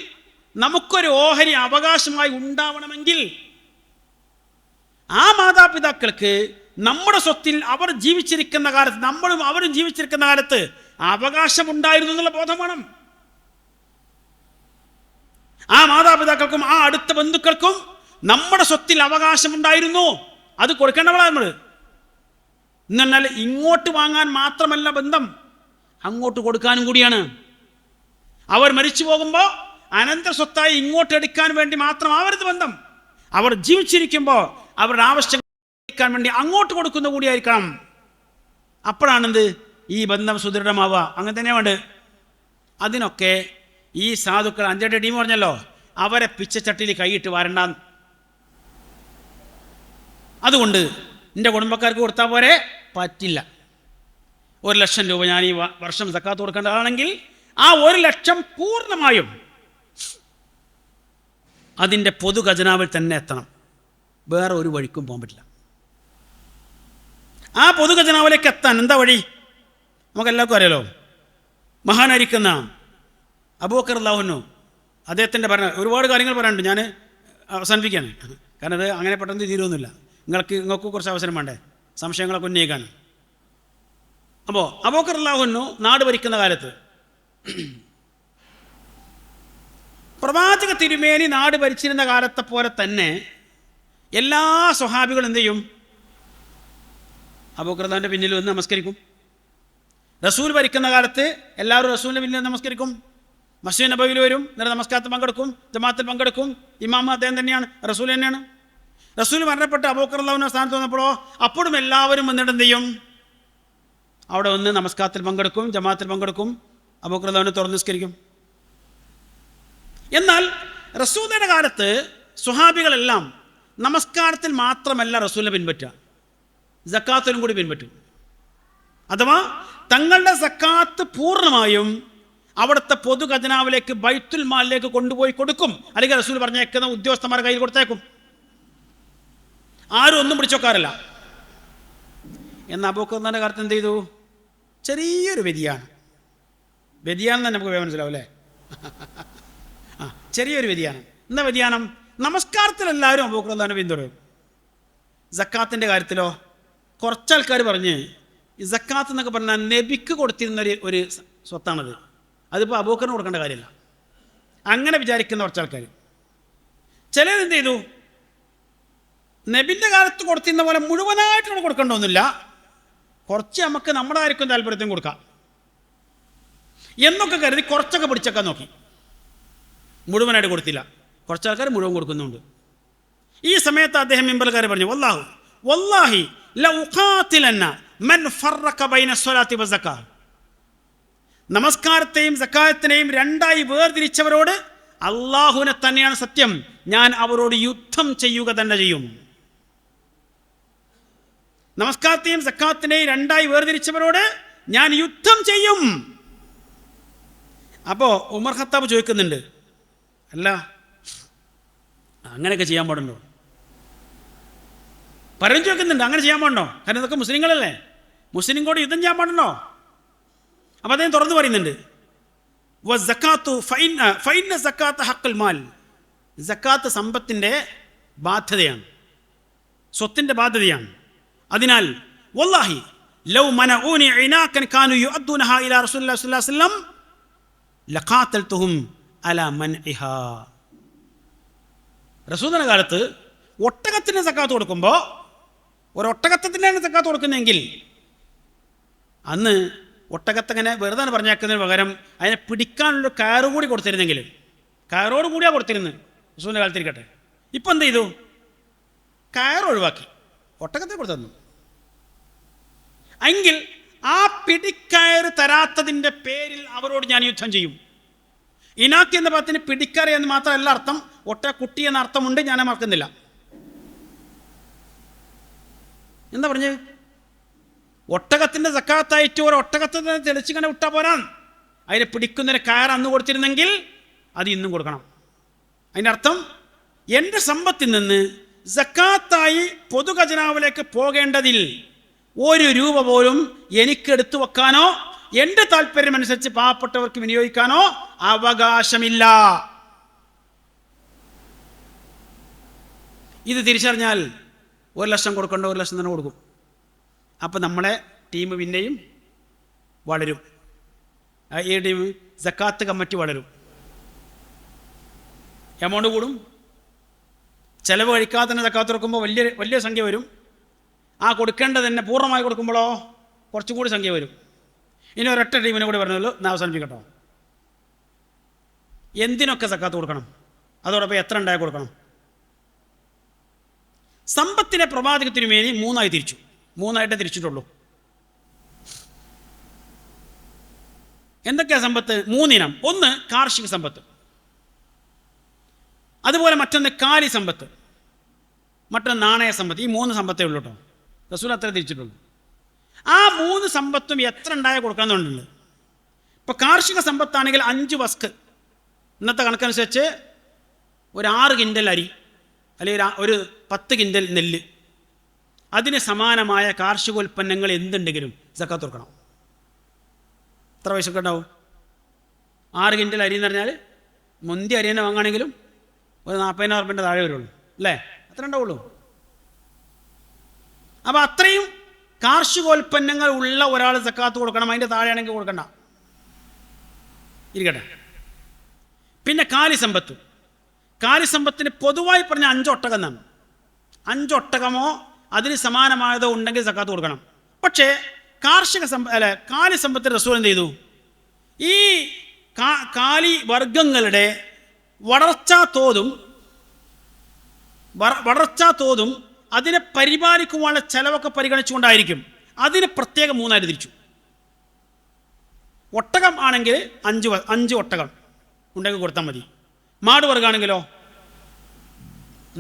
നമുക്കൊരു ഓഹരി അവകാശമായി ഉണ്ടാവണമെങ്കിൽ ആ മാതാപിതാക്കൾക്ക് നമ്മുടെ സ്വത്തിൽ അവർ ജീവിച്ചിരിക്കുന്ന കാലത്ത്, നമ്മളും അവരും ജീവിച്ചിരിക്കുന്ന കാലത്ത് അവകാശമുണ്ടായിരുന്നു എന്നുള്ള ബോധം വേണം. ആ മാതാപിതാക്കൾക്കും ആ അടുത്ത ബന്ധുക്കൾക്കും നമ്മുടെ സ്വത്തിൽ അവകാശമുണ്ടായിരുന്നു, അത് കൊടുക്കേണ്ടവളാണ് നമ്മൾ. എന്നാൽ ഇങ്ങോട്ട് വാങ്ങാൻ മാത്രമല്ല ബന്ധം, അങ്ങോട്ട് കൊടുക്കാനും കൂടിയാണ്. അവർ മരിച്ചു പോകുമ്പോൾ അനന്തര സ്വത്തായി ഇങ്ങോട്ട് എടുക്കാൻ വേണ്ടി മാത്രമാവരുത് ബന്ധം. അവർ ജീവിച്ചിരിക്കുമ്പോൾ അവരുടെ ആവശ്യങ്ങൾ വേണ്ടി അങ്ങോട്ട് കൊടുക്കുന്ന കൂടിയായിരിക്കണം. അപ്പോഴാണെന്ത് ഈ ബന്ധം സുദൃഢമാവുക. അങ്ങനെ തന്നെ വേണ്ട. അതിനൊക്കെ ഈ സാധുക്കൾ 5 ടീം പറഞ്ഞല്ലോ, അവരെ പിച്ചച്ചട്ടിയിൽ കൈയിട്ട് വരണ്ടാന്ന്. അതുകൊണ്ട് എൻ്റെ കുടുംബക്കാർക്ക് കൊടുത്താൽ പോരെ, പറ്റില്ല. 1,00,000 രൂപ ഞാൻ ഈ വർഷം സക്കാത്ത് കൊടുക്കേണ്ടതാണെങ്കിൽ ആ 1,00,000 പൂർണ്ണമായും അതിൻ്റെ പൊതു ഖജനാവിൽ തന്നെ എത്തണം. വേറെ ഒരു വഴിക്കും പോകാൻ പറ്റില്ല. ആ പൊതു ഖജനാവിലേക്ക് എത്താൻ എന്താ വഴി? നമുക്കെല്ലാവർക്കും അറിയാലോ. മഹാനായിരിക്കുന്ന അബൂബക്കർ റളിയല്ലാഹു അൻഹു, അദ്ദേഹത്തിൻ്റെ ഒരുപാട് കാര്യങ്ങൾ പറയാനുണ്ട്. ഞാൻ അവസാനിപ്പിക്കുകയാണ്. കാരണം അത് അങ്ങനെ പെട്ടെന്ന് തീരുമൊന്നുമില്ല. നിങ്ങൾക്ക് കുറച്ച് അവസരം വേണ്ടേ സംശയങ്ങളൊക്കെ ഉന്നയിക്കാൻ. അപ്പോൾ അബൂബക്കർ റളിയല്ലാഹു അൻഹു നാട് ഭരിക്കുന്ന കാലത്ത് പ്രവാചക തിരുമേനി നാട് ഭരിച്ചിരുന്ന കാലത്തെ പോലെ തന്നെ എല്ലാ സ്വഹാബികളും എന്ത് ചെയ്യും? അബൂബക്കർ റളിയല്ലാഹുവിൻ്റെ പിന്നിൽ വന്ന് നമസ്കരിക്കും. റസൂൽ ഭരിക്കുന്ന കാലത്ത് എല്ലാവരും റസൂലിൻ്റെ പിന്നിൽ നമസ്കരിക്കും. മസ്ജിദ് നബവിയിൽ വരും, എന്നിട്ട് നമസ്കാരത്തിൽ പങ്കെടുക്കും, ജമാഅത്തിൽ പങ്കെടുക്കും. ഇമാം അദ്ദേഹം തന്നെയാണ്, റസൂൽ തന്നെയാണ്. റസൂൽ മരണപ്പെട്ട് അബൂബക്കർ റളിയല്ലാഹു സ്ഥാനത്ത് വന്നപ്പോഴോ അപ്പോഴും എല്ലാവരും വന്നിട്ട് എന്ത് ചെയ്യും? അവിടെ വന്ന് നമസ്കാരത്തിൽ പങ്കെടുക്കും, ജമാഅത്തിൽ പങ്കെടുക്കും, അബൂബക്കർ റളിയല്ലാഹു തുറന്ന് നിസ്കരിക്കും. എന്നാൽ റസൂലിൻ്റെ കാലത്ത് സ്വഹാബികളെല്ലാം നമസ്കാരത്തിൽ മാത്രമല്ല റസൂലിനെ പിൻപറ്റുക, സക്കാത്തിലും കൂടി പിൻപറ്റും. അഥവാ തങ്ങളുടെ സക്കാത്ത് പൂർണ്ണമായും അവിടുത്തെ പൊതു ഖജനാവിലേക്ക് ബൈത്തുൽ മാലിലേക്ക് കൊണ്ടുപോയി കൊടുക്കും. അല്ലെങ്കിൽ റസൂൽ പറഞ്ഞേക്കുന്ന ഉദ്യോഗസ്ഥന്മാരുടെ കയ്യിൽ കൊടുത്തേക്കും. ആരും ഒന്നും പിടിച്ചോക്കാറില്ല. എന്നാൽ അബൂബക്കർ റളിയല്ലാഹുവിൻ്റെ കാലത്ത് എന്ത് ചെയ്തു? ചെറിയൊരു വ്യതിയാനം തന്നെ നമുക്ക് മനസ്സിലാവും അല്ലേ? ചെറിയൊരു വ്യതിയാനം. എന്താ വ്യതിയാനം? നമസ്കാരത്തിലെല്ലാവരും അബൂബക്കർ റളിയല്ലാഹുവിനെ പിന്തുടരും. സക്കാത്തിൻ്റെ കാര്യത്തിലോ കുറച്ചാൾക്കാർ പറഞ്ഞ് ഈ സക്കാത്ത് എന്നൊക്കെ പറഞ്ഞാൽ നബിക്ക് കൊടുത്തിരുന്ന ഒരു സ്വത്താണത്, അതിപ്പോൾ അബൂബക്കറിന് കൊടുക്കേണ്ട കാര്യമില്ല. അങ്ങനെ വിചാരിക്കുന്ന കുറച്ചാൾക്കാർ. ചിലരെന്ത് ചെയ്തു? നബിൻ്റെ കാലത്ത് കൊടുത്തിരുന്ന പോലെ മുഴുവനായിട്ട് കൊടുക്കേണ്ടതൊന്നുമില്ല, കുറച്ച് നമുക്ക് നമ്മുടെ ആർക്കും താല്പര്യത്തിനും കൊടുക്കാം എന്നൊക്കെ കരുതി കുറച്ചൊക്കെ പിടിച്ചൊക്കെ നോക്കി. മുഴുവനായിട്ട് കൊടുത്തില്ല. കുറച്ചാൾക്കാർ മുഴുവൻ കൊടുക്കുന്നുണ്ട്. ഈ സമയത്ത് അദ്ദേഹം മിമ്പർക്കാർ പറഞ്ഞു, വല്ലാഹി ലഉഖാതിലന്ന മൻ ഫറഖ ബൈന സ്വലാത്തി വസക്കാ. നമസ്കാരത്തെയും സക്കാത്തിനെയും രണ്ടായി വേർതിരിച്ചവരോട് അള്ളാഹുവിനെ തന്നെയാണ് സത്യം, ഞാൻ അവരോട് യുദ്ധം ചെയ്യുക തന്നെ ചെയ്യും. നമസ്കാരത്തെയും സക്കാത്തിനെയും രണ്ടായി വേർതിരിച്ചവരോട് ഞാൻ യുദ്ധം ചെയ്യും. അപ്പോൾ ഉമർ ഖത്താബ് ചോദിക്കുന്നുണ്ട്, അല്ല അങ്ങനെയൊക്കെ ചെയ്യാൻ പാടുണ്ടോ? പലരും ചോദിക്കുന്നുണ്ട്, അങ്ങനെ ചെയ്യാൻ പാടുണ്ടോ? കാരണം ഇതൊക്കെ മുസ്ലിങ്ങളല്ലേ, മുസ്ലിം കൂടെ യുദ്ധം ചെയ്യാൻ പാടുണ്ടോ? അപ്പം അദ്ദേഹം തുറന്നു പറയുന്നുണ്ട്, സക്കാത്ത് സമ്പത്തിൻ്റെ ബാധ്യതയാണ്, സ്വത്തിൻ്റെ ബാധ്യതയാണ്. അതിനാൽ വല്ലാഹി ലൗ മനഊനി ഇനാകൻ കാനു യുഅദ്ദൂനഹാ ഇലാ റസൂലില്ലാഹി സ്വല്ലല്ലാഹു അലൈഹി വസല്ലം ലഖാതൽതുഹും അലാ മൻഇഹാ. റസൂലിന്റെ കാലത്ത് ഒട്ടകത്തിന് സക്കാത്ത് കൊടുക്കുമ്പോൾ ഒരൊട്ടകത്തിനാണ് സക്കാത്ത് കൊടുക്കുന്നതെങ്കിൽ അന്ന് ഒട്ടകത്തങ്ങനെ വെറുതെ പറഞ്ഞേക്കുന്നതിന് പകരം അതിനെ പിടിക്കാനുള്ള കയറ് കൂടി കൊടുത്തിരുന്നെങ്കിൽ, കയറോട് കൂടിയാണ് കൊടുത്തിരുന്നത് റസൂലിൻ്റെ കാലത്തിരിക്കട്ടെ. ഇപ്പം എന്ത് ചെയ്തു? കയർ ഒഴിവാക്കി, ഒട്ടകത്തെ കൊടുത്തു. എങ്കിൽ ആ പിടിക്കയറ് തരാത്തതിൻ്റെ പേരിൽ അവരോട് ഞാൻ യുദ്ധം ചെയ്യും. ഇനാക്കി എന്ന പദത്തിന് പിടിക്കയറ് എന്ന് മാത്രമല്ല അർത്ഥം, കുട്ടി എന്ന അർത്ഥമുണ്ട്, ഞാൻ മറക്കുന്നില്ല. എന്താ പറഞ്ഞ്? ഒട്ടകത്തിൻ്റെ സക്കാത്തായിട്ട് ഒരു ഒട്ടകത്തെ തെളിച്ച് കണ്ട് വിട്ടാൽ പോരാൻ, അതിനെ പിടിക്കുന്നതിന് കയർ അന്ന് കൊടുത്തിരുന്നെങ്കിൽ അത് ഇന്നും കൊടുക്കണം. അതിൻ്റെ അർത്ഥം എൻ്റെ സമ്പത്തിൽ നിന്ന് സക്കാത്തായി പൊതു ഖജനാവിലേക്ക് പോകേണ്ടതിൽ 1 രൂപ പോലും എനിക്കെടുത്തു വെക്കാനോ എൻ്റെ താല്പര്യമനുസരിച്ച് പാവപ്പെട്ടവർക്ക് വിനിയോഗിക്കാനോ അവകാശമില്ല. ഇത് തിരിച്ചറിഞ്ഞാൽ 1 ലക്ഷം കൊടുക്കേണ്ട 1 ലക്ഷം തന്നെ കൊടുക്കും. അപ്പം നമ്മളെ ടീം പിന്നെയും വളരും. ഈ ടീം സക്കാത്ത് കമ്മിറ്റി വളരും, എമൗണ്ട് കൂടും. ചിലവ് കഴിക്കാതെ തന്നെ സക്കാത്ത് കൊടുക്കുമ്പോൾ വലിയ സംഖ്യ വരും. ആ കൊടുക്കേണ്ടത് തന്നെ പൂർണ്ണമായി കൊടുക്കുമ്പോഴോ കുറച്ചും കൂടി സംഖ്യ വരും. ഇനി ഒരൊറ്റ ടീമിനെ കൂടി പറഞ്ഞല്ലോ, ഞാൻ അവസാനിപ്പിക്കട്ടോ. എന്തിനൊക്കെ സക്കാത്ത് കൊടുക്കണം? അതോടൊപ്പം എത്ര ഉണ്ടായി കൊടുക്കണം? സമ്പത്തിനെ പ്രവാചകത്തിന് വേണ്ടി മൂന്നായിട്ടേ തിരിച്ചിട്ടുള്ളൂ. എന്തൊക്കെയാ സമ്പത്ത്? 3 ഇനം. ഒന്ന് കാർഷിക സമ്പത്ത്, അതുപോലെ മറ്റൊന്ന് കാലി സമ്പത്ത്, മറ്റൊന്ന് നാണയ സമ്പത്ത്. ഈ 3 സമ്പത്തേ ഉള്ളൂ കേട്ടോ. റസൂൽ അത്ര തിരിച്ചിട്ടുള്ളൂ. ആ 3 സമ്പത്തും എത്ര ഉണ്ടായ കൊടുക്കണമെന്നുണ്ട്. ഇപ്പോൾ കാർഷിക സമ്പത്താണെങ്കിൽ 5 വസ്ക്, ഇന്നത്തെ കണക്കനുസരിച്ച് ഒരു 6 കിൻഡൽ അരി അല്ലെങ്കിൽ ഒരു 10 കിൻഡൽ നെല്ല്, അതിന് സമാനമായ കാർഷികോൽപ്പന്നങ്ങൾ എന്തുണ്ടെങ്കിലും സക്കാത്ത് കൊടുക്കണം. എത്ര പൈസക്ക് ഉണ്ടാവും? 6 കിൻഡൽ അരി എന്ന് പറഞ്ഞാൽ മുന്തി അരി തന്നെ വാങ്ങുകയാണെങ്കിലും ഒരു 40,000 റുപ്യൻ്റെ താഴെ വരുള്ളൂ അല്ലേ? അത്ര ഉണ്ടാവുള്ളൂ. അപ്പോൾ അത്രയും കാർഷികോൽപ്പന്നങ്ങൾ ഉള്ള ഒരാൾ സക്കാത്ത് കൊടുക്കണം. അതിൻ്റെ താഴെയാണെങ്കിൽ കൊടുക്കണ്ട, ഇരിക്കട്ടെ. പിന്നെ കാലിസമ്പത്തിന് പൊതുവായി പറഞ്ഞ 5 ഒട്ടകം എന്നാണ്. 5 ഒട്ടകമോ അതിന് സമാനമായതോ ഉണ്ടെങ്കിൽ സക്കാത്ത് കൊടുക്കണം. പക്ഷേ കാലിസമ്പത്തിന് റസൂൽ എന്ത് ചെയ്തു? ഈ കാലി വർഗങ്ങളുടെ വളർച്ചാ തോതും അതിനെ പരിപാലിക്കുവാനുള്ള ചെലവൊക്കെ പരിഗണിച്ചുകൊണ്ടായിരിക്കും അതിന് പ്രത്യേകം 3 തിരിച്ചു. ഒട്ടകം ആണെങ്കിൽ 5 ഒട്ടകം ഉണ്ടെങ്കിൽ കൊടുത്താൽ മതി. മാട് വർഗ്ഗമാണെങ്കിലോ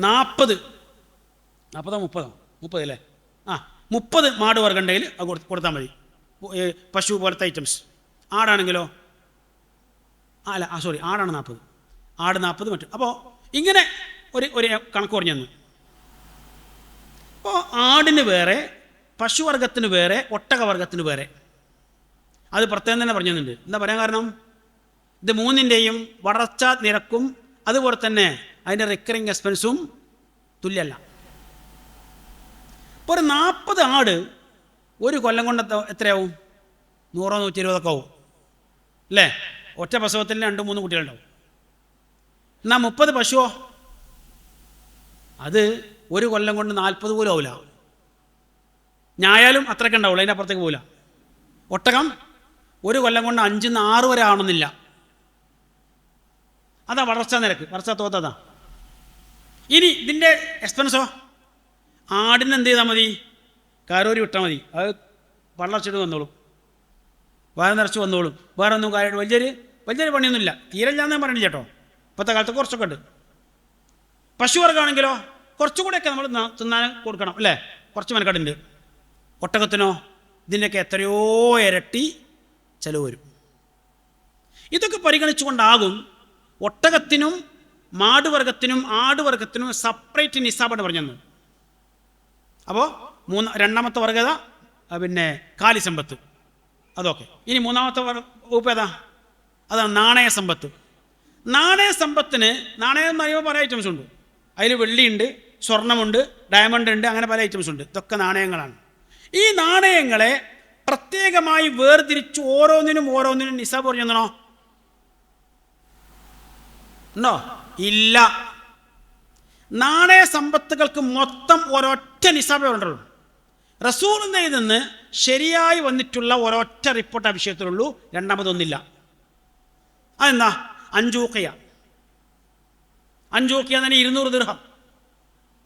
40 അല്ലേ? 30 മാട് വർഗ്ഗം ഉണ്ടെങ്കിൽ അത് കൊടുത്താൽ മതി. പശു പോലത്തെ ഐറ്റംസ്. ആടാണെങ്കിലോ ആടാണ് 40, ആട് 40 മറ്റും. അപ്പോൾ ഇങ്ങനെ ഒരു കണക്ക് പറഞ്ഞു തന്നു. അപ്പോൾ ആടിന് വേറെ, പശുവർഗത്തിന് വേറെ, ഒട്ടകവർഗത്തിന് വേറെ. അത് പ്രത്യേകം തന്നെ പറഞ്ഞു തന്നിട്ടുണ്ട്. എന്താ പറയാൻ കാരണം? ഇത് 3ൻ്റെയും വളർച്ചാ നിരക്കും അതുപോലെ തന്നെ അതിൻ്റെ റിക്കറിങ് എക്സ്പെൻസും തുല്യമല്ല. ഇപ്പോൾ ഒരു 40 ആട് ഒരു കൊല്ലം കൊണ്ട് എത്രയാവും? 100-120 ആവും അല്ലേ? ഒറ്റ പ്രസവത്തിൽ 2-3 കുട്ടികളുണ്ടാവും. എന്നാൽ 30 പശുവോ? അത് ഒരു കൊല്ലം കൊണ്ട് 40 പോലും ആവില്ല. ഞായാലും അത്രയ്ക്ക് ഉണ്ടാവുള്ളൂ, അതിൻ്റെ അപ്പുറത്തേക്ക് പോവില്ല. ഒട്ടകം ഒരു കൊല്ലം കൊണ്ട് 5-6 വരെ ആവണമെന്നില്ല. അതാ വളർച്ചാ നിരക്ക്, വളർച്ചാ തോത്തതാ. ഇനി ഇതിൻ്റെ എക്സ്പെൻസോ? ആടിന് എന്ത് ചെയ്താൽ മതി? കാരോരി വിട്ടാൽ മതി. അത് വളർച്ചിട്ട് വന്നോളും, വേറെ നിറച്ച് വന്നോളും. വേറെ ഒന്നും കാര്യം വലിയൊരു പണിയൊന്നുമില്ല. തീരല്ലാന്ന് പറഞ്ഞില്ല കേട്ടോ. ഇപ്പോഴത്തെ കാലത്ത് കുറച്ചൊക്കെ ഉണ്ട്. പശുവർഗ്ഗമാണെങ്കിലോ കുറച്ചുകൂടെയൊക്കെ നമ്മൾ തിന്നാൻ കൊടുക്കണം അല്ലേ? കുറച്ച് മെനക്കെടുണ്ട്. ഒട്ടകത്തിനോ ഇതിൻ്റെയൊക്കെ എത്രയോ ഇരട്ടി ചിലവ് വരും. ഇതൊക്കെ പരിഗണിച്ചുകൊണ്ടാകും ഒട്ടകത്തിനും മാടുവർഗത്തിനും ആടുവർഗത്തിനും സെപ്പറേറ്റ് നിസാബാണ് പറഞ്ഞത്. അപ്പോൾ രണ്ടാമത്തെ വർഗത പിന്നെ കാലിസമ്പത്ത്, അതൊക്കെ. ഇനി 3ാമത്തെ വകുപ്പ് ഏതാ? അതാണ് നാണയസമ്പത്ത്. നാണയസമ്പത്തിന് നാണയം എന്ന് പറയുമ്പോൾ പല ഐറ്റംസ് ഉണ്ട്. അതിൽ വെള്ളിയുണ്ട്, സ്വർണ്ണമുണ്ട്, ഡയമണ്ട് ഉണ്ട്, അങ്ങനെ പല ഐറ്റംസ് ഉണ്ട്. ഇതൊക്കെ നാണയങ്ങളാണ്. ഈ നാണയങ്ങളെ പ്രത്യേകമായി വേർതിരിച്ച് ഓരോന്നിനും നിസാബ് പറഞ്ഞോ? ഉണ്ടോ? ഇല്ല. നാണയ സമ്പത്തുകൾക്ക് മൊത്തം ഒരൊറ്റ നിസാബേ ഉണ്ടല്ലോ. റസൂലിന്റെ നിന്ന് ശരിയായി വന്നിട്ടുള്ള ഒരൊറ്റ റിപ്പോർട്ട് ആ വിഷയത്തിലുള്ളൂ. രണ്ടാമതൊന്നില്ല. അതെന്താ? അഞ്ചൂഖിയ തന്നെ 200 ദിർഹം.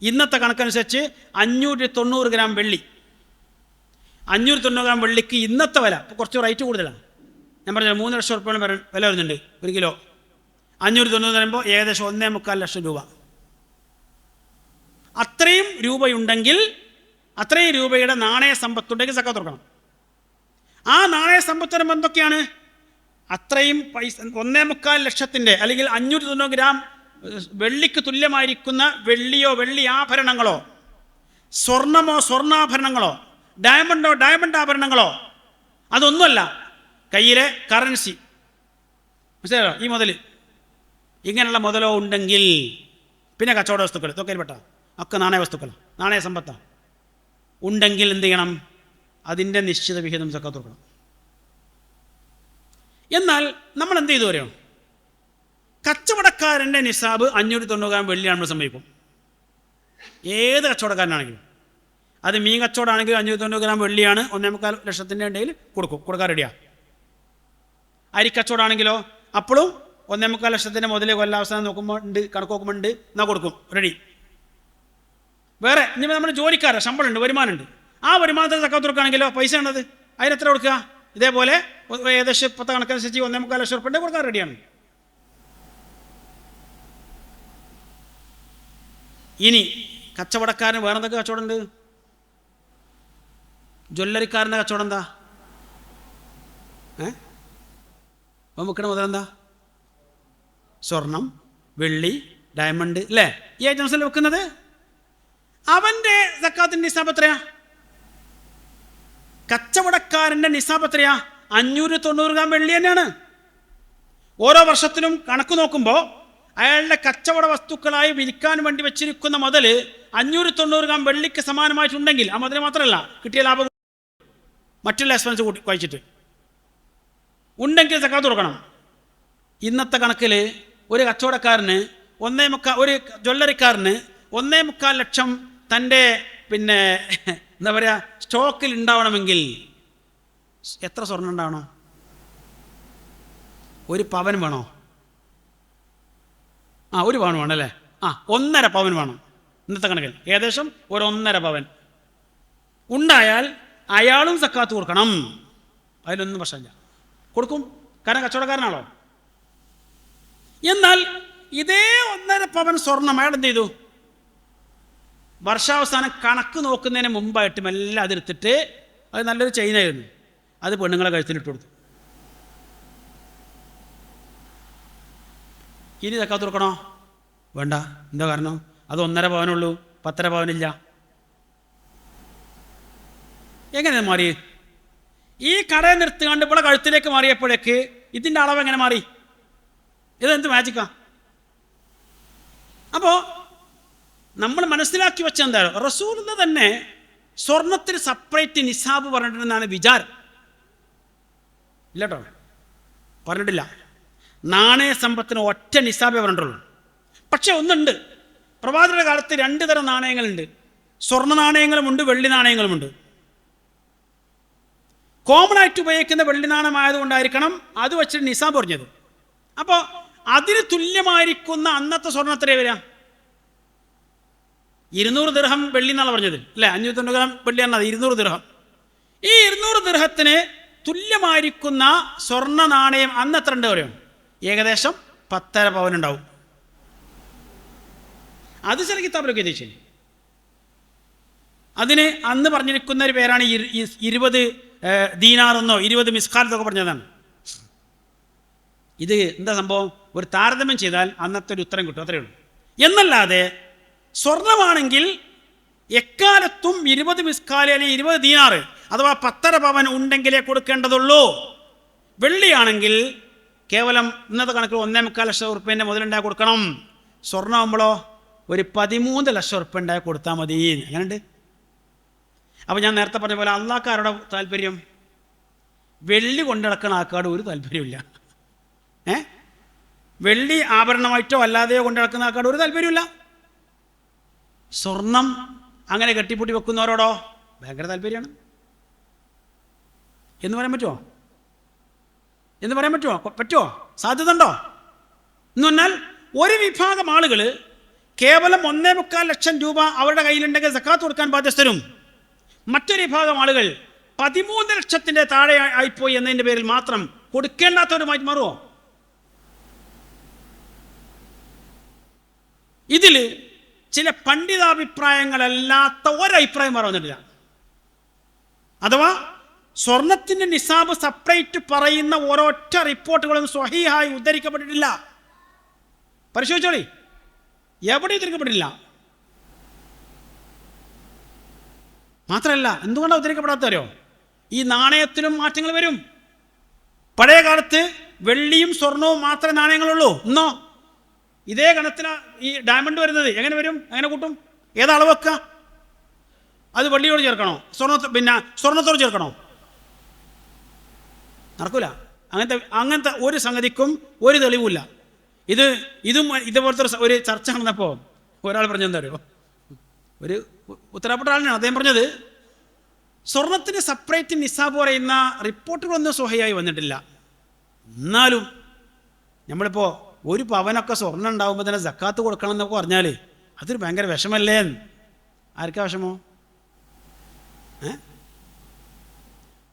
ഇന്നത്തെ കണക്കനുസരിച്ച് 590 ഗ്രാം വെള്ളി. 590 ഗ്രാം വെള്ളിക്ക് ഇന്നത്തെ വില ഇപ്പോൾ കുറച്ച് റേറ്റ് കൂടുതലാണ്. ഞാൻ പറഞ്ഞത് 3 ലക്ഷം റുപ്യോളം വില വരുന്നുണ്ട് ഒരു കിലോ. 590 പറയുമ്പോൾ ഏകദേശം 1.25 ലക്ഷം രൂപ. അത്രയും രൂപയുണ്ടെങ്കിൽ, അത്രയും രൂപയുടെ നാണയ സമ്പത്തുണ്ടെങ്കിൽ സക്കാത്ത് കൊടുക്കണം. ആ നാണയ സമ്പത്ത് വരുമ്പോൾ എന്തൊക്കെയാണ്? അത്രയും പൈസ 1.25 ലക്ഷത്തിൻ്റെ അല്ലെങ്കിൽ 590 ഗ്രാം വെള്ളിക്ക് തുല്യമായിരിക്കുന്ന വെള്ളിയോ വെള്ളി ആഭരണങ്ങളോ, സ്വർണമോ സ്വർണ്ണാഭരണങ്ങളോ, ഡയമണ്ടോ ഡയമണ്ട് ആഭരണങ്ങളോ, അതൊന്നുമല്ല. കയ്യിലെ കറൻസി, മനസ്സിലായോ? ഈ മുതൽ, ഇങ്ങനെയുള്ള മുതലോ ഉണ്ടെങ്കിൽ, പിന്നെ കച്ചവട വസ്തുക്കൾ, ഇതൊക്കെ പെട്ട ഒക്കെ നാണയ വസ്തുക്കൾ, നാണയ സമ്പത്താണ് ഉണ്ടെങ്കിൽ എന്ത് ചെയ്യണം? അതിൻ്റെ നിശ്ചിത വിഹിതം സക്കാത്ത് കൊടുക്കണം. എന്നാൽ നമ്മൾ എന്ത് ചെയ്തു പറയും? കച്ചവടക്കാരൻ്റെ നിസാബ് 590 ഗ്രാം വെള്ളിയാണ് നമ്മൾ സമ്മതിക്കും. ഏത് കച്ചവടക്കാരനാണെങ്കിലും. അത് മീൻ കച്ചവടമാണെങ്കിൽ 590 ഗ്രാം വെള്ളിയാണ് 1.25 ലക്ഷത്തിൻ്റെ ഇടയിൽ കൊടുക്കാൻ റെഡിയാണ്. അരിക്കച്ചവടമാണെങ്കിലോ അപ്പോഴും 1.25 ലക്ഷത്തിൻ്റെ മുതൽ കൊല്ലാവസാനം നോക്കുമ്പോൾ ഉണ്ട്, കണക്ക് നോക്കുമ്പോൾ ഉണ്ട്, എന്നാൽ കൊടുക്കും, റെഡി. വേറെ ഇനി നമ്മൾ ജോലിക്കാരെ ശമ്പളം ഉണ്ട്, വരുമാനമുണ്ട്. ആ വരുമാനത്തിൽ സക്കാത്ത് കൊടുക്കുകയാണെങ്കിലോ പൈസ ഉള്ളത് അതിനെത്ര കൊടുക്കുക? ഇതേപോലെ ഏകദേശം 10 കണക്കനുസരിച്ച് 1.25 ലക്ഷം ഉറുപ്പിക കൊടുക്കാൻ റെഡിയാണ്. ഇനി കച്ചവടക്കാരന് വേറെ എന്തൊക്കെ കച്ചവടം ഉണ്ട്? ജ്വല്ലറിക്കാരൻ്റെ കച്ചവടം എന്താ? അപ്പം വിൽക്കണ മുതലെന്താ? സ്വർണം, വെള്ളി, ഡയമണ്ട്, അല്ലേ? ഈ ഐറ്റംസിൽ വെക്കുന്നത്. അവൻ്റെ സക്കാത്തിൻ്റെ നിസാബ് എത്രയാ? കച്ചവടക്കാരൻ്റെ നിസാബ് എത്രയാ? 590 ഗ്രാം വെള്ളി തന്നെയാണ്. ഓരോ വർഷത്തിലും കണക്ക് നോക്കുമ്പോൾ അയാളുടെ കച്ചവട വസ്തുക്കളായി വിൽക്കാൻ വേണ്ടി വെച്ചിരിക്കുന്ന മുതൽ 590 ഗ്രാം വെള്ളിക്ക് സമാനമായിട്ടുണ്ടെങ്കിൽ ആ മുതൽ മാത്രമല്ല കിട്ടിയ ലാഭം മറ്റുള്ള എക്സ്പെൻസ് കൂട്ടി കഴിച്ചിട്ട് ഉണ്ടെങ്കിൽ സക്കാത്ത് കൊടുക്കണം. ഇന്നത്തെ കണക്കിൽ ഒരു കച്ചവടക്കാരന് ഒരു ജ്വല്ലറിക്കാരന് 1.25 ലക്ഷം തൻ്റെ എന്താ പറയുക സ്റ്റോക്കിൽ ഉണ്ടാവണമെങ്കിൽ എത്ര സ്വർണം ഉണ്ടാവണം? 1 പവൻ വേണോ? 1 പവൻ വേണം അല്ലേ? 1.5 പവൻ വേണം ഇന്നത്തെ കണക്കിൽ. ഏകദേശം 1.5 പവൻ ഉണ്ടായാൽ അയാളും സക്കാത്ത് കൊടുക്കണം. അതിലൊന്നും പ്രശ്നമില്ല, കൊടുക്കും. കാരണം കച്ചവടക്കാരനാണോ. എന്നാൽ ഇതേ 1.5 പവൻ സ്വർണം അയാൾ എന്ത് ചെയ്തു? വർഷാവസാനം കണക്ക് നോക്കുന്നതിന് മുമ്പായിട്ട് മെല്ലെ അതെടുത്തിട്ട്, അത് നല്ലൊരു ചെയിനായിരുന്നു, അത് പെണ്ണുങ്ങളെ കഴുത്തിലിട്ട് കൊടുത്തു. ഇനി സക്കാത്ത് കൊടുക്കണോ? വേണ്ട. എന്താ കാരണം? അത് 1.5 പവനുള്ളൂ, 10.5 പവനില്ല. എങ്ങനെ മാറി? ഈ കടയെ നിർത്തുകൊണ്ട് ഇവിടെ കഴുത്തിലേക്ക് മാറിയപ്പോഴേക്ക് ഇതിൻ്റെ അളവ് എങ്ങനെ മാറി? ഇതെന്ത് മാജിക്കാ? അപ്പോൾ നമ്മൾ മനസ്സിലാക്കി വെച്ച എന്താണ്? റസൂലിന് തന്നെ സ്വർണത്തിന് സെപ്പറേറ്റ് നിസാബ് പറഞ്ഞിട്ടുണ്ടെന്നാണ് വിചാരം. ഇല്ല കേട്ടോ, പറഞ്ഞിട്ടില്ല. നാണയ സമ്പത്തിന് ഒറ്റ നിസാബേ പറഞ്ഞിട്ടുള്ളൂ. പക്ഷെ ഒന്നുണ്ട്, പ്രവാചകരുടെ കാലത്ത് 2 തരം നാണയങ്ങളുണ്ട്. സ്വർണ്ണ നാണയങ്ങളുമുണ്ട്, വെള്ളി നാണയങ്ങളുമുണ്ട്. കോമൺ ആയിട്ട് ഉപയോഗിക്കുന്ന വെള്ളി നാണയമായതുകൊണ്ടായിരിക്കണം അത് വെച്ചിട്ട് നിസാബ് പറഞ്ഞത്. അപ്പോൾ അതിന് തുല്യമായിരിക്കുന്ന അന്നത്തെ സ്വർണ്ണം എത്രയാണ് വരിക? 200 ദിർഹം വെള്ളി എന്നാണ് പറഞ്ഞത്, അല്ലേ? 590 ഗ്രാം വെള്ളിയാണ്, 200 ദിർഹം. ഈ 200 ദിർഹത്തിന് തുല്യമായിരിക്കുന്ന സ്വർണ്ണ നാണയം അന്ന് എത്ര ഉണ്ട് പറയും? ഏകദേശം 10.5 പവനുണ്ടാവും. അത് ചില കിതാബിലൊക്കെ എത്തിച്ചു. അതിന് അന്ന് പറഞ്ഞിരിക്കുന്ന ഒരു പേരാണ് 20 ദീനാറെന്നോ 20 മിസ്കാൽ എന്നൊക്കെ പറഞ്ഞതാണ്. ഇത് എന്താ സംഭവം? ഒരു താരതമ്യം ചെയ്താൽ അന്നത്തെ ഒരു ഉത്തരം കിട്ടും, അത്രയേ ഉള്ളൂ. എന്നല്ലാതെ സ്വർണമാണെങ്കിൽ എക്കാലത്തും 20 മിസ്കാൽ അല്ലെങ്കിൽ 20 ദീനാറ് അഥവാ 10.5 പവൻ ഉണ്ടെങ്കിലേ കൊടുക്കേണ്ടതുള്ളൂ. വെള്ളിയാണെങ്കിൽ കേവലം ഇന്നത്തെ കണക്കിൽ 1.25 ലക്ഷം ഉറുപ്പ്യൻ്റെ മുതലുണ്ടായി കൊടുക്കണം. സ്വർണ്ണമാകുമ്പോഴോ ഒരു 13 ലക്ഷം ഉറുപ്പ്യ ഉണ്ടായി കൊടുത്താൽ മതി. അങ്ങനെയുണ്ട്. അപ്പോൾ ഞാൻ നേരത്തെ പറഞ്ഞ പോലെ അള്ളാഹ്ക്കാരുടെ താല്പര്യം, വെള്ളി കൊണ്ടു നടക്കുന്ന ആൾക്കാട് ഒരു താല്പര്യമില്ല. വെള്ളി ആഭരണമായിട്ടോ അല്ലാതെയോ കൊണ്ടു നടക്കുന്ന ആൾക്കാട് ഒരു താല്പര്യമില്ല. സ്വർണം അങ്ങനെ കെട്ടിപ്പൂട്ടി വെക്കുന്നവരോടോ ഭയങ്കര താല്പര്യമാണ്. എന്ന് പറയാൻ പറ്റുമോ? പറ്റുമോ? സാധ്യത ഉണ്ടോ എന്ന് പറഞ്ഞാൽ ഒരു വിഭാഗം ആളുകൾ കേവലം 1.25 ലക്ഷം രൂപ അവരുടെ കയ്യിലുണ്ടെങ്കിൽ സക്കാത്ത് കൊടുക്കാൻ ബാധ്യസ്ഥരും, മറ്റൊരു വിഭാഗം ആളുകൾ 13 ലക്ഷത്തിൻ്റെ താഴെ ആയിപ്പോയി എന്നതിൻ്റെ പേരിൽ മാത്രം കൊടുക്കേണ്ടാത്തവരുമായി മാറുമോ? ഇതിൽ ചില പണ്ഡിതാഭിപ്രായങ്ങളല്ലാത്ത ഒരഭിപ്രായം പറഞ്ഞിട്ടില്ല. അഥവാ സ്വർണത്തിൻ്റെ നിസാബ് സെപ്പറേറ്റ് പറയുന്ന ഒരൊറ്റ റിപ്പോർട്ടുകളും സ്വഹീഹായി ഉദ്ധരിക്കപ്പെട്ടിട്ടില്ല. പരിശോധിച്ചോളി, എവിടെ ഉദ്ധരിക്കപ്പെട്ടില്ല. മാത്രമല്ല, എന്തുകൊണ്ടാണ് ഉദ്ധരിക്കപ്പെടാത്തവരോ? ഈ നാണയത്തിലും മാറ്റങ്ങൾ വരും. പഴയ കാലത്ത് വെള്ളിയും സ്വർണവും മാത്രമേ നാണയങ്ങളുള്ളൂ. ഇന്നോ ഇതേ ഗണത്തിലാണ് ഈ ഡയമണ്ട് വരുന്നത്. എങ്ങനെ വരും? എങ്ങനെ കൂട്ടും? ഏതളവ് വെക്കുക? അത് വെള്ളിയോട് ചേർക്കണോ? സ്വർണത്തോട് ചേർക്കണോ? നടക്കൂല. അങ്ങനത്തെ ഒരു സംഗതിക്കും ഒരു തെളിവുമില്ല. ഇതുപോലത്തെ ഒരു ചർച്ച നടന്നപ്പോൾ ഒരാൾ പറഞ്ഞെന്താ അറിയോ? ഒരു ഉത്തരപ്പെട്ട ആളിനാണ്. അദ്ദേഹം പറഞ്ഞത് സ്വർണത്തിന് സെപ്പറേറ്റ് നിസാബ് പറയുന്ന റിപ്പോർട്ടുകളൊന്നും സ്വഹീഹായി വന്നിട്ടില്ല. എന്നാലും നമ്മളിപ്പോൾ ഒരു പവനൊക്കെ സ്വർണ്ണം ഉണ്ടാകുമ്പോൾ തന്നെ സക്കാത്ത് കൊടുക്കണം എന്നൊക്കെ പറഞ്ഞാൽ അതൊരു ഭയങ്കര വിഷമല്ലേ? ആർക്കാ വിഷമോ?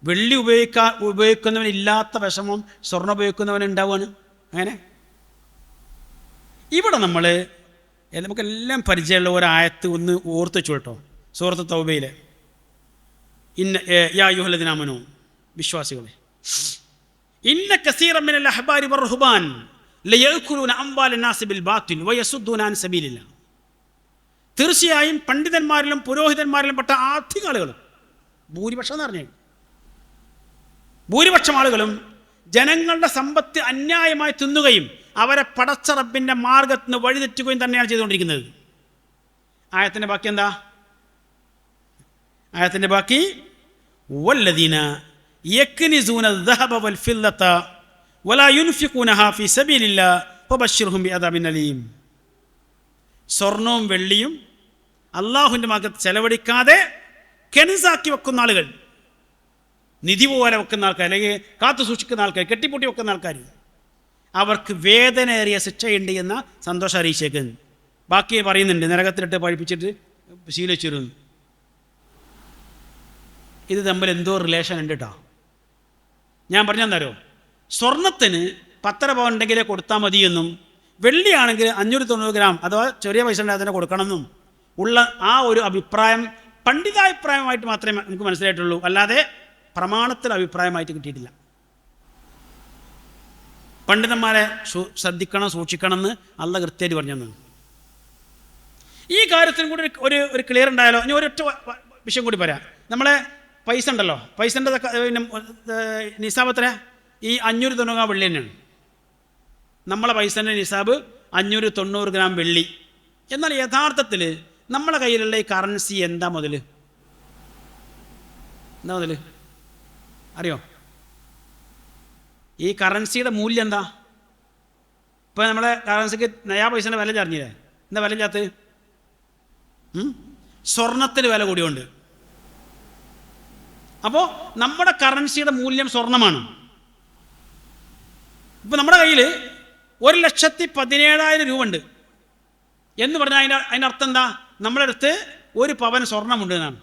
വെള്ളി ഉപയോഗിക്കുന്നവനില്ലാത്ത വിഷമം സ്വർണ്ണം ഉപയോഗിക്കുന്നവൻ ഉണ്ടാവുകയാണ്. അങ്ങനെ ഇവിടെ നമുക്കെല്ലാം പരിചയമുള്ള ഒരായത്ത് ഒന്ന് ഓർത്ത് വെച്ചു കേട്ടോ. സൂറത്ത് തൗബയിലെ യാ അയ്യുഹല്ലദീന ആമനൂ, വിശ്വാസികളെ, ഇന്ന കസീറൻ മിനൽ അഹ്ബാരി വറുഹ്ബാൻ ലയഅ്കുലൂന അംവാലൻ നാസി ബിൽ ബാത്തിൽ വയസുദ്ദൂന അൻ സബീലില്ലാഹ്. തീർച്ചയായും പണ്ഡിതന്മാരിലും പുരോഹിതന്മാരിലും പെട്ട അധിക ആളുകളും, ഭൂരിപക്ഷം എന്ന് പറഞ്ഞാൽ ഭൂരിപക്ഷം ആളുകളും ജനങ്ങളുടെ സമ്പത്ത് അന്യായമായി തിന്നുകയും അവരെ പടച്ച റബ്ബിൻ്റെ മാർഗത്തിൽ നിന്ന് വഴിതെറ്റുകയും തന്നെയാണ് ചെയ്തുകൊണ്ടിരിക്കുന്നത്. ആയത്തിൻ്റെ ബാക്കി എന്താ? ആയത്തിൻ്റെ ബാക്കി വല്ലദീന യക്നിസൂന الذهب والفضة ولا ينفقونها في سبيل الله فبشرهم بعذاب أليم. സ്വർണവും വെള്ളിയും അള്ളാഹുവിൻ്റെ മാർഗ്ഗത്തിൽ ചെലവഴിക്കാതെ കെൻസാക്കി വെക്കുന്ന ആളുകൾ, നിധി പോലെ വെക്കുന്ന ആൾക്കാർ, അല്ലെങ്കിൽ കാത്തു സൂക്ഷിക്കുന്ന ആൾക്കാർ, കെട്ടിപ്പൂട്ടി വെക്കുന്ന ആൾക്കാർ, അവർക്ക് വേദനയേറിയ ശിക്ഷയുണ്ട് എന്ന സന്തോഷം അറിയിച്ചേക്കുന്നു. ബാക്കി പറയുന്നുണ്ട്, നരകത്തിലിട്ട് പഴിപ്പിച്ചിട്ട് ശീലിച്ചിരുന്നു. ഇത് തമ്മിൽ എന്തോ റിലേഷൻ ഉണ്ട് കേട്ടോ. ഞാൻ പറഞ്ഞെന്നറിയോ, സ്വർണത്തിന് 10 പവൻ ഉണ്ടെങ്കിലേ കൊടുത്താൽ മതിയെന്നും വെള്ളിയാണെങ്കിൽ 590 ഗ്രാം അഥവാ ചെറിയ പൈസ ഉണ്ടെങ്കിൽ അതിനെ കൊടുക്കണമെന്നും ഉള്ള ആ ഒരു അഭിപ്രായം പണ്ഡിതാഭിപ്രായമായിട്ട് മാത്രമേ നമുക്ക് മനസ്സിലായിട്ടുള്ളൂ, അല്ലാതെ പ്രമാണത്തിൽ അഭിപ്രായമായിട്ട് കിട്ടിയിട്ടില്ല. പണ്ഡിതന്മാരെ ശ്രദ്ധിക്കണം, സൂക്ഷിക്കണം എന്ന് അള്ളാഹ് കൃത്യമായിട്ട് പറഞ്ഞു തന്നു. ഈ കാര്യത്തിനും കൂടി ഒരു ക്ലിയർ ഉണ്ടായാലോ. ഇനി ഒരൊറ്റ വിഷയം കൂടി പറയാം. നമ്മളെ പൈസ ഉണ്ടല്ലോ, പൈസൻ്റെ നിസാബത്ര ഈ 590 ഗ്രാം വെള്ളി തന്നെയാണ്. നമ്മളെ പൈസൻ്റെ നിസാബ് 590 ഗ്രാം വെള്ളി. എന്നാൽ യഥാർത്ഥത്തിൽ നമ്മളെ കയ്യിലുള്ള ഈ കറൻസി എന്താ മുതൽ അറിയോ? ഈ കറൻസിയുടെ മൂല്യം എന്താ? ഇപ്പം നമ്മളെ കറൻസിക്ക് നയാ പൈസൻ്റെ വില ചറിഞ്ഞില്ലേ? എന്താ വില ഇല്ലാത്ത? സ്വർണത്തിന് വില കൂടിയുണ്ട്. അപ്പോൾ നമ്മുടെ കറൻസിയുടെ മൂല്യം സ്വർണമാണ്. ഇപ്പം നമ്മുടെ കയ്യിൽ 1,17,000 രൂപ ഉണ്ട് എന്ന് പറഞ്ഞാൽ അതിൻ്റെ അർത്ഥം എന്താ? നമ്മുടെ അടുത്ത് 1 പവൻ സ്വർണ്ണമുണ്ട് എന്നാണ്.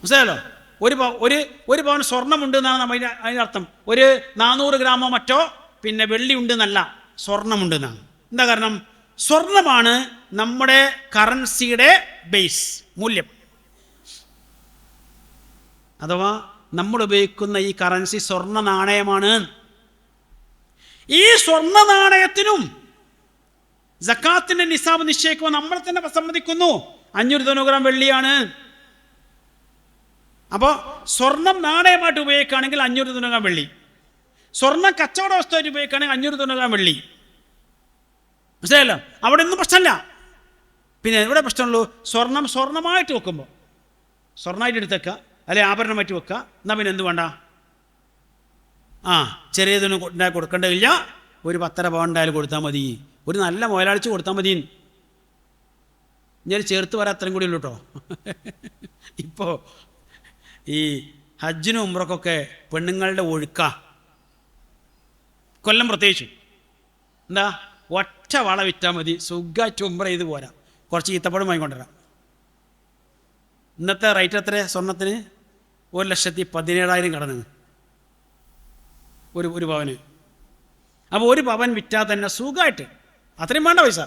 മനസ്സിലായല്ലോ? ഒരു പവൻ സ്വർണ്ണമുണ്ട് എന്നാണ് അതിൻ്റെ അർത്ഥം. 400 ഗ്രാമോ മറ്റോ പിന്നെ വെള്ളി ഉണ്ട് എന്നല്ല, സ്വർണ്ണമുണ്ട് എന്നാണ്. എന്താ കാരണം? സ്വർണ്ണമാണ് നമ്മുടെ കറൻസിയുടെ ബേസ്, മൂല്യം. അഥവാ നമ്മൾ ഉപയോഗിക്കുന്ന ഈ കറൻസി സ്വർണ്ണ നാണയമാണ്. ഈ സ്വർണ്ണ നാണയത്തിനും സക്കാത്തിന്റെ നിസാബ് നിശ്ചയിക്കുമ്പോൾ നമ്മൾ തന്നെ സമ്മതിക്കുന്നു 590 ഗ്രാം വെള്ളിയാണ്. അപ്പോൾ സ്വർണം നാണയമായിട്ട് ഉപയോഗിക്കുകയാണെങ്കിൽ 590 ഗ്രാം വെള്ളി, സ്വർണ്ണം കച്ചവട വസ്തുവായിട്ട് ഉപയോഗിക്കുകയാണെങ്കിൽ 590 ഗ്രാം വെള്ളി. മനസ്സിലായല്ലോ? അവിടെ ഒന്നും പ്രശ്നമില്ല. പിന്നെ എവിടെ പ്രശ്നമുള്ളൂ? സ്വർണ്ണമായിട്ട് വെക്കുമ്പോൾ, സ്വർണ്ണമായിട്ട് എടുത്തേക്കുക, അല്ലെങ്കിൽ ആഭരണമായിട്ട് വെക്കുക. എന്നാൽ പിന്നെ എന്ത് വേണ്ട? ചെറിയതൊന്നും കൊടുക്കേണ്ടതില്ല, ഒരു 10 പവൻ ഉണ്ടായാലും കൊടുത്താൽ മതി, ഒരു നല്ല മുതലാളിച്ച് കൊടുത്താൽ മതി. ഞാൻ ചേർത്ത് വരാൻ അത്രയും കൂടി ഉള്ളൂ കേട്ടോ. ഇപ്പോൾ ഈ ഹജ്ജിനും ഉംറക്കൊക്കെ പെണ്ണുങ്ങളുടെ ഒഴുക്ക, കൊല്ലം പ്രത്യേകിച്ചു. എന്താ? ഒറ്റ വള വിറ്റാൽ മതി, സുഖമായിട്ട് ഉംറ ചെയ്ത് പോരാ, കുറച്ച് ഈത്തപ്പഴം വാങ്ങിക്കൊണ്ടുവരാം. ഇന്നത്തെ റേറ്റ് എത്ര സ്വർണത്തിന്? 1,17,000 കടന്നു ഒരു പവന്. അപ്പോൾ 1 പവൻ വിറ്റാൽ തന്നെ സുഖമായിട്ട് അത്രയും വേണ്ട പൈസ.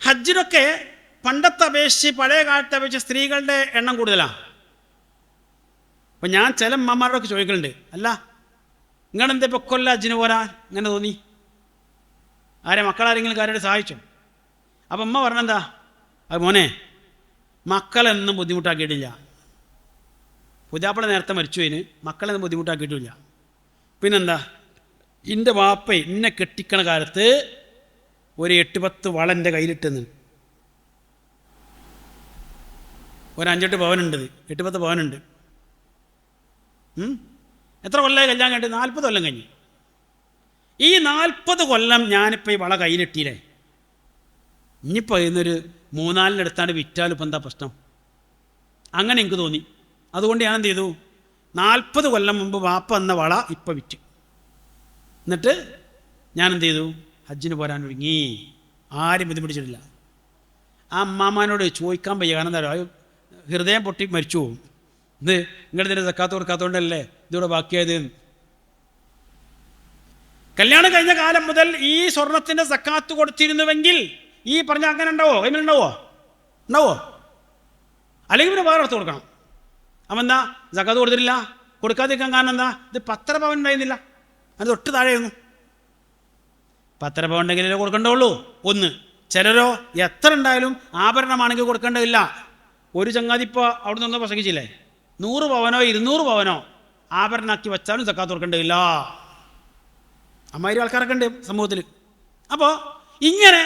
ഹജ്ജിനൊക്കെ പണ്ടത്തെ അപേക്ഷിച്ച്, പഴയ കാലത്തെ അപേക്ഷിച്ച് സ്ത്രീകളുടെ എണ്ണം കൂടുതലാണ്. അപ്പം ഞാൻ ചില അമ്മമാരോടൊക്കെ ചോദിക്കലുണ്ട്, അല്ല നിങ്ങളെന്താ ഇപ്പോൾ കൊല്ലം ഹജ്ജിന് പോരാ ഇങ്ങനെ തോന്നി? മക്കളാരെങ്കിലും കാര്യമായിട്ട് സഹായിച്ചോ? അപ്പം അമ്മ പറഞ്ഞെന്താ? അത് മോനെ, മക്കളെന്നും ബുദ്ധിമുട്ടാക്കിയിട്ടില്ല. പുതിയാപ്പിള നേരത്തെ മരിച്ചു, അതിന് മക്കളെന്നും ബുദ്ധിമുട്ടാക്കിയിട്ടില്ല. പിന്നെന്താ, എൻ്റെ വാപ്പ എന്നെ കെട്ടിക്കണ കാലത്ത് ഒരു 8-10 വള എൻ്റെ കയ്യിലിട്ടെന്ന്. ഒരു 5-8 പവനുണ്ട്, 8-10 പവനുണ്ട്. എത്ര കൊല്ലമായി കല്യാണം കഴിഞ്ഞിട്ട്? 40 കൊല്ലം കഴിഞ്ഞ്. ഈ 40 കൊല്ലം ഞാനിപ്പോൾ ഈ വള കയ്യിലിട്ടില്ലേ, ഇനിയിപ്പോൾ ഇന്നൊരു 3-4 എടുത്താണ്ട് വിറ്റാലും ഇപ്പം എന്താ പ്രശ്നം? അങ്ങനെ എനിക്ക് തോന്നി. അതുകൊണ്ട് ഞാൻ എന്ത് ചെയ്തു? 40 കൊല്ലം മുമ്പ് വാപ്പ എന്ന വള ഇപ്പം വിറ്റ്. എന്നിട്ട് ഞാൻ എന്ത് ചെയ്തു? ഹജ്ജിന് പോരാൻ ഒരുങ്ങി. ആരും ബുദ്ധിമുട്ടിച്ചിട്ടില്ല. ആ അമ്മാമാനോട് ചോദിക്കാൻ വയ്യ. കാരണം എന്താ പറയുക, ഹൃദയം പൊട്ടി മരിച്ചു പോകും. ഇത് നിങ്ങളിതിൻ്റെ സക്കാത്ത് കൊടുക്കാത്തതുകൊണ്ടല്ലേ ഇതിവിടെ ബാക്കിയായത്. കല്യാണം കഴിഞ്ഞ കാലം മുതൽ ഈ സ്വർണത്തിൻ്റെ സക്കാത്ത് കൊടുത്തിരുന്നുവെങ്കിൽ ഈ പറഞ്ഞ അങ്ങനെ ഉണ്ടാവോ? കൈമിലുണ്ടാവോ? ഉണ്ടാവോ? അല്ലെങ്കിൽ പിന്നെ വേറെ അടുത്ത് കൊടുക്കണം. അപ്പം എന്താ സക്കാത്ത് കൊടുത്തിട്ടില്ല? കൊടുക്കാതിരിക്കാൻ കാരണം എന്താ? ഇത് 10 പവൻ ഉണ്ടായിരുന്നില്ല, അത് തൊട്ട് താഴെയായിരുന്നു. 10 പവൻ ഉണ്ടെങ്കിലേ കൊടുക്കേണ്ടുള്ളൂ. ഒന്ന്. ചിലരോ എത്ര ഉണ്ടായാലും ആഭരണമാണെങ്കിൽ കൊടുക്കേണ്ടതില്ല. ഒരു ചങ്ങാതി ഇപ്പോൾ അവിടെ നിന്ന് പ്രസംഗിച്ചില്ലേ, 100 പവനോ 200 പവനോ ആഭരണമാക്കി വെച്ചാലും സക്കാത്ത് കൊടുക്കേണ്ടതില്ല. അമ്മായിരം ആൾക്കാരൊക്കെ ഉണ്ട് സമൂഹത്തിൽ. അപ്പോൾ ഇങ്ങനെ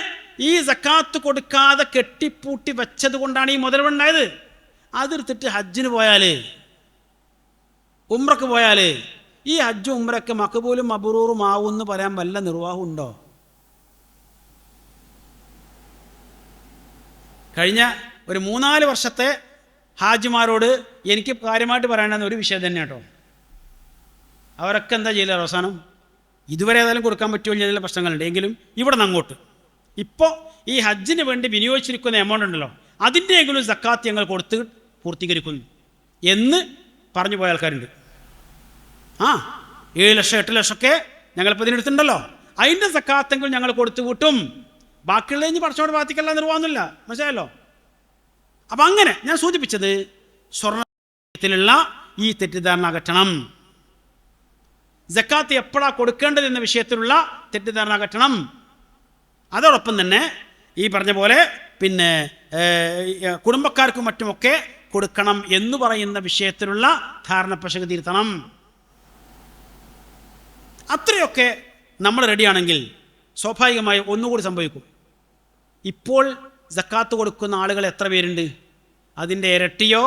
ഈ സക്കാത്ത് കൊടുക്കാതെ കെട്ടിപ്പൂട്ടി വെച്ചത് കൊണ്ടാണ് ഈ മുതൽവുണ്ടായത്. അതെടുത്തിട്ട് ഹജ്ജിന് പോയാൽ, ഉംറക്ക് പോയാൽ ഈ ഹജ്ജും ഉംറയൊക്കെ മഖബൂലും മബ്റൂറും ആവുമെന്ന് പറയാൻ വല്ല നിർവാഹം ഉണ്ടോ? കഴിഞ്ഞ ഒരു 3-4 വർഷത്തെ ഹാജിമാരോട് എനിക്ക് കാര്യമായിട്ട് പറയേണ്ടുന്ന ഒരു വിഷയം തന്നെ കേട്ടോ. അവരൊക്കെ എന്താ ചെയ്യില്ല അവസാനം? ഇതുവരെ ഏതായാലും കൊടുക്കാൻ പറ്റുമോ ചില പ്രശ്നങ്ങളുണ്ട്. എങ്കിലും ഇവിടെ നിന്ന് അങ്ങോട്ട് ഇപ്പോൾ ഈ ഹജ്ജിന് വേണ്ടി വിനിയോഗിച്ചിരിക്കുന്ന എമൗണ്ട് ഉണ്ടല്ലോ, അതിൻ്റെയെങ്കിലും സക്കാത്ത് ഞങ്ങൾ കൊടുത്ത് പൂർത്തീകരിക്കുന്നു എന്ന് പറഞ്ഞു പോയ ആൾക്കാരുണ്ട്. 7 ലക്ഷം 8 ലക്ഷമൊക്കെ ഞങ്ങളിപ്പോൾ ഇതിനെടുത്തിട്ടുണ്ടല്ലോ, അതിൻ്റെ സക്കാത്തെങ്കിലും ഞങ്ങൾ കൊടുത്തു കൂട്ടും. ബാക്കിയുള്ള ഇനി പടച്ചോട് ബാധിക്കല്ല നിർവാഹമൊന്നുമില്ല. മനസ്സിലായല്ലോ? അപ്പം അങ്ങനെ ഞാൻ സൂചിപ്പിച്ചത് സ്വർണ്ണത്തിലുള്ള ഈ തെറ്റിദ്ധാരണ അകറ്റണം. സക്കാത്ത് എപ്പോഴാണ് കൊടുക്കേണ്ടത് എന്ന വിഷയത്തിലുള്ള തെറ്റിദ്ധാരണ അകറ്റണം. അതോടൊപ്പം തന്നെ ഈ പറഞ്ഞ പോലെ പിന്നെ കുടുംബക്കാർക്കും മറ്റുമൊക്കെ കൊടുക്കണം എന്ന് പറയുന്ന വിഷയത്തിലുള്ള ധാരണ പശക തിരുത്തണം. അത്രയൊക്കെ നമ്മൾ റെഡിയാണെങ്കിൽ സ്വാഭാവികമായി ഒന്നുകൂടി സംഭവിക്കും. ഇപ്പോൾ സക്കാത്ത് കൊടുക്കുന്ന ആളുകൾ എത്ര പേരുണ്ട്? അതിൻ്റെ ഇരട്ടിയോ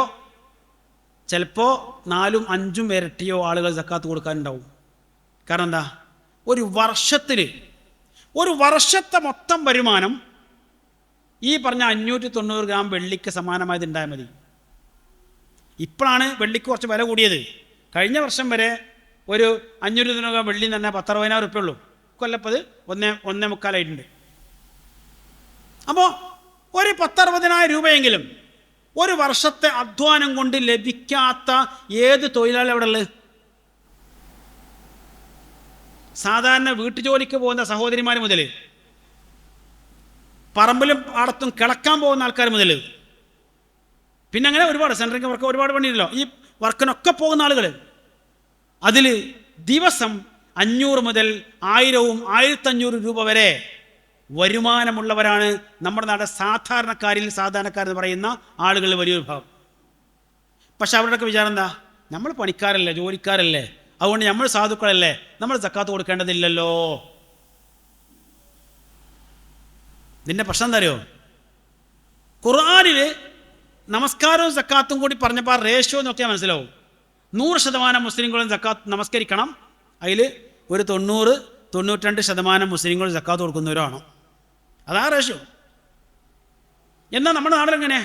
ചിലപ്പോൾ 4-5 ഇരട്ടിയോ ആളുകൾ സക്കാത്ത് കൊടുക്കാനുണ്ടാവും. കാരണം എന്താ? ഒരു വർഷത്തെ മൊത്തം വരുമാനം ഈ പറഞ്ഞ 590 ഗ്രാം വെള്ളിക്ക് സമാനമായത് ഉണ്ടായാൽ മതി. ഇപ്പോഴാണ് വെള്ളിക്ക് കുറച്ച് വില കൂടിയത്. കഴിഞ്ഞ വർഷം വരെ ഒരു 500 ഗ്രാം വെള്ളി തന്നെ 10-60,000 റുപ്യ ഉള്ളൂ. കൊല്ലപ്പത് 1.25 അപ്പോൾ ഒരു 10-60,000 രൂപയെങ്കിലും ഒരു വർഷത്തെ അധ്വാനം കൊണ്ട് ലഭിക്കാത്ത ഏത് തൊഴിലാളി അവിടെ ഉള്ളത്? സാധാരണ വീട്ടുജോലിക്ക് പോകുന്ന സഹോദരിമാർ മുതൽ പറമ്പിലും പാടത്തും കിളക്കാൻ പോകുന്ന ആൾക്കാർ മുതൽ പിന്നെ അങ്ങനെ ഒരുപാട് സെൻട്രിങ് വർക്ക് ഒരുപാട് പണിയില്ലല്ലോ, ഈ വർക്കിനൊക്കെ പോകുന്ന ആളുകൾ, അതിൽ ദിവസം 500 മുതൽ 1000-ഉം 1500 രൂപ വരെ വരുമാനമുള്ളവരാണ് നമ്മുടെ നാട് സാധാരണക്കാരെന്ന് പറയുന്ന ആളുകളിൽ വലിയൊരു ഭാഗം. പക്ഷെ അവരുടെയൊക്കെ വിചാരം എന്താ? നമ്മൾ പണിക്കാരല്ലേ, ജോലിക്കാരല്ലേ, അതുകൊണ്ട് നമ്മൾ സാധുക്കളല്ലേ, നമ്മൾ സക്കാത്ത് കൊടുക്കേണ്ടതില്ലല്ലോ. ഇതിൻ്റെ പ്രശ്നം എന്താ അറിയോ? ഖുർആനിൽ നമസ്കാരവും സക്കാത്തും കൂടി പറഞ്ഞപ്പോൾ റേഷ്യോ നോക്കിയാൽ മനസ്സിലാവും. 100% മുസ്ലിങ്ങളും സക്കാത്ത് നമസ്കരിക്കണം, അതിൽ ഒരു 90-92% മുസ്ലിങ്ങൾ സക്കാത്ത് കൊടുക്കുന്നവരാണ്. അതാ റേഷ്യോ. എന്നാൽ നമ്മുടെ നാട്ടിലെങ്ങനെ?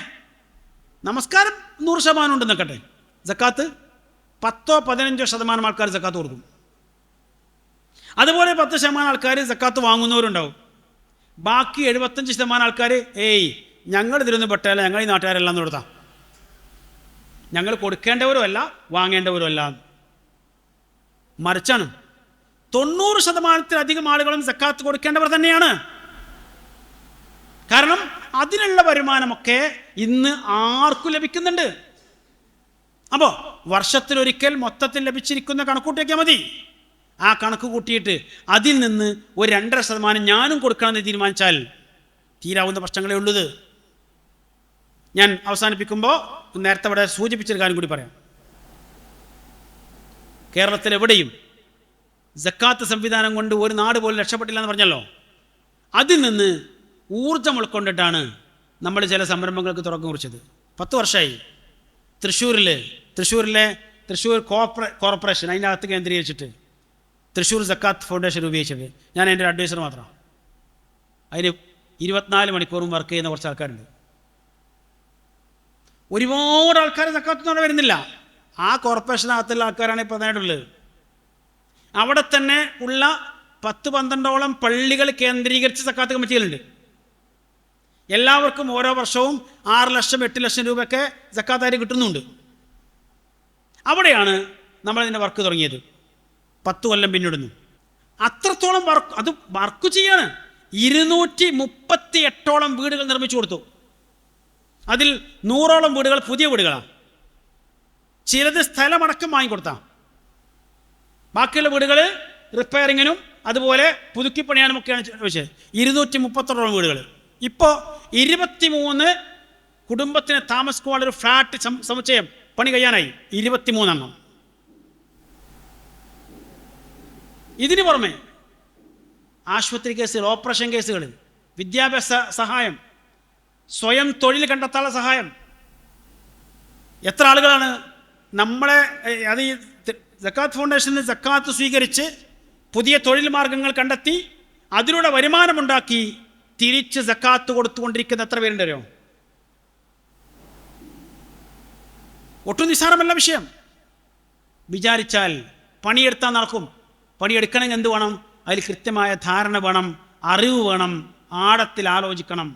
നമസ്കാരം 100% ഉണ്ടെന്ന് നിൽക്കട്ടെ, സക്കാത്ത് 10-15% ആൾക്കാർ സക്കാത്ത് കൊടുക്കും. അതുപോലെ 10% ആൾക്കാർ സക്കാത്ത് വാങ്ങുന്നവരുണ്ടാവും. ബാക്കി 75% ആൾക്കാർ ഞങ്ങൾ ഇതിലൊന്നും പെട്ടല്ല, ഞങ്ങൾ ഈ നാട്ടുകാരെല്ലാം കൊടുത്താം, ഞങ്ങൾ കൊടുക്കേണ്ടവരും അല്ല വാങ്ങേണ്ടവരും അല്ല. മറിച്ചാണ് 90%-ലധികം ആളുകളും സക്കാത്ത് കൊടുക്കേണ്ടവർ തന്നെയാണ്. കാരണം അതിനുള്ള വരുമാനമൊക്കെ ഇന്ന് ആർക്കും ലഭിക്കുന്നുണ്ട്. അപ്പോൾ വർഷത്തിലൊരിക്കൽ മൊത്തത്തിൽ ലഭിച്ചിരിക്കുന്ന കണക്കൂട്ടിയൊക്കെ മതി. ആ കണക്ക് കൂട്ടിയിട്ട് അതിൽ നിന്ന് ഒരു 2.5% ഞാനും കൊടുക്കണമെന്ന് തീരുമാനിച്ചാൽ തീരാവുന്ന പ്രശ്നങ്ങളേ ഉള്ളത്. ഞാൻ അവസാനിപ്പിക്കുമ്പോൾ നേരത്തെ ഇവിടെ സൂചിപ്പിച്ചൊരു കാര്യം കൂടി പറയാം. കേരളത്തിലെവിടെയും സക്കാത്ത് സംവിധാനം കൊണ്ട് ഒരു നാട് പോലും രക്ഷപ്പെട്ടില്ല എന്ന് പറഞ്ഞല്ലോ. അതിൽ നിന്ന് ഊർജം ഉൾക്കൊണ്ടിട്ടാണ് നമ്മൾ ചില സംരംഭങ്ങൾക്ക് തുടക്കം കുറിച്ചത്. 10 വർഷമായി തൃശ്ശൂരിലെ തൃശ്ശൂർ കോർപ്പറേഷൻ അതിൻ്റെ അകത്ത് കേന്ദ്രീകരിച്ചിട്ട് തൃശ്ശൂർ സക്കാത്ത് ഫൗണ്ടേഷൻ ഉപയോഗിച്ചത്. ഞാൻ എൻ്റെ ഒരു അഡ്വൈസർ മാത്രമാണ്. അതിന് 24 മണിക്കൂറും വർക്ക് ചെയ്യുന്ന കുറച്ച് ആൾക്കാരുണ്ട്. ഒരുപാട് ആൾക്കാർ സക്കാത്തൊന്നും വരുന്നില്ല. ആ കോർപ്പറേഷനകത്തുള്ള ആൾക്കാരാണ് ഇപ്പോൾ പ്രധാനമായിട്ടുള്ളത്. അവിടെ തന്നെ ഉള്ള 10-12ഓളം പള്ളികൾ കേന്ദ്രീകരിച്ച് സക്കാത്ത് കമ്മിറ്റികളുണ്ട്. എല്ലാവർക്കും ഓരോ വർഷവും 6 ലക്ഷം 8 ലക്ഷം രൂപയൊക്കെ സക്കാത്തായിട്ട് കിട്ടുന്നുണ്ട്. അവിടെയാണ് നമ്മളതിൻ്റെ വർക്ക് തുടങ്ങിയത്. 10 കൊല്ലം പിന്നിടുന്നു. അത്രത്തോളം വർക്ക്, അത് വർക്ക് ചെയ്യാണ്. 238ഓളം വീടുകൾ നിർമ്മിച്ചു കൊടുത്തു. അതിൽ 100ഓളം വീടുകൾ പുതിയ വീടുകളാണ്. ചിലത് സ്ഥലമടക്കം വാങ്ങിക്കൊടുത്താ. ബാക്കിയുള്ള വീടുകൾ റിപ്പയറിങ്ങിനും അതുപോലെ പുതുക്കിപ്പണിയാനും ഒക്കെയാണ് വെച്ചത്. 238ഓളം വീടുകൾ. ഇപ്പോൾ 23 കുടുംബത്തിന് താമസിക്കുവാനൊരു ഫ്ലാറ്റ് സമുച്ചയം പണി കഴിയാനായി. 23 എണ്ണം. ഇതിനു പുറമെ ആശുപത്രി കേസുകൾ, ഓപ്പറേഷൻ കേസുകൾ, വിദ്യാഭ്യാസ സഹായം, സ്വയം തൊഴിൽ കണ്ടെത്താനുള്ള സഹായം. എത്ര ആളുകളാണ് നമ്മളെ അത് ഈ സക്കാത്ത് ഫൗണ്ടേഷനിൽ സക്കാത്ത് സ്വീകരിച്ച് പുതിയ തൊഴിൽ മാർഗങ്ങൾ കണ്ടെത്തി അതിലൂടെ വരുമാനമുണ്ടാക്കി തിരിച്ച് സക്കാത്ത് കൊടുത്തുകൊണ്ടിരിക്കുന്ന എത്ര പേരുണ്ടോ? ഒട്ടും നിസ്സാരമല്ല വിഷയം. വിചാരിച്ചാൽ പണിയെടുത്താൽ നടക്കും. പണിയെടുക്കണമെങ്കിൽ എന്ത് വേണം? അതിൽ കൃത്യമായ ധാരണ വേണം, അറിവ് വേണം, ആഴത്തിൽ ആലോചിക്കണം,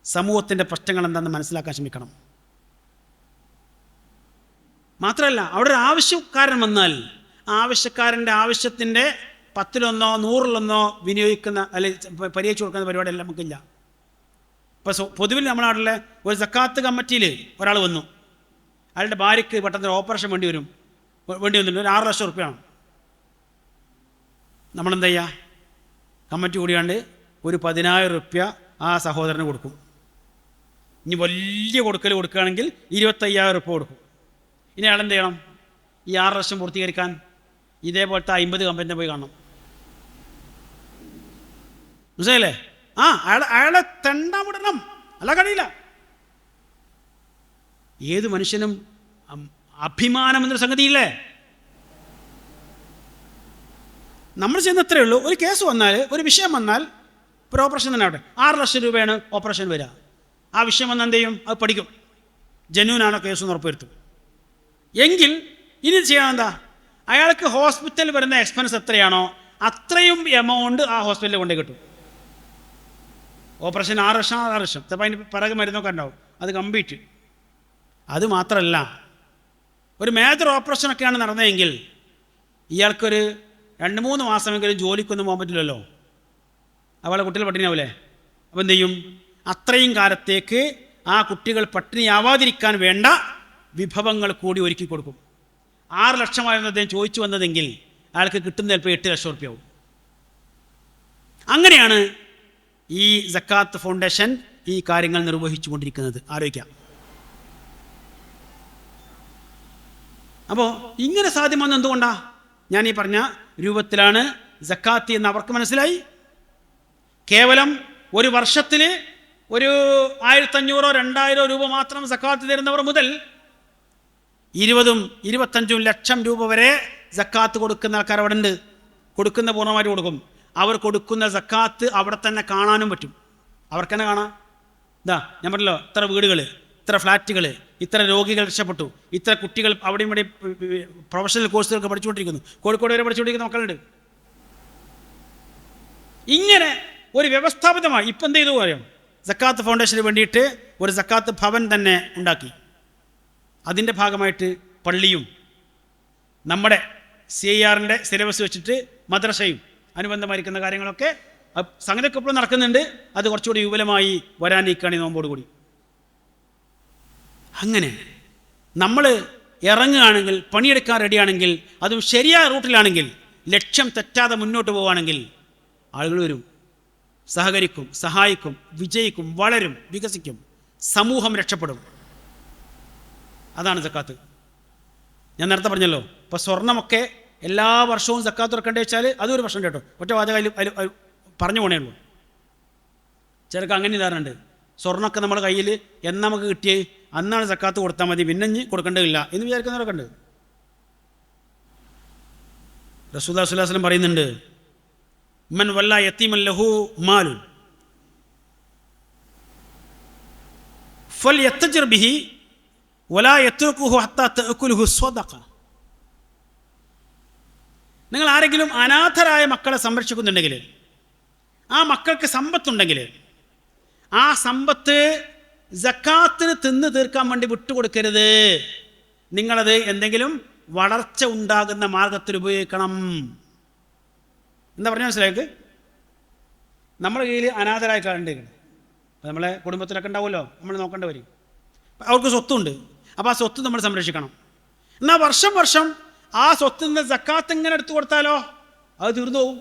സമൂഹത്തിൻ്റെ പ്രശ്നങ്ങൾ എന്താണെന്ന് മനസ്സിലാക്കാൻ ശ്രമിക്കണം. മാത്രമല്ല, അവിടെ ഒരു ആവശ്യക്കാരൻ വന്നാൽ ആവശ്യക്കാരൻ്റെ ആവശ്യത്തിൻ്റെ 10-1 100 വിനിയോഗിക്കുന്ന അല്ലെങ്കിൽ പരിഹരിച്ചു കൊടുക്കുന്ന പരിപാടിയെല്ലാം നമുക്കില്ല. ഇപ്പോൾ പൊതുവിൽ നമ്മുടെ നാട്ടിലെ ഒരു സക്കാത്ത് കമ്മിറ്റിയിൽ ഒരാൾ വന്നു. അയാളുടെ ഭാര്യയ്ക്ക് പെട്ടെന്ന് ഓപ്പറേഷൻ വേണ്ടി വന്നിട്ടുണ്ട്. ഒരു 6 ലക്ഷം റുപ്യാണ്. നമ്മളെന്താ ചെയ്യുക? കമ്മിറ്റി കൂടിയാണ്ട് ഒരു 10,000 റുപ്യ ആ സഹോദരന് കൊടുക്കും. ഇനി വലിയ കൊടുക്കുകയാണെങ്കിൽ 25,000 റുപ്യ കൊടുക്കും. ഇനി അയാൾ എന്ത് ചെയ്യണം? ഈ 6 ലക്ഷം പൂർത്തീകരിക്കാൻ ഇതേപോലത്തെ 50 കമ്പനിനെ പോയി കാണണം. മനസ്സിലായില്ലേ? അയാളെ തെണ്ടാൻ വിടണം, അല്ല കഴിയില്ല. ഏത് മനുഷ്യനും അഭിമാനം എന്നൊരു സംഗതിയില്ലേ? നമ്മൾ ചെയ്യുന്നത്രേ ഉള്ളൂ. ഒരു കേസ് വന്നാൽ, ഒരു വിഷയം വന്നാൽ, ഒരു ഓപ്പറേഷൻ തന്നെ ആവട്ടെ, 6 ലക്ഷം രൂപയാണ് ഓപ്പറേഷൻ വരിക. ആ വിഷയം വന്നാൽ എന്ത് ചെയ്യും? അത് പഠിക്കും. ജെന്യൂനാണോ കേസെന്ന് ഉറപ്പുവരുത്തും. എങ്കിൽ ഇനി ചെയ്യാൻ എന്താ? അയാൾക്ക് ഹോസ്പിറ്റലിൽ വരുന്ന എക്സ്പെൻസ് എത്രയാണോ അത്രയും എമൗണ്ട് ആ ഹോസ്പിറ്റലിൽ കൊണ്ടേ കിട്ടും. ഓപ്പറേഷൻ 6 ലക്ഷം ചിലപ്പോൾ അതിന് പിറകെ മരുന്നൊക്കെ ഉണ്ടാവും. അത് കംപ്ലീറ്റ്. അത് മാത്രമല്ല, ഒരു മേജർ ഓപ്പറേഷനൊക്കെയാണ് നടന്നതെങ്കിൽ ഇയാൾക്കൊരു 2-3 മാസമെങ്കിലും ജോലിക്കൊന്നും പോകാൻ പറ്റില്ലല്ലോ. അവളെ കുട്ടികൾ പട്ടിണിയാവില്ലേ? അപ്പോൾ എന്ത് ചെയ്യും? അത്രയും കാലത്തേക്ക് ആ കുട്ടികൾ പട്ടിണിയാവാതിരിക്കാൻ വേണ്ട വിഭവങ്ങൾ കൂടി ഒരുക്കി കൊടുക്കും. 6 ലക്ഷമായിരുന്നു അദ്ദേഹം ചോദിച്ചു വന്നതെങ്കിൽ അയാൾക്ക് കിട്ടുന്ന ചിലപ്പോൾ 8 ലക്ഷം റുപ്യാവും. അങ്ങനെയാണ് ഈ സക്കാത്ത് ഫൗണ്ടേഷൻ ഈ കാര്യങ്ങൾ നിർവഹിച്ചു കൊണ്ടിരിക്കുന്നത്. ആലോചിക്കാം. അപ്പോൾ ഇങ്ങനെ സാധ്യമാകുന്നത് എന്തുകൊണ്ടാണ്? ഞാൻ ഈ പറഞ്ഞ രൂപത്തിലാണ് സക്കാത്ത് എന്ന് അവർക്ക് മനസ്സിലായി. കേവലം ഒരു വർഷത്തിൽ ഒരു 1,500-2,000 രൂപ മാത്രം സക്കാത്ത് തരുന്നവർ മുതൽ 20-25 ലക്ഷം രൂപ വരെ സക്കാത്ത് കൊടുക്കുന്ന ആൾക്കാർ അവിടെ ഉണ്ട്. കൊടുക്കുന്ന പൂർണ്ണമായിട്ട് കൊടുക്കും. അവർ കൊടുക്കുന്ന സക്കാത്ത് അവിടെ തന്നെ കാണാനും പറ്റും. അവർക്ക് തന്നെ കാണാം. ഇതാ ഞാൻ പറഞ്ഞല്ലോ, ഇത്ര വീടുകൾ, ഇത്ര ഫ്ലാറ്റുകൾ, ഇത്ര രോഗികൾ രക്ഷപ്പെട്ടു, ഇത്ര കുട്ടികൾ അവിടെയും ഇവിടെ പ്രൊഫഷണൽ കോഴ്സുകൾക്ക് പഠിച്ചുകൊണ്ടിരിക്കുന്നു, കോഴിക്കോട് വരെ പഠിച്ചുകൊണ്ടിരിക്കുന്ന മക്കളുണ്ട്. ഇങ്ങനെ ഒരു വ്യവസ്ഥാപിതമായി ഇപ്പം എന്ത് ചെയ്തു പറയാം? സക്കാത്ത് ഫൗണ്ടേഷന് വേണ്ടിയിട്ട് ഒരു സക്കാത്ത് ഭവൻ തന്നെ ഉണ്ടാക്കി. അതിൻ്റെ ഭാഗമായിട്ട് പള്ളിയും നമ്മുടെ CIR-ൻ്റെ സിലബസ് വെച്ചിട്ട് മദ്രസയും അനുബന്ധമായിരിക്കുന്ന കാര്യങ്ങളൊക്കെ സംഗതിയൊക്കെ എപ്പോഴും നടക്കുന്നുണ്ട്. അത് കുറച്ചുകൂടി വിപുലമായി വരാനിരിക്കുകയാണ് ഈ നോമ്പോട് കൂടി. അങ്ങനെ നമ്മൾ ഇറങ്ങുകയാണെങ്കിൽ, പണിയെടുക്കാൻ റെഡിയാണെങ്കിൽ, അതും ശരിയായ റൂട്ടിലാണെങ്കിൽ, ലക്ഷ്യം തെറ്റാതെ മുന്നോട്ട് പോവുകയാണെങ്കിൽ ആളുകൾ വരും, സഹകരിക്കും, സഹായിക്കും, വിജയിക്കും, വളരും, വികസിക്കും, സമൂഹം രക്ഷപ്പെടും. അതാണ് സക്കാത്ത്. ഞാൻ നേരത്തെ പറഞ്ഞല്ലോ, ഇപ്പോൾ സ്വർണ്ണമൊക്കെ എല്ലാ വർഷവും സക്കാത്ത് തുറക്കേണ്ടി വെച്ചാൽ അതൊരു പ്രശ്നം കേട്ടോ. ഒറ്റ വാചകം അതിൽ പറഞ്ഞു പോണേ ഉള്ളൂ. ചിലർക്ക് അങ്ങനെ ധാരണയുണ്ട്, സ്വർണ്ണമൊക്കെ നമ്മുടെ കയ്യിൽ എന്നാ നമുക്ക് കിട്ടിയേ അന്നാണ് സക്കാത്ത് കൊടുത്താൽ മതി, പിന്നെ കൊടുക്കേണ്ടതില്ല എന്ന് വിചാരിക്കുന്നവരൊക്കെ ഉണ്ട്. റസൂലുള്ളാഹി സ്വല്ലല്ലാഹു അലൈഹി വസല്ലം പറയുന്നുണ്ട്, മൻ വല്ല യതീമൻ ലഹു മാലുൻ ഫൽയത്തജിർ ബിഹി വലാ യത്രുകുഹു ഹത്താ തഅകുലുഹു സ്വദഖ. നിങ്ങൾ ആരെങ്കിലും അനാഥരായ മക്കളെ സംരക്ഷിക്കുന്നുണ്ടെങ്കിൽ, ആ മക്കൾക്ക് സമ്പത്തുണ്ടെങ്കിൽ, ആ സമ്പത്ത് സക്കാത്തിന് തിന്ന് തീർക്കാൻ വേണ്ടി വിട്ടുകൊടുക്കരുത്. നിങ്ങളത് എന്തെങ്കിലും വളർച്ച ഉണ്ടാകുന്ന മാർഗത്തിൽ ഉപയോഗിക്കണം. എന്താ പറഞ്ഞാൽ മനസ്സിലായിട്ട്? നമ്മുടെ കയ്യിൽ അനാഥരായ കാലുണ്ട്, നമ്മളെ കുടുംബത്തിലൊക്കെ ഉണ്ടാവുമല്ലോ, നമ്മൾ നോക്കേണ്ടി വരും. അവർക്ക് സ്വത്തുണ്ട്, അപ്പോൾ ആ സ്വത്ത് നമ്മൾ സംരക്ഷിക്കണം. എന്നാൽ വർഷം വർഷം ആ സ്വത്തിൽ നിന്ന് സക്കാത്ത് ഇങ്ങനെ എടുത്തു കൊടുത്താലോ അത് തീർന്നു പോകും.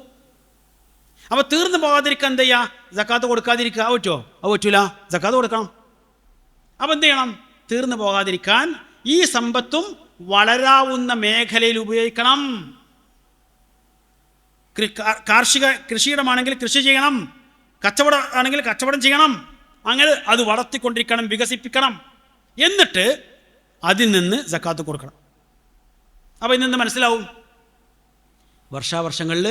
അപ്പോൾ തീർന്നു പോകാതിരിക്കാൻ എന്ത് ചെയ്യുക? സക്കാത്ത് കൊടുക്കാതിരിക്കുക. പറ്റുമോ? അത് പറ്റൂല, സക്കാത്ത് കൊടുക്കണം. അപ്പം എന്ത് ചെയ്യണം? തീർന്നു പോകാതിരിക്കാൻ ഈ സമ്പത്തും വളരാവുന്ന മേഖലയിൽ ഉപയോഗിക്കണം. കൃഷിയിടമാണെങ്കിൽ കൃഷി ചെയ്യണം, കച്ചവടം ആണെങ്കിൽ കച്ചവടം ചെയ്യണം. അങ്ങനെ അത് വളർത്തിക്കൊണ്ടിരിക്കണം, വികസിപ്പിക്കണം. എന്നിട്ട് അതിൽ നിന്ന് സക്കാത്ത് കൊടുക്കണം. അപ്പോൾ ഇന്ന് മനസ്സിലാവും, വർഷാവർഷങ്ങളിൽ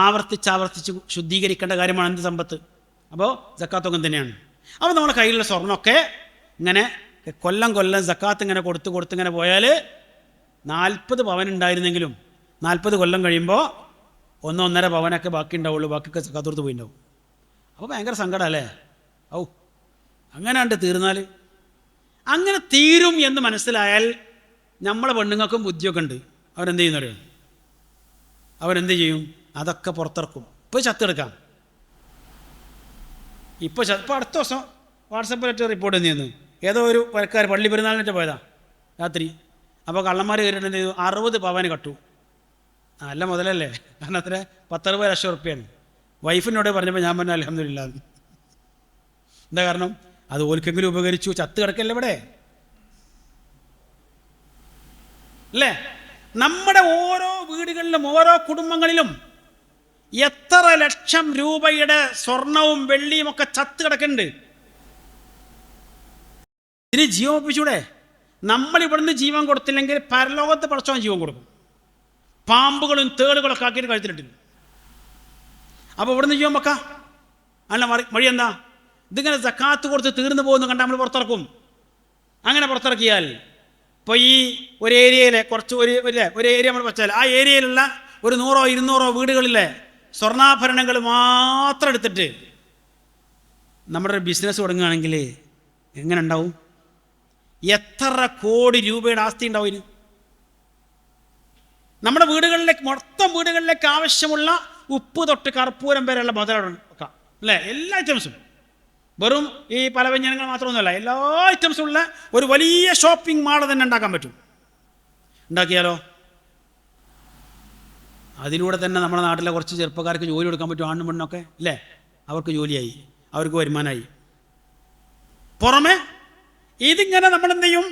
ആവർത്തിച്ച് ശുദ്ധീകരിക്കേണ്ട കാര്യമാണ് എന്ത് സമ്പത്ത്. അപ്പോൾ സക്കാത്തൊക്കെ തന്നെയാണ്. അപ്പോൾ നമ്മുടെ കയ്യിലുള്ള സ്വർണ്ണമൊക്കെ ഇങ്ങനെ കൊല്ലം സക്കാത്ത് ഇങ്ങനെ കൊടുത്ത് ഇങ്ങനെ പോയാൽ 40 പവൻ ഉണ്ടായിരുന്നെങ്കിലും 40 കൊല്ലം കഴിയുമ്പോൾ 1-1.5 പവനൊക്കെ ബാക്കി ഉണ്ടാവുള്ളൂ, ബാക്കിയൊക്കെ സക്കാത്ത് കൊടുത്ത് പോയിട്ടുണ്ടാവും. അപ്പോൾ ഭയങ്കര സങ്കടമല്ലേ? അങ്ങനെ ഉണ്ട് തീർന്നാൽ. അങ്ങനെ തീരും എന്ന് മനസ്സിലായാൽ നമ്മളെ പെണ്ണുങ്ങൾക്കും ബുദ്ധിയൊക്കെ ഉണ്ട്. അവരെന്ത് ചെയ്യുന്നറിയോ? അവരെന്ത് ചെയ്യും? അതൊക്കെ പുറത്തിറക്കും. ഇപ്പോൾ ചത്തെടുക്കാം. ഇപ്പോൾ അടുത്ത ദിവസം വാട്സപ്പിലിട്ട് റിപ്പോർട്ട് ചെയ്യുന്നു, ഏതോ ഒരു വരക്കാർ പള്ളി പെരുന്നാളിനിട്ട് പോയതാ രാത്രി. അപ്പോൾ കള്ളന്മാർ കയറിയിട്ട് എന്ത് ചെയ്തു? 60 പവന് കട്ടു. നല്ല മുതലല്ലേ, കാരണം അത്ര 10-60 ലക്ഷം റുപ്യാണ്. വൈഫിനോട് പറഞ്ഞപ്പോൾ ഞാൻ പറഞ്ഞു അൽഹംദുലില്ലാ. എന്താ കാരണം? അത് ഓൽക്കെങ്കിലും ഉപകരിച്ചു, ചത്ത് കിടക്കല്ലേ ഇവിടെ അല്ലേ? നമ്മുടെ ഓരോ വീടുകളിലും ഓരോ കുടുംബങ്ങളിലും എത്ര ലക്ഷം രൂപയുടെ സ്വർണവും വെള്ളിയും ഒക്കെ ചത്ത് കിടക്കുന്നുണ്ട്. ഇതിന് ജീവൻ ഒപ്പിച്ചൂടെ? നമ്മൾ ഇവിടുന്ന് ജീവൻ കൊടുത്തില്ലെങ്കിൽ പരലോകത്ത് പടച്ചവൻ ജീവൻ കൊടുക്കും. പാമ്പുകളും തേളുകളൊക്കെ ആക്കിയിട്ട് കഴുത്തിലിട്ടില്ല. അപ്പോൾ ഇവിടുന്ന് ജീവൻ വെക്കാം. അല്ല വഴി എന്താ? ഇതിങ്ങനെ സക്കാത്ത് കൊടുത്ത് തീർന്നു പോകുന്നു കണ്ടാൽ നമ്മൾ പുറത്തിറക്കും. അങ്ങനെ പുറത്തിറക്കിയാൽ ഇപ്പോൾ ഈ ഒരു ഏരിയയിലെ ഒരു ഏരിയ നമ്മൾ വെച്ചാൽ ആ ഏരിയയിലുള്ള ഒരു 100-200 വീടുകളിലെ സ്വർണ്ണാഭരണങ്ങൾ മാത്രം എടുത്തിട്ട് നമ്മുടെ ഒരു ബിസിനസ് തുടങ്ങുകയാണെങ്കിൽ എങ്ങനെ ഉണ്ടാവും? എത്ര കോടി രൂപയുടെ ആസ്തി ഉണ്ടാവും ഇതിന്? നമ്മുടെ വീടുകളിലേക്ക്, മൊത്തം വീടുകളിലേക്ക് ആവശ്യമുള്ള ഉപ്പ് തൊട്ട് കർപ്പൂരം വരെയുള്ള മുതലാണ് വെക്കാം അല്ലേ? എല്ലാ ഐറ്റംസും, വെറും ഈ പല വ്യഞ്ജനങ്ങൾ മാത്രമൊന്നുമല്ല, എല്ലാ ഐറ്റംസും ഉള്ള ഒരു വലിയ ഷോപ്പിംഗ് മാൾ തന്നെ ഉണ്ടാക്കാൻ പറ്റും. ഉണ്ടാക്കിയാലോ? അതിലൂടെ തന്നെ നമ്മുടെ നാട്ടിലെ കുറച്ച് ചെറുപ്പക്കാർക്ക് ജോലി കൊടുക്കാൻ പറ്റും, ആണും പെണ്ണൊക്കെ അല്ലേ? അവർക്ക് ജോലിയായി, അവർക്ക് വരുമാനമായി. പുറമെ ഇതിങ്ങനെ നമ്മളെന്ത് ചെയ്യും?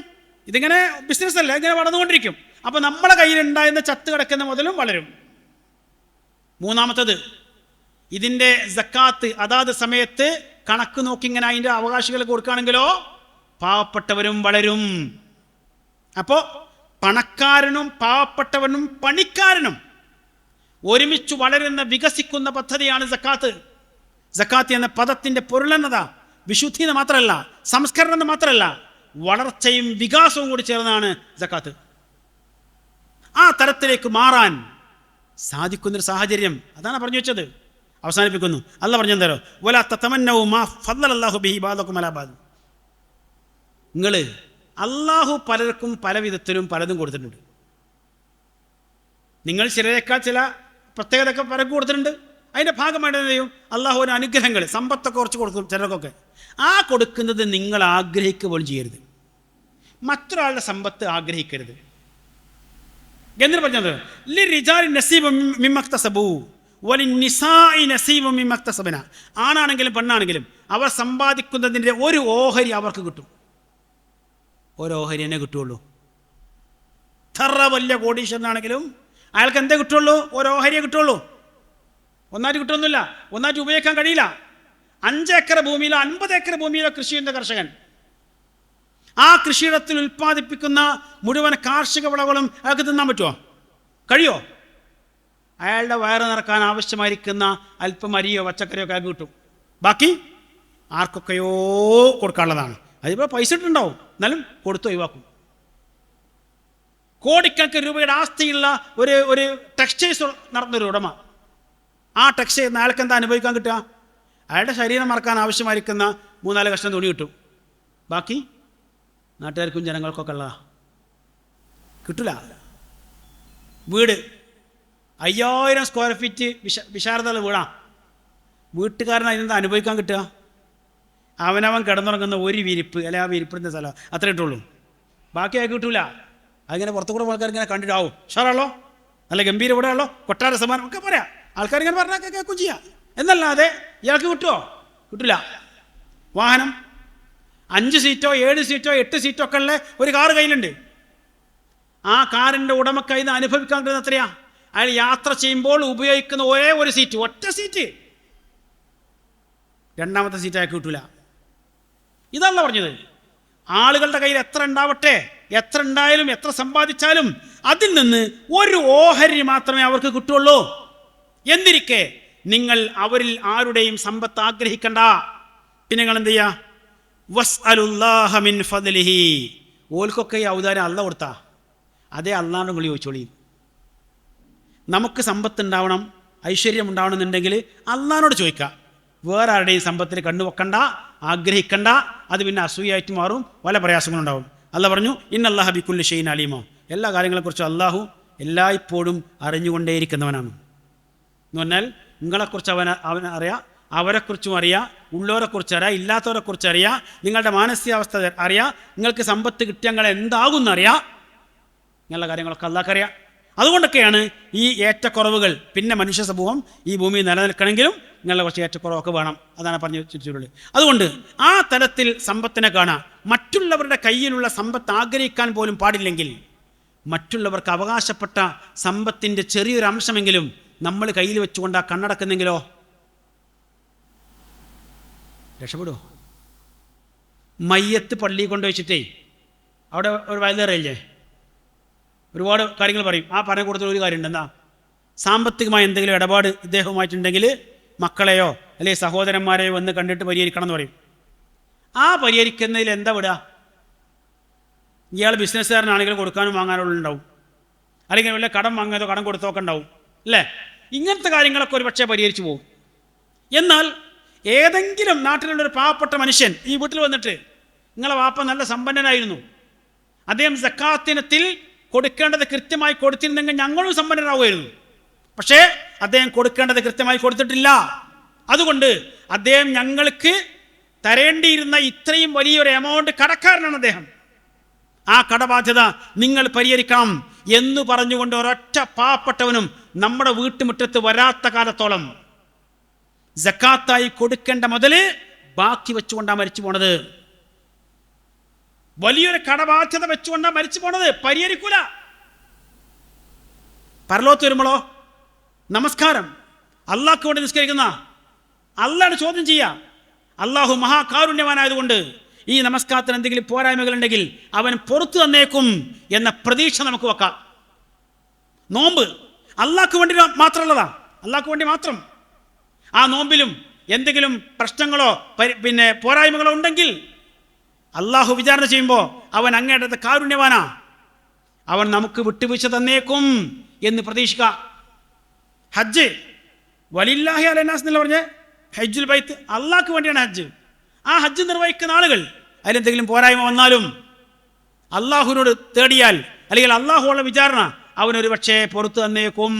ഇതിങ്ങനെ ബിസിനസ് അല്ല, ഇങ്ങനെ വളർന്നുകൊണ്ടിരിക്കും. അപ്പോൾ നമ്മളെ കയ്യിലുണ്ടായിരുന്ന ചത്ത് കിടക്കുന്ന മുതലും വളരും. മൂന്നാമത്തത്, ഇതിൻ്റെ സക്കാത്ത് അതാത് സമയത്ത് കണക്ക് നോക്കി ഇങ്ങനെ അതിൻ്റെ അവകാശികൾ കൊടുക്കുകയാണെങ്കിലോ പാവപ്പെട്ടവരും വളരും. അപ്പോൾ പണക്കാരനും പാവപ്പെട്ടവനും പണിക്കാരനും ഒരുമിച്ച് വളരുന്ന വികസിക്കുന്ന പദ്ധതിയാണ് സക്കാത്ത്. സക്കാത്ത് എന്ന പദത്തിൻ്റെ പൊരുളെന്നതാ വിശുദ്ധി എന്ന് മാത്രമല്ല, സംസ്കരണം എന്ന് മാത്രമല്ല, വളർച്ചയും വികാസവും കൂടി ചേർന്നാണ് സക്കാത്ത്. ആ തരത്തിലേക്ക് മാറാൻ സാധിക്കുന്നൊരു സാഹചര്യം അതാണ് പറഞ്ഞു വെച്ചത്. അവസാനിപ്പിക്കുന്നു. അല്ലാഹ് പറഞ്ഞു തരോ, വലാ തതമന്നൗ മാ ഫദ്ദലല്ലാഹു ബിഹി ബഅദകും അലാ ബഅദ്. നിങ്ങൾ അള്ളാഹു പലർക്കും പല വിധത്തിലും പലതും കൊടുത്തിട്ടുണ്ട്. നിങ്ങൾ ചിലരേക്കാൾ ചില പ്രത്യേകതയൊക്കെ പലർക്കും കൊടുത്തിട്ടുണ്ട്. അതിൻ്റെ ഭാഗമായിട്ട് എന്ത് ചെയ്യും? അള്ളാഹുവിന് അനുഗ്രഹങ്ങൾ, സമ്പത്തൊക്കെ കുറച്ച് കൊടുക്കും ചിലർക്കൊക്കെ. ആ കൊടുക്കുന്നത് നിങ്ങൾ ആഗ്രഹിക്കുക പോലും ചെയ്യരുത്. മറ്റൊരാളുടെ സമ്പത്ത് ആഗ്രഹിക്കരുത്. എന്നിട്ട് പറഞ്ഞത് ലിറിജാലി നസീബും മിമ്മക്തസബൂ വലിന്നിസാഇ നസീബും മിമ്മക്തസബന. ആണാണെങ്കിലും പെണ്ണാണെങ്കിലും അവർ സമ്പാദിക്കുന്നതിൻ്റെ ഒരു ഓഹരി അവർക്ക് കിട്ടും. ഒരു ഓഹരി തന്നെ കിട്ടുള്ളൂ. എത്ര വലിയ കോടീശ്വരനാണെങ്കിലും അയാൾക്ക് എന്തേ കിട്ടുള്ളൂ? ഒരു ഓഹരിയെ കിട്ടുള്ളൂ. ഒന്നായിട്ട് കിട്ടുമൊന്നുമില്ല, ഒന്നായിട്ട് ഉപയോഗിക്കാൻ കഴിയില്ല. 5 ഏക്കർ ഭൂമിയിലോ 50 ഏക്കർ ഭൂമിയിലോ കൃഷി ചെയ്യുന്ന കർഷകൻ ആ കൃഷിയിടത്തിൽ ഉൽപ്പാദിപ്പിക്കുന്ന മുഴുവൻ കാർഷിക വിളകളും അയാൾക്ക് തിന്നാൻ പറ്റുമോ? കഴിയോ? അയാളുടെ വയറ് നിറക്കാൻ ആവശ്യമായിരിക്കുന്ന അല്പം അരിയോ പച്ചക്കറിയോ ഒക്കെ അയാൾക്ക് കിട്ടും. ബാക്കി ആർക്കൊക്കെയോ കൊടുക്കാനുള്ളതാണ്. അതിപ്പോൾ പൈസ ഇട്ടുണ്ടാവും, എന്നാലും കൊടുത്ത് ഒഴിവാക്കും. കോടിക്കണക്കിന് രൂപയുടെ ആസ്തിയുള്ള ഒരു ഒരു ടെക്സ്റ്റൈൽസ് നടന്നൊരു ഉടമ. ആ ടെക്സ്റ്റൈൽ അയാൾക്ക് എന്താ അനുഭവിക്കാൻ കിട്ടുക? അയാളുടെ ശരീരം മറക്കാൻ ആവശ്യമായിരിക്കുന്ന 3-4 കഷ്ണം തുണി കിട്ടും. ബാക്കി നാട്ടുകാർക്കും ജനങ്ങൾക്കൊക്കെ ഉള്ളതാ, കിട്ടില്ല. വീട് 5000 സ്ക്വയർ ഫീറ്റ് വിശാലതയുള്ള വീടാണ്. വീട്ടുകാരന് അതിനെന്താ അനുഭവിക്കാൻ കിട്ടുക? അവനവൻ കിടന്നുറങ്ങുന്ന ഒരു വിരിപ്പ്, അല്ലെ ആ വിരിപ്പിൻ്റെ സ്ഥലം അത്രേ കിട്ടുള്ളൂ. ബാക്കി അയാൾക്ക് കിട്ടൂല. അതിങ്ങനെ പുറത്തു കൂടെ ആൾക്കാർ ഇങ്ങനെ കണ്ടിട്ടാവും, ഷാറാണല്ലോ, നല്ല ഗംഭീര വീടാണല്ലോ, കൊട്ടാര സമാനം ഒക്കെ പറയാം. ആൾക്കാരിങ്ങനെ പറഞ്ഞാൽ കേൾക്കും ചെയ്യാം. എന്നല്ലാതെ ഇയാൾക്ക് കിട്ടുമോ? കിട്ടില്ല. വാഹനം 5 സീറ്റോ 7 സീറ്റോ 8 സീറ്റോ ഒക്കെ ഉള്ള ഒരു കാറ് കയ്യിലുണ്ട്. ആ കാറിൻ്റെ ഉടമക്കായി ഇത് അനുഭവിക്കാൻ കഴിയുന്ന എത്രയാ? അയാൾ യാത്ര ചെയ്യുമ്പോൾ ഉപയോഗിക്കുന്ന ഒരേ ഒരു സീറ്റ്, ഒറ്റ സീറ്റ്, രണ്ടാമത്തെ സീറ്റ് അയാൾക്ക് കിട്ടൂല. ഇതല്ല പറഞ്ഞത്. ആളുകളുടെ കയ്യിൽ എത്ര ഉണ്ടാവട്ടെ, എത്ര ഉണ്ടായാലും എത്ര സമ്പാദിച്ചാലും അതിൽ നിന്ന് ഒരു ഓഹരി മാത്രമേ അവർക്ക് കിട്ടുള്ളൂ. എന്നിരിക്കെ നിങ്ങൾ അവരിൽ ആരുടെയും സമ്പത്ത് ആഗ്രഹിക്കണ്ട. പിന്നെ നിങ്ങൾ എന്ത് ചെയ്യുക? വസ്അലുല്ലാഹ മിൻ ഫദ്ലിഹി. ഓൽക്കൊക്കെ ഈ ഔദാര്യം അല്ല കൊടുത്താ അതേ അള്ളാഹുവിനെ നിങ്ങൾ ചോദിച്ചോളി. നമുക്ക് സമ്പത്ത് ഉണ്ടാവണം, ഐശ്വര്യം ഉണ്ടാവണമെന്നുണ്ടെങ്കിൽ അള്ളാഹിനോട് ചോദിക്കാം. വേറെ ആരുടെയും സമ്പത്തിന് കണ്ണു വെക്കണ്ട, ആഗ്രഹിക്കണ്ട. അത് പിന്നെ അസൂയായിട്ട് മാറും, പല പ്രയാസങ്ങളുണ്ടാവും. അള്ളാഹ് പറഞ്ഞു, ഇന്നല്ലാഹ ബികുല്ലി ഷൈഇൻ അലീമ. എല്ലാ കാര്യങ്ങളെക്കുറിച്ചും അള്ളാഹു എല്ലായ്പ്പോഴും അറിഞ്ഞുകൊണ്ടേയിരിക്കുന്നവനാണ്. എന്ന് പറഞ്ഞാൽ നിങ്ങളെക്കുറിച്ച് അവൻ അറിയാം, അവരെക്കുറിച്ചും അറിയാം, ഉള്ളവരെക്കുറിച്ച് അറിയാം, ഇല്ലാത്തവരെക്കുറിച്ച് അറിയാം, നിങ്ങളുടെ മാനസികാവസ്ഥ അറിയാം, നിങ്ങൾക്ക് സമ്പത്ത് കിട്ടിയങ്ങൾ എന്താകുമെന്നറിയാം. ഇങ്ങനെയുള്ള കാര്യങ്ങളൊക്കെ അള്ളാഹ്ക്കറിയാം. അതുകൊണ്ടൊക്കെയാണ് ഈ ഏറ്റക്കുറവുകൾ. പിന്നെ മനുഷ്യ സമൂഹം ഈ ഭൂമിയിൽ നിലനിൽക്കണമെങ്കിലും ഇങ്ങനെയുള്ള കുറച്ച് ഏറ്റക്കുറവൊക്കെ വേണം. അതാണ് പറഞ്ഞു വെച്ചിട്ടുള്ളത്. അതുകൊണ്ട് ആ തലത്തിൽ സമ്പത്തിനെ കാണാം. മറ്റുള്ളവരുടെ കയ്യിലുള്ള സമ്പത്ത് ആഗ്രഹിക്കാൻ പോലും പാടില്ലെങ്കിൽ, മറ്റുള്ളവർക്ക് അവകാശപ്പെട്ട സമ്പത്തിൻ്റെ ചെറിയൊരു അംശമെങ്കിലും നമ്മൾ കയ്യിൽ വെച്ചുകൊണ്ട് ആ കണ്ണടക്കുന്നെങ്കിലോ രക്ഷപ്പെടുമോ? മയ്യത്ത് പള്ളിയിൽ കൊണ്ടുവച്ചിട്ടേ അവിടെ ഒരു വയലേറിയില്ലേ, ഒരുപാട് കാര്യങ്ങൾ പറയും. ആ പറഞ്ഞ കൂടുതൽ ഒരു കാര്യമുണ്ട്. എന്താ? സാമ്പത്തികമായ എന്തെങ്കിലും ഇടപാട് ഇദ്ദേഹവുമായിട്ടുണ്ടെങ്കിൽ മക്കളെയോ അല്ലെങ്കിൽ സഹോദരന്മാരെയോ വന്ന് കണ്ടിട്ട് പരിഹരിക്കണം എന്ന് പറയും. ആ പരിഹരിക്കുന്നതിൽ എന്താ വിടുക? ഇയാൾ ബിസിനസ്സുകാരനാണെങ്കിൽ കൊടുക്കാനും വാങ്ങാനുള്ള ഉണ്ടാവും, അല്ലെങ്കിൽ വല്ല കടം വാങ്ങിയതോ കടം കൊടുത്തോ ഉണ്ടാവും, അല്ലേ? ഇങ്ങനത്തെ കാര്യങ്ങളൊക്കെ ഒരു പക്ഷേ പരിഹരിച്ചു പോകും. എന്നാൽ ഏതെങ്കിലും നാട്ടിലുള്ളൊരു പാവപ്പെട്ട മനുഷ്യൻ ഈ വീട്ടിൽ വന്നിട്ട്, നിങ്ങളെ വാപ്പ നല്ല സമ്പന്നനായിരുന്നു, അദ്ദേഹം സക്കാത്തിനത്തിൽ കൊടുക്കേണ്ടത് കൃത്യമായി കൊടുത്തിരുന്നെങ്കിൽ ഞങ്ങളും സമ്പന്നരാകുമായിരുന്നു, പക്ഷേ അദ്ദേഹം കൊടുക്കേണ്ടത് കൃത്യമായി കൊടുത്തിട്ടില്ല, അതുകൊണ്ട് അദ്ദേഹം ഞങ്ങൾക്ക് തരേണ്ടിയിരുന്ന ഇത്രയും വലിയൊരു എമൗണ്ട് കടക്കാരനാണ് അദ്ദേഹം, ആ കടബാധ്യത നിങ്ങൾ പരിഹരിക്കണം എന്ന് പറഞ്ഞുകൊണ്ട് ഒരൊറ്റ പാവപ്പെട്ടവനും നമ്മുടെ വീട്ടുമുറ്റത്ത് വരാത്ത കാലത്തോളം സക്കാത്തായി കൊടുക്കേണ്ട മുതല് ബാക്കി വെച്ചുകൊണ്ടാണ് മരിച്ചു പോണത്. വലിയൊരു കടബാധ്യത വെച്ചുകൊണ്ടാണ് മരിച്ചു പോണത്. പരിഹരിക്കൂല. പരലോകത്ത് വരുമ്പോഴോ നമസ്കാരം അള്ളാഹ്ക്ക് വേണ്ടി നിസ്കരിക്കുന്ന അള്ളാഹ് ചോദ്യം ചെയ്യുക. അള്ളാഹു മഹാകാരുണ്യവാനായതുകൊണ്ട് ഈ നമസ്കാരത്തിന് എന്തെങ്കിലും പോരായ്മകളുണ്ടെങ്കിൽ അവൻ പുറത്തു തന്നേക്കും എന്ന പ്രതീക്ഷ നമുക്ക് വെക്കാം. നോമ്പ് അള്ളാഹ്ക്ക് വേണ്ടി മാത്രമുള്ളതാ, അള്ളാഹ്ക്ക് വേണ്ടി മാത്രം. ആ നോമ്പിലും എന്തെങ്കിലും പ്രശ്നങ്ങളോ പിന്നെ പോരായ്മകളോ ഉണ്ടെങ്കിൽ അള്ളാഹു വിചാരണ ചെയ്യുമ്പോൾ അവൻ അങ്ങേയറ്റത്തെ കാരുണ്യവാനാ, അവൻ നമുക്ക് വിട്ടുവീഴ്ച തന്നേക്കും എന്ന് പ്രതീക്ഷിക്കുക. ഹജ്ജ് വലില്ലാഹി അലന്നാസ് എന്നല്ല പറഞ്ഞ്, ഹജ്ജുൽ ബൈത്ത് അള്ളാഹ്ക്ക് വേണ്ടിയാണ് ഹജ്ജ്. ആ ഹജ്ജ് നിർവഹിക്കുന്ന ആളുകൾ അതിലെന്തെങ്കിലും പോരായ്മ വന്നാലും അള്ളാഹുവിനോട് തേടിയാൽ, അല്ലെങ്കിൽ അള്ളാഹുള്ള വിചാരണ അവനൊരു പക്ഷേ പുറത്തു തന്നേക്കും.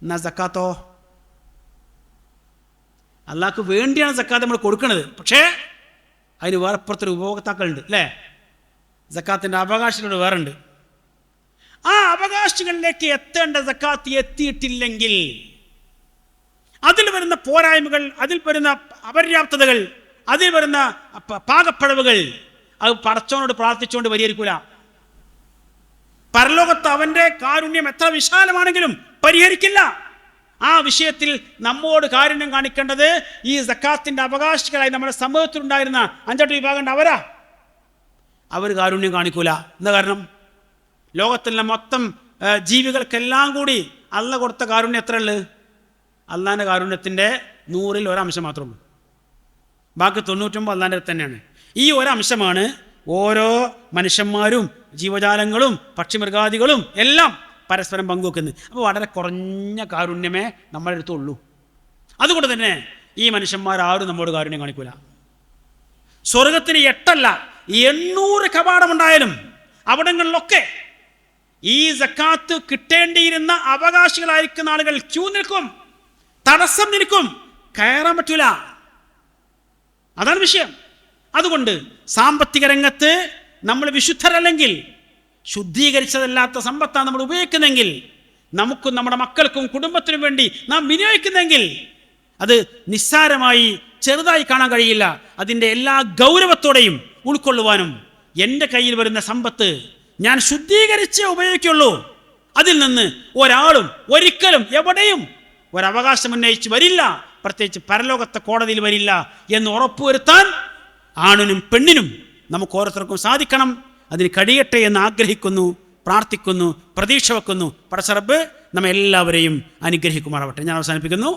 എന്നാ സക്കാത്തോ? അള്ളാഹ്ക്ക് വേണ്ടിയാണ് സക്കാത്ത് നമ്മൾ കൊടുക്കുന്നത്, പക്ഷേ അതിന് വേറെപ്പുറത്തൊരു ഉപഭോക്താക്കളുണ്ട്, അല്ലേ? സക്കാത്തിൻ്റെ അവകാശികളോട് വേറെ ഉണ്ട്. ആ അവകാശികളിലേക്ക് എത്തേണ്ട സക്കാത്ത് എത്തിയിട്ടില്ലെങ്കിൽ അതിൽ വരുന്ന പോരായ്മകൾ, അതിൽ വരുന്ന അപര്യാപ്തതകൾ, അതിൽ വരുന്ന പാകപ്പഴവുകൾ അത് പടച്ചവനോട് പ്രാർത്ഥിച്ചുകൊണ്ട് പരിഹരിക്കൂല. പരലോകത്ത് അവൻ്റെ കാരുണ്യം എത്ര വിശാലമാണെങ്കിലും പരിഹരിക്കില്ല. ആ വിഷയത്തിൽ നമ്മോട് കാരുണ്യം കാണിക്കേണ്ടത് ഈ സക്കാത്തിൻ്റെ അവകാശികളായി നമ്മുടെ സമൂഹത്തിലുണ്ടായിരുന്ന 5-8 വിഭാഗം ഉണ്ട്, അവരാ. അവർ കാരുണ്യം കാണിക്കൂല. എന്താ കാരണം? ലോകത്തിലെ മൊത്തം ജീവികൾക്കെല്ലാം കൂടി അള്ള കൊടുത്ത കാരുണ്യം എത്ര ഉള്ളത്? അള്ളാൻ്റെ കാരുണ്യത്തിൻ്റെ 100-ൽ 1 അംശം മാത്രമേ ഉള്ളൂ. ബാക്കി 99 അള്ളാൻ്റെ തന്നെയാണ്. ഈ 1 അംശമാണ് ഓരോ മനുഷ്യന്മാരും ജീവജാലങ്ങളും പക്ഷിമൃഗാദികളും എല്ലാം പരസ്പരം പങ്കുവെക്കുന്നത്. അപ്പോൾ വളരെ കുറഞ്ഞ കാരുണ്യമേ നമ്മുടെ അടുത്തുള്ളൂ. അതുകൊണ്ട് തന്നെ ഈ മനുഷ്യന്മാരാരും നമ്മോട് കാരുണ്യം കാണിക്കൂല. സ്വർഗത്തിന് 8 അല്ല 800 കവാടമുണ്ടായാലും അവിടങ്ങളിലൊക്കെ ഈ സക്കാത്ത് കിട്ടേണ്ടിയിരുന്ന അവകാശികളായിരിക്കുന്ന ആളുകൾ ക്യൂ നിൽക്കും, തടസ്സം നിൽക്കും, കയറാൻ പറ്റൂല. അതാണ് വിഷയം. അതുകൊണ്ട് സാമ്പത്തിക രംഗത്ത് നമ്മൾ വിശുദ്ധരല്ലെങ്കിൽ, ശുദ്ധീകരിച്ചതല്ലാത്ത സമ്പത്താണ് നമ്മൾ ഉപയോഗിക്കുന്നെങ്കിൽ, നമുക്കും നമ്മുടെ മക്കൾക്കും കുടുംബത്തിനും വേണ്ടി നാം വിനിയോഗിക്കുന്നെങ്കിൽ അത് നിസ്സാരമായി ചെറുതായി കാണാൻ കഴിയില്ല. അതിൻ്റെ എല്ലാ ഗൗരവത്തോടെയും ഉൾക്കൊള്ളുവാനും എൻ്റെ കയ്യിൽ വരുന്ന സമ്പത്ത് ഞാൻ ശുദ്ധീകരിച്ചേ ഉപയോഗിക്കുള്ളൂ, അതിൽ നിന്ന് ഒരാളും ഒരിക്കലും എവിടെയും ഒരവകാശം ഉന്നയിച്ച് വരില്ല, പ്രത്യേകിച്ച് പരലോകത്തെ കോടതിയിൽ വരില്ല എന്ന് ഉറപ്പുവരുത്താൻ ആണിനും പെണ്ണിനും നമുക്ക് ഓരോരുത്തർക്കും സാധിക്കണം. അതിന് കഴിയട്ടെ എന്ന് ആഗ്രഹിക്കുന്നു, പ്രാർത്ഥിക്കുന്നു, പ്രതീക്ഷ വെക്കുന്നു. പടച്ച റബ്ബ് നമ്മെ എല്ലാവരെയും അനുഗ്രഹിക്കുമാറാവട്ടെ. ഞാൻ അവസാനിപ്പിക്കുന്നു.